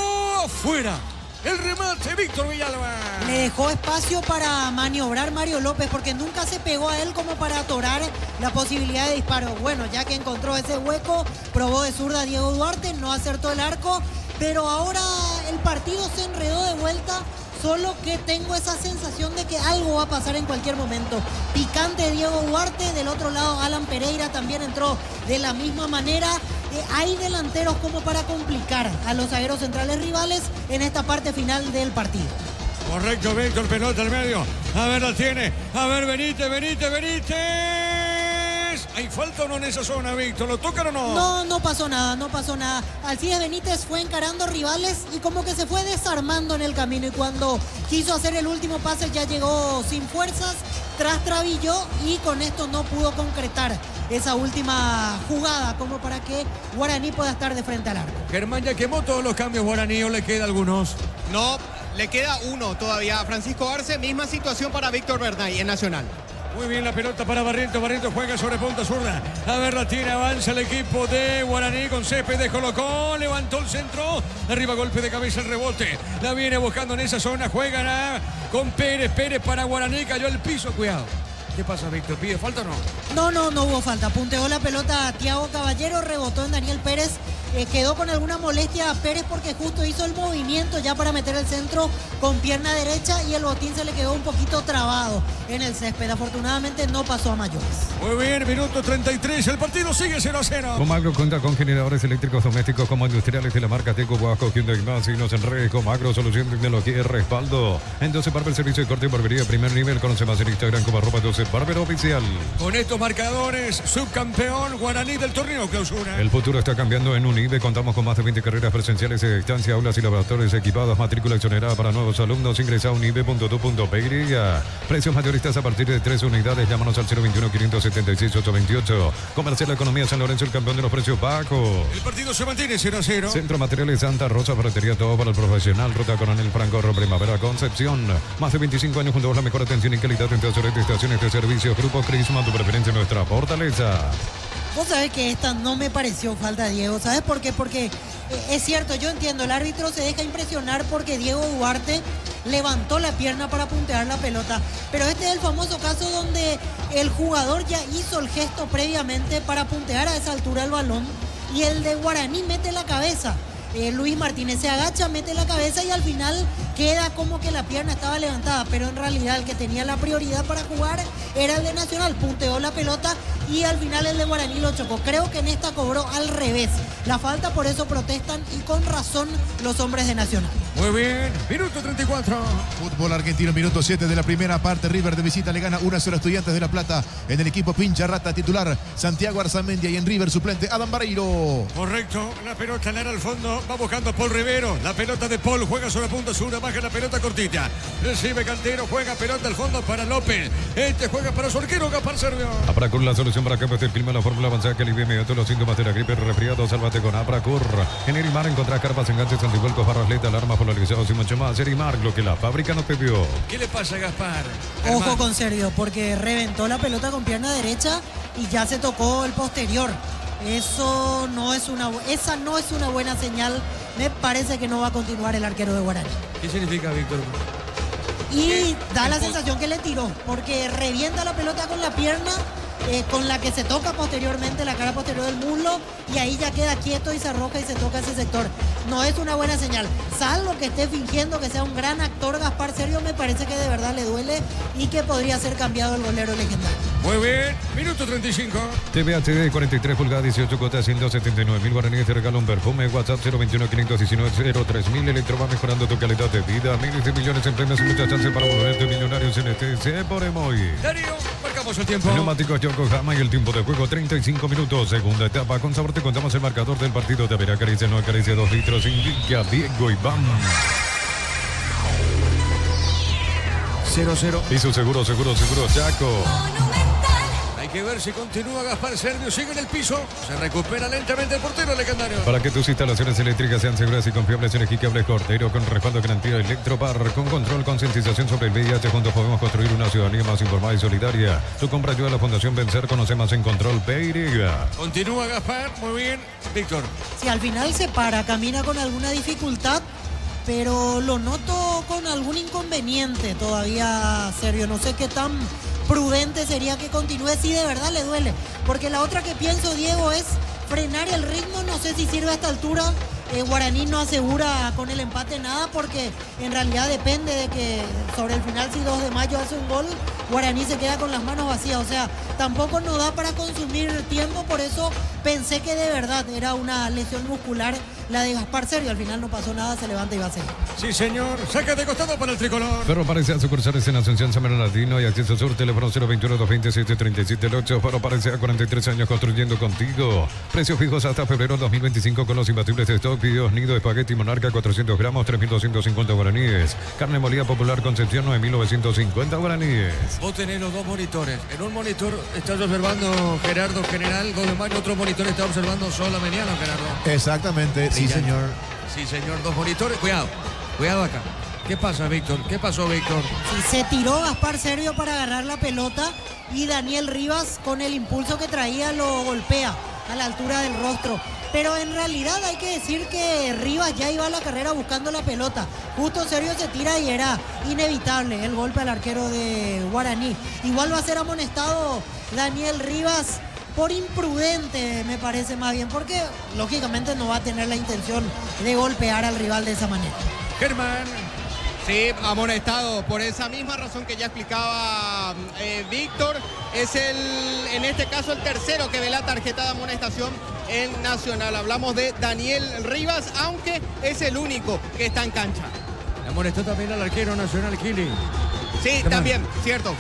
afuera. El remate, Víctor Villalba. Le dejó espacio para maniobrar Mario López porque nunca se pegó a él como para atorar la posibilidad de disparo. Bueno, ya que encontró ese hueco, probó de zurda Diego Duarte, no acertó el arco, pero ahora el partido se enredó de vuelta. Solo que tengo esa sensación de que algo va a pasar en cualquier momento. Picante Diego Duarte, del otro lado Alan Pereira también entró de la misma manera. Hay delanteros como para complicar a los zagueros centrales rivales en esta parte final del partido. Correcto, Víctor, pelota al medio. A ver, la tiene. A ver, Benítez. ¿Hay falta o no en esa zona, Víctor? ¿Lo tocan o no? No pasó nada. Alcides Benítez fue encarando rivales y como que se fue desarmando en el camino. Y cuando quiso hacer el último pase ya llegó sin fuerzas, trastabilló y con esto no pudo concretar esa última jugada como para que Guaraní pueda estar de frente al arco. Germán ya quemó todos los cambios Guaraní, ¿o le queda algunos? No, le queda uno todavía a Francisco Arce. Misma situación para Víctor Bernay en Nacional. Muy bien la pelota para Barrientos juega sobre punta zurda. A ver, la tira, avanza el equipo de Guaraní con Céspedes, colocó, levantó el centro. Arriba golpe de cabeza, el rebote. La viene buscando en esa zona, juegan con Pérez para Guaraní, cayó al piso, cuidado. ¿Qué pasa, Víctor? ¿Pide falta o no? No hubo falta. Punteó la pelota a Thiago Caballero, rebotó en Daniel Pérez Quedó con alguna molestia a Pérez porque justo hizo el movimiento ya para meter el centro con pierna derecha y el botín se le quedó un poquito trabado en el césped. Afortunadamente no pasó a mayores. Muy bien, minuto 33, el partido sigue 0-0. Comagro cuenta con generadores eléctricos domésticos como industriales de la marca Teco, Guasco, Hyundai, Más y nos enredes. Comagro, solución de tecnología y respaldo. En 12 Barber, servicio de corte y barbería primer nivel. Conoce más en Instagram como @12 Barber Oficial. Con estos marcadores, subcampeón Guaraní del torneo clausura. El futuro está cambiando en UNIBE. Contamos con más de 20 carreras presenciales de distancia, aulas y laboratorios equipados, matrícula exonerada para nuevos alumnos. Ingresa a unibe.tu.py. Precios mayoristas a partir de 3 unidades. Llámanos al 021-576-828. Comercial La Economía San Lorenzo, el campeón de los precios bajos. El partido se mantiene 0-0. Centro Materiales Santa Rosa, ferretería, todo para el profesional. Ruta Coronel Franco, Primavera, Concepción. Más de 25 años junto a la mejor atención y calidad en tesorería, estaciones de servicio. Grupo Crisma, tu preferencia, nuestra fortaleza. Vos sabés que esta no me pareció falta, Diego. ¿Sabes por qué? Porque es cierto, yo entiendo, el árbitro se deja impresionar porque Diego Duarte levantó la pierna para puntear la pelota. Pero este es el famoso caso donde el jugador ya hizo el gesto previamente para puntear a esa altura el balón y el de Guaraní mete la cabeza. Luis Martínez se agacha, mete la cabeza y al final queda como que la pierna estaba levantada, pero en realidad el que tenía la prioridad para jugar era el de Nacional, punteó la pelota y al final el de Guaraní lo chocó. Creo que en esta cobró al revés la falta, por eso protestan y con razón los hombres de Nacional. Muy bien, minuto 34. Fútbol argentino, minuto 7 de la primera parte. River de visita le gana 1-0 a Estudiantes de La Plata. En el equipo pincha rata titular Santiago Arzamendia y en River suplente Adam Barreiro. Correcto, la pelota la al fondo, va buscando a Paul Rivero. La pelota de Paul juega sobre punta sur, baja la pelota cortita. Recibe Cantero, juega pelota al fondo para López. Este juega para su arquero Gaspar Servio. Apracur, la solución para cambios del clima, la fórmula avanzada que alivia inmediato los síntomas de la gripe, resfriado. Sálvate con Apracur. En Erimar encontrás carpas, enganches, antivuelcos, barras LED, alarmas polarizados y mucho más. Erimar, lo que la fábrica no te vio. ¿Qué le pasa a Gaspar? Ojo con Sergio, porque reventó la pelota con pierna derecha y ya se tocó el posterior. Esa no es una buena señal. Me parece que no va a continuar el arquero de Guaraní. ¿Qué significa, Víctor? Y da la sensación que le tiró, porque revienta la pelota con la pierna, con la que se toca posteriormente la cara posterior del muslo, y ahí ya queda quieto y se arroja y se toca ese sector. No es una buena señal. Salvo que esté fingiendo que sea un gran actor Gaspar Sergio, me parece que de verdad le duele y que podría ser cambiado el golero legendario. Muy bien, minuto 35. TV HD de 43 pulgadas, 18 cuotas, 179.000 guaraníes. Te regala un perfume. WhatsApp 021-519-03.000. Electro va mejorando tu calidad de vida. Miles de millones en premios y muchas chances para volverte millonarios en este Se por Emoy. Darío, marcamos el tiempo. Neumáticos Yokohama y el tiempo de juego 35 minutos. Segunda etapa. Con sabor te contamos el marcador del partido. Te verá acaricia, no acaricia 2 litros. Indica Diego Iván. 0-0. Y su seguro, Chaco. Hay que ver si continúa Gaspar Servio, sigue en el piso, se recupera lentamente el portero legendario. Para que tus instalaciones eléctricas sean seguras y confiables, elegí Cables Cordero con respaldo garantía Electropar, con control, concientización sobre el VIH. Juntos podemos construir una ciudadanía más informada y solidaria. Tu compra ayuda a la Fundación Vencer. Conoce más en Control PY. Continúa Gaspar, muy bien. Víctor. Si al final se para, camina con alguna dificultad, pero lo noto con algún inconveniente todavía, Sergio. No sé qué tan prudente sería que continúe si de verdad le duele. Porque la otra que pienso, Diego, es frenar el ritmo. No sé si sirve a esta altura. Guaraní no asegura con el empate nada, porque en realidad depende de que sobre el final, si 2 de mayo hace un gol, Guaraní se queda con las manos vacías. O sea, tampoco nos da para consumir tiempo. Por eso pensé que de verdad era una lesión muscular la de Gaspar Sergio. Al final no pasó nada, se levanta y va a seguir. Sí, señor. Saca de costado para el tricolor. Ferro Parecea, sucursales en Asunción, San Bernardino y Acceso Sur. Teléfono 021-227-3778. Ferro Parecea, 43 años construyendo contigo. Precios fijos hasta febrero 2025 con los imbatibles de stock. Videos Nido, espagueti Monarca, 400 gramos, 3.250 guaraníes. Carne molida popular Concepción, 9.950 guaraníes. Vos tenés los 2 monitores. En un monitor estás observando Gerardo General 2 de mayo, otro monitor está observando Sol Ameniano, Gerardo. Exactamente, sí, señor. Sí, señor, 2 monitores. Cuidado acá. ¿Qué pasa, Víctor? ¿Qué pasó, Víctor? Sí, se tiró Gaspar Sergio para agarrar la pelota y Daniel Rivas, con el impulso que traía, lo golpea a la altura del rostro. Pero en realidad hay que decir que Rivas ya iba a la carrera buscando la pelota. Justo Sergio se tira y era inevitable el golpe al arquero de Guaraní. Igual va a ser amonestado Daniel Rivas por imprudente, me parece más bien, porque lógicamente no va a tener la intención de golpear al rival de esa manera. Germán. Sí, amonestado por esa misma razón que ya explicaba Víctor. Es en este caso el tercero que ve la tarjeta de amonestación en Nacional. Hablamos de Daniel Rivas, aunque es el único que está en cancha. Le amonestó también al arquero Nacional, Kili. Sí, también, cierto.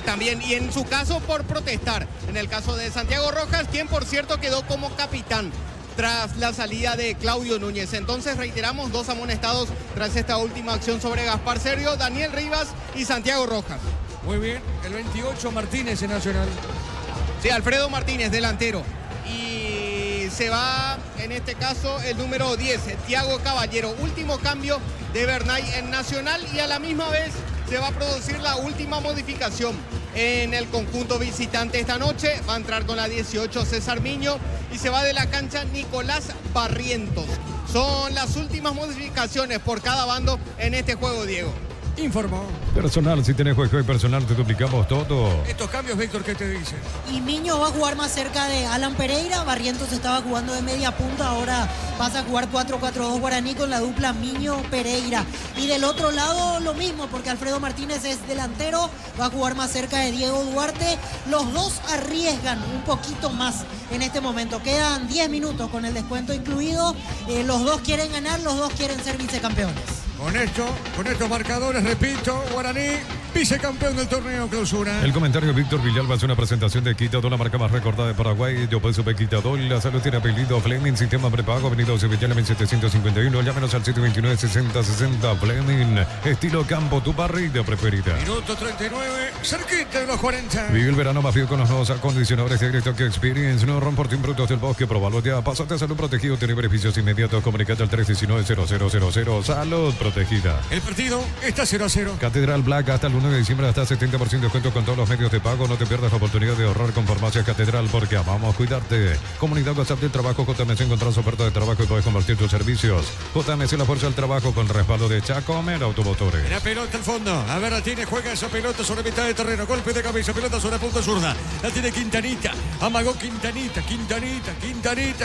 También, y en su caso por protestar. En el caso de Santiago Rojas, quien por cierto quedó como capitán tras la salida de Claudio Núñez. Entonces reiteramos, 2 amonestados tras esta última acción sobre Gaspar Sergio, Daniel Rivas y Santiago Rojas. Muy bien, el 28 Martínez en Nacional. Sí, Alfredo Martínez, delantero. Y se va, en este caso, el número 10, Thiago Caballero. Último cambio de Bernay en Nacional y a la misma vez se va a producir la última modificación en el conjunto visitante esta noche. Va a entrar con la 18 César Miño y se va de la cancha Nicolás Barrientos. Son las últimas modificaciones por cada bando en este juego, Diego. Informó. Personal, si tenés juego y personal, te duplicamos todo. Estos cambios, Víctor, ¿qué te dicen? Y Miño va a jugar más cerca de Alan Pereira. Barrientos estaba jugando de media punta, ahora pasa a jugar 4-4-2 Guaraní con la dupla Miño-Pereira. Y del otro lado lo mismo, porque Alfredo Martínez es delantero, va a jugar más cerca de Diego Duarte. Los dos arriesgan un poquito más en este momento. Quedan 10 minutos con el descuento incluido. Los dos quieren ganar, los dos quieren ser vicecampeones. Con estos marcadores, repito, Guaraní, vicecampeón del torneo clausura. El comentario de Víctor Villalba es una presentación de Quitadol, la marca más recordada de Paraguay. Yo peso Quitadol, la salud tiene apellido Fleming, sistema prepago, avenida Sevillana 1751. Llámenos al 729-6060 Fleming. Estilo campo, tu parrilla preferida. Minuto 39, cerquita de los 40. Vive el verano más frío con los nuevos acondicionadores de Agristock Experience. No Romportín Brutos del Bosque, probalo ya. Pásate a salud protegido, tiene beneficios inmediatos. Comunicate al 319-0000. Salud protegida. El partido está 0-0. Catedral Black hasta el 1 de diciembre, hasta 70% de descuento con todos los medios de pago. No te pierdas la oportunidad de ahorrar con Farmacia Catedral, porque amamos cuidarte. Comunidad WhatsApp del trabajo, JMC, encontrás oferta de trabajo y puedes convertir tus servicios. JMC, la fuerza del trabajo, con respaldo de Chacomer Automotores. La pelota al fondo. A ver, la tiene, juega esa pelota sobre mitad de terreno. Golpe de cabeza, pelota sobre la punta zurda. La tiene Quintanita. Amagó Quintanita.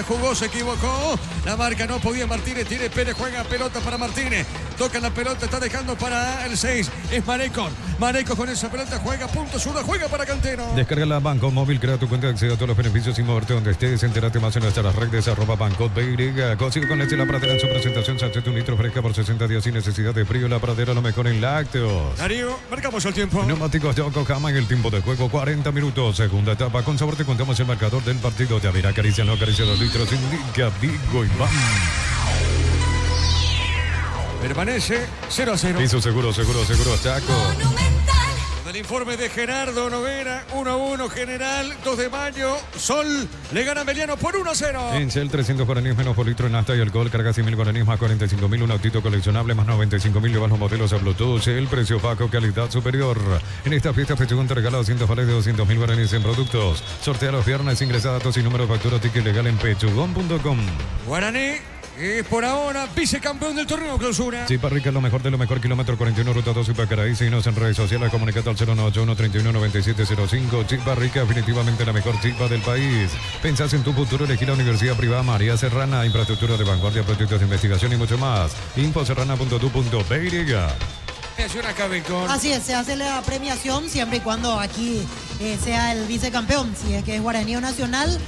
Jugó, se equivocó. La marca no podía Martínez. Tiene Pérez, juega pelota para Martínez. Toca la pelota, está dejando para el 6. Es Marecon. Marecon con esa pelota juega punto zurda, juega para Cantero. Descarga la Banco Móvil, crea tu cuenta, accede a todos los beneficios sin moverte donde estés. Entérate más en nuestras redes @BancotBY. Consigue con este la pradera en su presentación. Salsete un litro fresca por 60 días sin necesidad de frío. La pradera, lo mejor en lácteos. Darío, marcamos el tiempo. Neumáticos de Yokohama en el tiempo de juego, 40 minutos. Segunda etapa, con sabor te contamos el marcador del partido. Ya verá, acaricia, no acaricia los litros. Indica Vigo y Iván. Permanece 0-0. Piso seguro, Chaco. El informe de Gerardo Noguera, 1-1 General, 2 de mayo, Sol le gana a Meliano por 1-0. En Shell, 300 guaraníes menos por litro en nafta y alcohol, carga 100.000 guaraníes más 45.000, un autito coleccionable más 95.000, llevas los modelos a Bluetooth, Shell, precio bajo, calidad superior. En esta fiesta Festejón te regala 200 vales de 200.000 guaraníes en productos. Sortea los viernes, ingresa datos y número de factura, ticket legal en pechugón.com. Guaraní es por ahora vicecampeón del torneo clausura. Chipa Rica, lo mejor de lo mejor, kilómetro 41, ruta 2 y Pacaraí. Síguenos en redes sociales, comunicate al 091-319705. Chipa Rica, definitivamente la mejor chipa del país. Pensás en tu futuro, elegir la Universidad Privada María Serrana, infraestructura de vanguardia, proyectos de investigación y mucho más. Infoserrana.tu.py. Así es, se hace la premiación siempre y cuando aquí sea el vicecampeón, si es que es Guaraní o Nacional.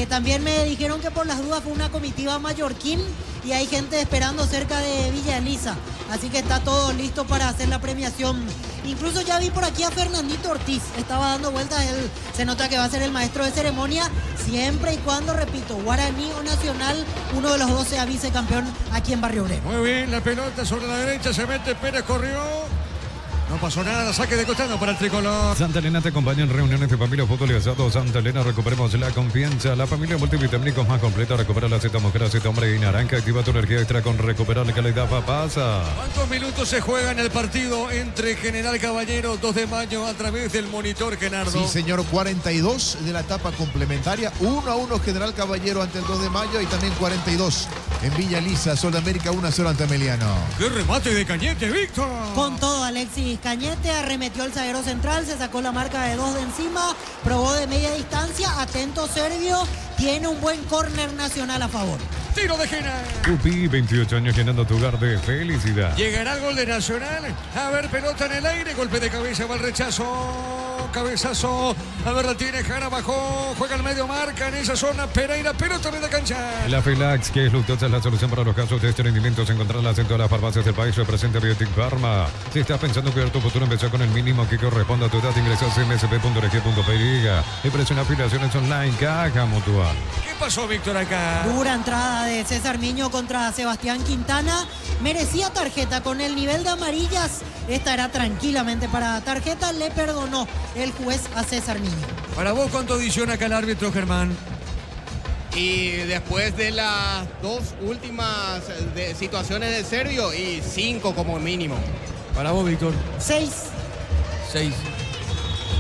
También me dijeron que por las dudas fue una comitiva mallorquín y hay gente esperando cerca de Villa Elisa. Así que está todo listo para hacer la premiación. Incluso ya vi por aquí a Fernandito Ortiz, estaba dando vueltas, él se nota que va a ser el maestro de ceremonia, siempre y cuando, repito, Guaraní o Nacional, uno de los dos sea vicecampeón aquí en Barrio Obrero. Muy bien, la pelota sobre la derecha, se mete Pérez, corrió. No pasó nada, saque de costado para el tricolor. Santa Elena te acompaña en reuniones de familia, fútbol y asado. Santa Elena, recuperemos la confianza. La familia multivitamínicos más completa. Recupera la Z mujer, Z hombre y naranja. Activa tu energía extra con recuperar la calidad papasa. ¿Cuántos minutos se juega en el partido entre General Caballero, 2 de mayo, a través del monitor, Genardo? Sí, señor, 42 de la etapa complementaria. 1-1 General Caballero ante el 2 de mayo y también 42 en Villa Elisa, Sol de América, 1-0 ante Meliano. ¡Qué remate de Cañete, Víctor! Con toda Alexis Cañete, arremetió el zaguero central, se sacó la marca de 2 de encima, probó de media distancia, atento Servio, tiene un buen córner Nacional a favor. Tiro de esquina. Tupi, 28 años llenando tu hogar de felicidad. Llegará el gol de Nacional. A ver, pelota en el aire, golpe de cabeza, va el rechazo. Cabezazo, a ver, la tiene Jara, bajó, juega al medio, marca en esa zona, Pereira, pelota media cancha. La Felax, que es Luctosa, es la solución para los casos de estreñimiento. Encontrarlas en todas las farmacias del país. Representa Biotic Pharma. Si estás pensando cuidar tu futuro, empezó con el mínimo que corresponde a tu edad. Ingresa a msp.rg.py y presiona afiliaciones online. Caja Mutual. ¿Qué pasó, Víctor, acá? Dura entrada de César Miño contra Sebastián Quintana. Merecía tarjeta con el nivel de amarillas. Esta era tranquilamente para tarjeta. Le perdonó el juez a César Miño. Para vos, ¿cuánto adiciona acá el árbitro, Germán? Y después de las dos últimas situaciones de Servio, y 5 como mínimo. Para vos, Víctor. 6. 6.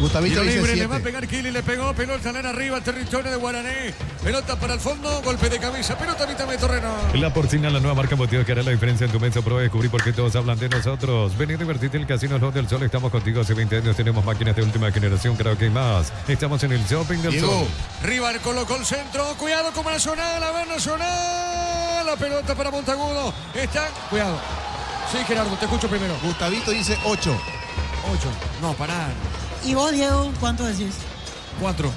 Gustavito Tiro dice libre, le 7. va a pegar Kili, le pegó, pelota en arriba, territorio de Guaraní. Pelota para el fondo, golpe de cabeza, pelota a mitad de terreno. La Porcina, la nueva marca motiva que hará la diferencia en tu mesa. Prueba de descubrir por qué todos hablan de nosotros. Ven y divertirte en el Casino Slot del Sol. Estamos contigo hace 20 años. Tenemos máquinas de última generación, creo que hay más. Estamos en el Shopping del Sol. Rival colocó el centro, cuidado como Nacional, a ver Nacional. La pelota para Montagudo. Está, cuidado. Sí, Gerardo, te escucho primero. Gustavito dice 8. 8. No, pará. ¿Y vos, Diego, cuánto decís? 4.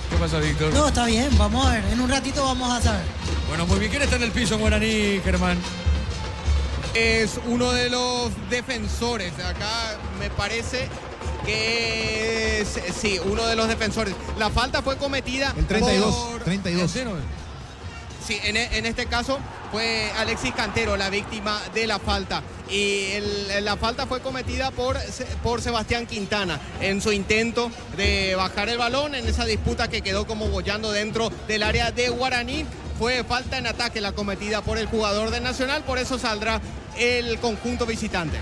¿Qué pasa, Víctor? No, está bien, vamos a ver. En un ratito vamos a saber. Bueno, muy bien. ¿Quién está en el piso en Guaraní, Germán? Es uno de los defensores. Acá me parece que es, sí, uno de los defensores. La falta fue cometida El 32. por... 32. Sí, en este caso fue Alexis Cantero la víctima de la falta. Y la falta fue cometida por Sebastián Quintana en su intento de bajar el balón en esa disputa que quedó como bollando dentro del área de Guaraní. Fue falta en ataque la cometida por el jugador de Nacional, por eso saldrá el conjunto visitante.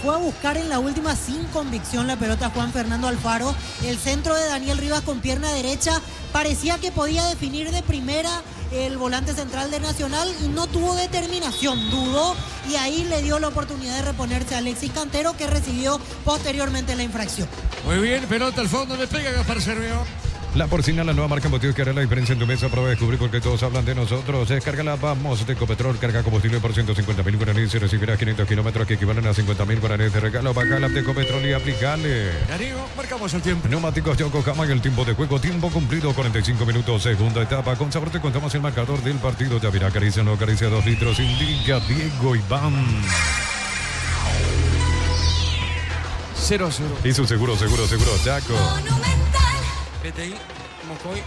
Fue a buscar en la última sin convicción la pelota Juan Fernando Alfaro. El centro de Daniel Rivas con pierna derecha. Parecía que podía definir de primera el volante central de Nacional y no tuvo determinación. Dudó y ahí le dio la oportunidad de reponerse a Alexis Cantero, que recibió posteriormente la infracción. Muy bien, pelota al fondo, le pega Gaspar Servio. La Porcina, la nueva marca motivos que hará la diferencia en tu mesa. Prueba de descubrir porque todos hablan de nosotros. Descárgala, vamos, de Ecopetrol. Carga combustible por 150.000 guaraníes y recibirás 500 kilómetros que equivalen a 50.000 guaraníes de regalo. Baja la de Ecopetrol y aplicale. Darío, marcamos el tiempo. Neumáticos Yokohama en el tiempo de juego. Tiempo cumplido, 45 minutos. Segunda etapa. Con sabor te contamos el marcador del partido. Yavirá, acaricia, no acaricia 2 litros. Indica Diego Iván. 0-0. Y su seguro, Chaco. PTI, Mocoy,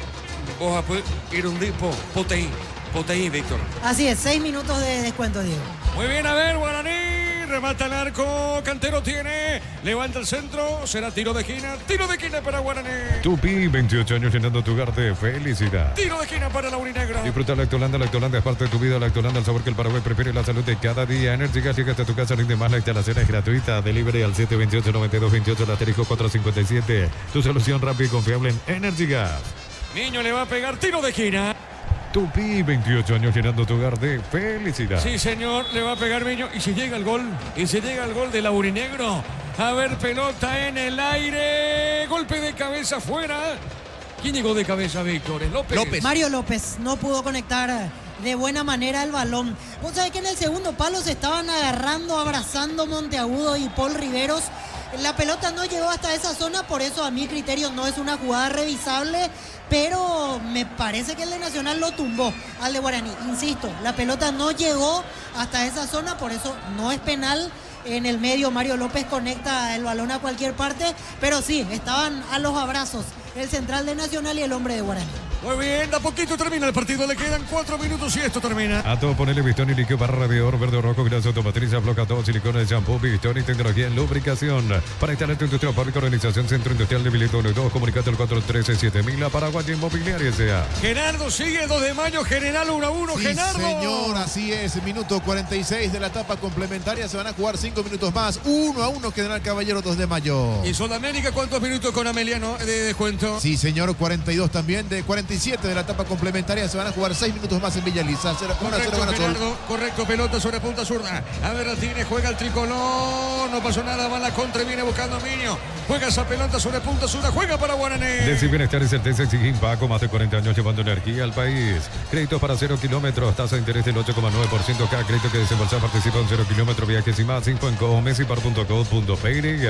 vos a ir un dispo, PTI, Víctor. Así es, 6 minutos de descuento, Diego. Muy bien, a ver, Guaraní, remata el arco, Cantero tiene, levanta el centro, será tiro de esquina para Guaraní. Tupi, 28 años llenando tu hogar de felicidad. Tiro de esquina para la Urinegro. Disfruta Lactolanda es parte de tu vida. Lactolanda, el sabor que el Paraguay prefiere, la salud de cada día. Energy Gas llega hasta tu casa, rinde más, la instalación es gratuita. Delivery al 728-9228, el asterisco 457. Tu solución rápida y confiable en Energy Gas. Niño le va a pegar tiro de esquina. Tupi, 28 años llenando tu hogar de felicidad. Sí, señor, le va a pegar Niño. Y si llega el gol, de la Urinegro. A ver, pelota en el aire. Golpe de cabeza fuera. ¿Quién llegó de cabeza, Víctor? López. Mario López no pudo conectar de buena manera el balón. Vos sabés que en el segundo palo se estaban agarrando, abrazando Monteagudo y Paul Riveros. La pelota no llegó hasta esa zona, por eso a mi criterio no es una jugada revisable, pero me parece que el de Nacional lo tumbó al de Guaraní. Insisto, la pelota no llegó hasta esa zona, por eso no es penal. En el medio Mario López conecta el balón a cualquier parte, pero sí, estaban a los abrazos el central de Nacional y el hombre de Guaraní. Muy bien, de a poquito termina el partido, le quedan 4 minutos y esto termina. A todo ponele Bistoni, líquido para radiador, verde o rojo, grasa automotriz, bloca todo, silicona de shampoo, Bistoni, tecnología en lubricación. Para instalar tu industria pública, organización Centro Industrial de Bilito 2, comunicate al 413-7000, Paraguay Inmobiliaria S.A. Gerardo sigue, 2 de mayo, General 1-1, Sí, Gerardo. señor, así es. Minuto 46 de la etapa complementaria. Se van a jugar 5 minutos más. 1-1, General Caballero, 2 de mayo. ¿Y Sudamérica cuántos minutos con Ameliano de descuento? Sí, señor, 42 también. De 45 27 de la etapa complementaria. Se van a jugar 6 minutos más en Villa Elisa. 1-0 Correcto, gana Sol. Gerardo, correcto, pelota sobre punta zurda. A ver, la tiene, juega el tricolor. No pasó nada, va la contra y viene buscando a Miño. Juega esa pelota sobre punta zurda, juega para Guaraní. Decir Bienestar y Certeza exige Impaco, más de 40 años llevando energía al país. Créditos para 0 kilómetros, tasa de interés del 8,9%. Cada crédito que desembolsa participa en 0 kilómetros. Viajes y más, info en comesipar.co.py.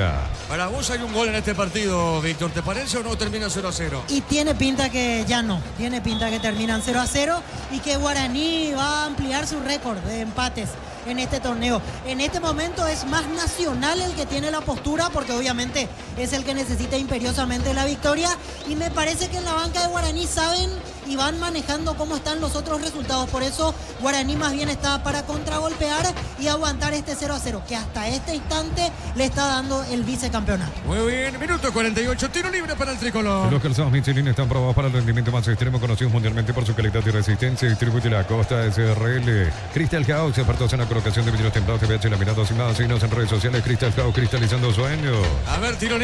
Para vos hay un gol en este partido, Víctor. ¿Te parece o no termina 0-0? Y tiene pinta que ya no, tiene pinta que terminan 0-0 y que Guaraní va a ampliar su récord de empates en este torneo. En este momento es más Nacional el que tiene la postura, porque obviamente es el que necesita imperiosamente la victoria, y me parece que en la banca de Guaraní saben y van manejando cómo están los otros resultados. Por eso Guaraní más bien está para contragolpear y aguantar este 0-0 que hasta este instante le está dando el vicecampeonato. Muy bien, minuto 48, tiro libre para el tricolor. Los calzados Michelin están probados para el rendimiento más extremo, conocidos mundialmente por su calidad y resistencia. Distribuye la Costa SRL. Crystal House, expertos en la colocación de vidrios templados, TVH, laminados y más. Síguenos en redes sociales. Crystal House, cristalizando sueños. A ver, tiro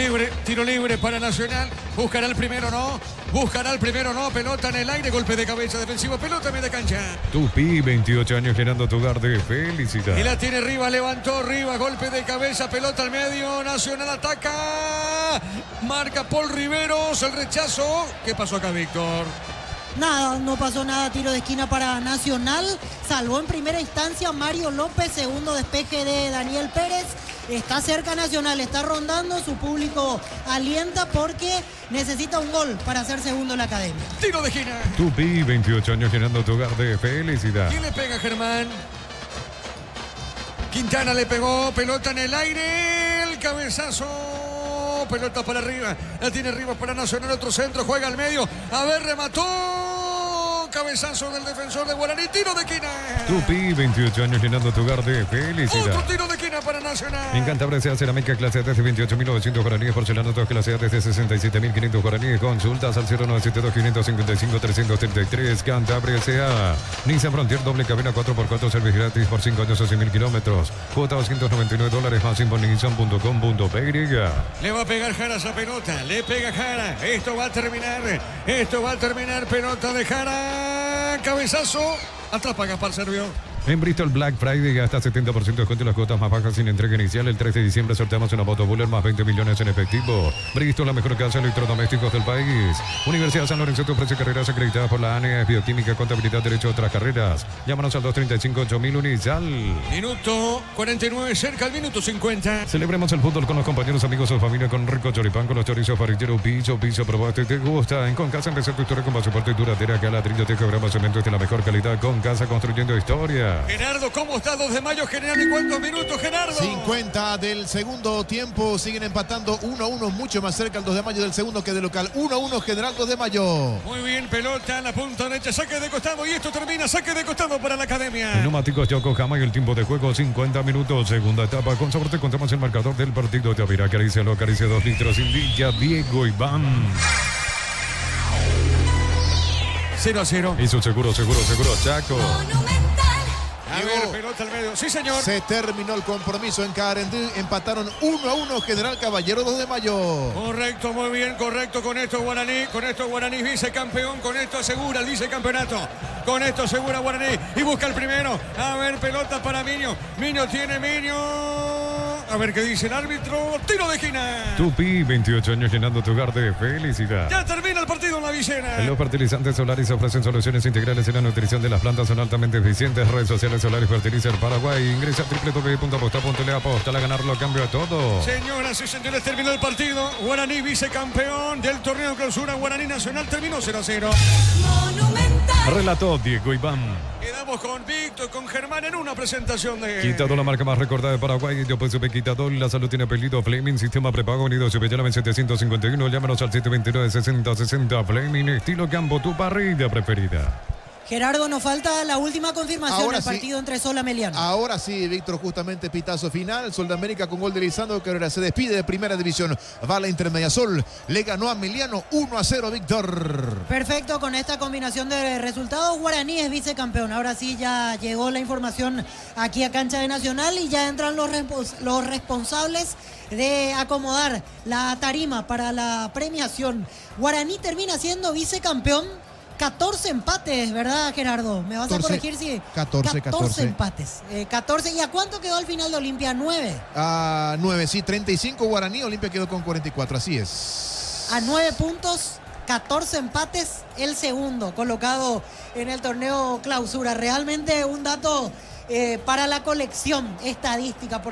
libre para Nacional. Buscará el primero, no. Pelota en el aire, golpe de cabeza defensivo, pelota media cancha. Tupi, 28 años llenando tu hogar de felicidad. Y la tiene Rivas, levantó Rivas, golpe de cabeza, pelota al medio, Nacional ataca. Marca Paul Riveros, el rechazo. ¿Qué pasó acá, Víctor? Nada, no pasó nada, tiro de esquina para Nacional. Salvó en primera instancia Mario López, segundo despeje de Daniel Pérez. Está cerca Nacional, está rondando, su público alienta porque necesita un gol para hacer segundo en la academia. Tiro de esquina. Tupi, 28 años llenando tu hogar de felicidad. ¿Quién le pega, Germán? Quintana le pegó, pelota en el aire, el cabezazo, pelota para arriba, la tiene Rivas para Nacional, otro centro, juega al medio, a ver, remató, cabezazo del defensor de Guaraní, tiro de esquina. Tupi, 28 años llenando tu hogar de felicidad. Otro tiro de esquina para Nacional. En Cantabria se hace cerámica clase A desde 28.900 guaraníes, porcelana todas clase A desde 67.500 guaraníes. Consultas al 0972-555-333. Cantabria S.A. Nissan Frontier doble cabina 4x4, servicio gratis por 5 años o 100.000 kilómetros. Cuota $299 más info en nissan.com.py. Le va a pegar Jara esa pelota, le pega Jara. Esto va a terminar, pelota de Jara, cabezazo. Atrapa Gaspar Servio. En Bristol Black Friday hasta 70% de descuento y las cuotas más bajas sin entrega inicial. El 3 de diciembre sorteamos una moto Buller más 20 millones en efectivo. Bristol, la mejor casa de electrodomésticos del país. Universidad San Lorenzo te ofrece carreras acreditadas por la ANEA, bioquímica, contabilidad, derecho a otras carreras. Llámanos al 235-8000 Unisal. Minuto 49, cerca al minuto 50. Celebremos el fútbol con los compañeros, amigos o familia con rico choripán, con los chorizos parrilleros, piso, probate, te gusta. En Concasa empezar tu historia con pasaporte y duradera, que a ladrillo te cobramos cemento de la mejor calidad. Concasa, construyendo historia. Gerardo, ¿cómo está 2 de mayo? General, ¿y cuántos minutos, Gerardo? 50 del segundo tiempo, siguen empatando 1-1, mucho más cerca el 2 de mayo del segundo que del local. 1-1 General 2 de mayo. Muy bien, pelota en la punta derecha, saque de costado y esto termina, saque de costado para la academia. Neumáticos Yokohama y el tiempo de juego 50 minutos, segunda etapa. Con sabor te contamos el marcador del partido. Te abrirá acaricia 2 litros sin Villa, Diego Iván. 0-0. Hizo seguro, Chaco. A ver, pelota al medio. Sí, señor. Se terminó el compromiso en Carendí. Empataron 1-1 General Caballero 2 de mayo. Correcto, muy bien, correcto. Con esto Guaraní vicecampeón. Con esto asegura el vicecampeonato. Con esto asegura Guaraní. Y busca el primero. A ver, pelota para Miño. Miño. A ver qué dice el árbitro. Tiro de esquina. Tupi, 28 años llenando tu hogar de felicidad. Ya termina el partido en la Vicena. Los fertilizantes Solaris ofrecen soluciones integrales en la nutrición de las plantas. Son altamente eficientes. Redes sociales Solaris Fertilizer Paraguay. Ingresa a www.aposta.le. Aposta a ganarlo, cambio a todo. Señoras y señores, terminó el partido. Guaraní vicecampeón del torneo clausura. Guaraní Nacional terminó 0-0. Monumental. Relató Diego Iván. Quedamos con Víctor, con Germán en una presentación de... Quitador, la marca más recordada de Paraguay. Yo pues Quitador, la salud tiene apellido Fleming, sistema prepago unido, llame 751, llámanos al 729-6060. Fleming, estilo campo, tu parrilla preferida. Gerardo, nos falta la última confirmación Ahora del partido entre Sol Ameliano. Ahora sí, Víctor, justamente pitazo final. Sol de América con gol de Lisandro, que ahora se despide de primera división. Va a la intermedia. Sol le ganó a Ameliano 1-0, Víctor. Perfecto, con esta combinación de resultados, Guaraní es vicecampeón. Ahora sí ya llegó la información aquí a Cancha de Nacional y ya entran los responsables de acomodar la tarima para la premiación. Guaraní termina siendo vicecampeón 14 empates, ¿verdad, Gerardo? ¿Me vas 14, a corregir si...? 14 empates. 14. ¿Y a cuánto quedó al final de Olimpia? 9. A 9, sí. 35 Guaraní. Olimpia quedó con 44. Así es. A 9 puntos, 14 empates. El segundo colocado en el torneo clausura. Realmente un dato para la colección estadística.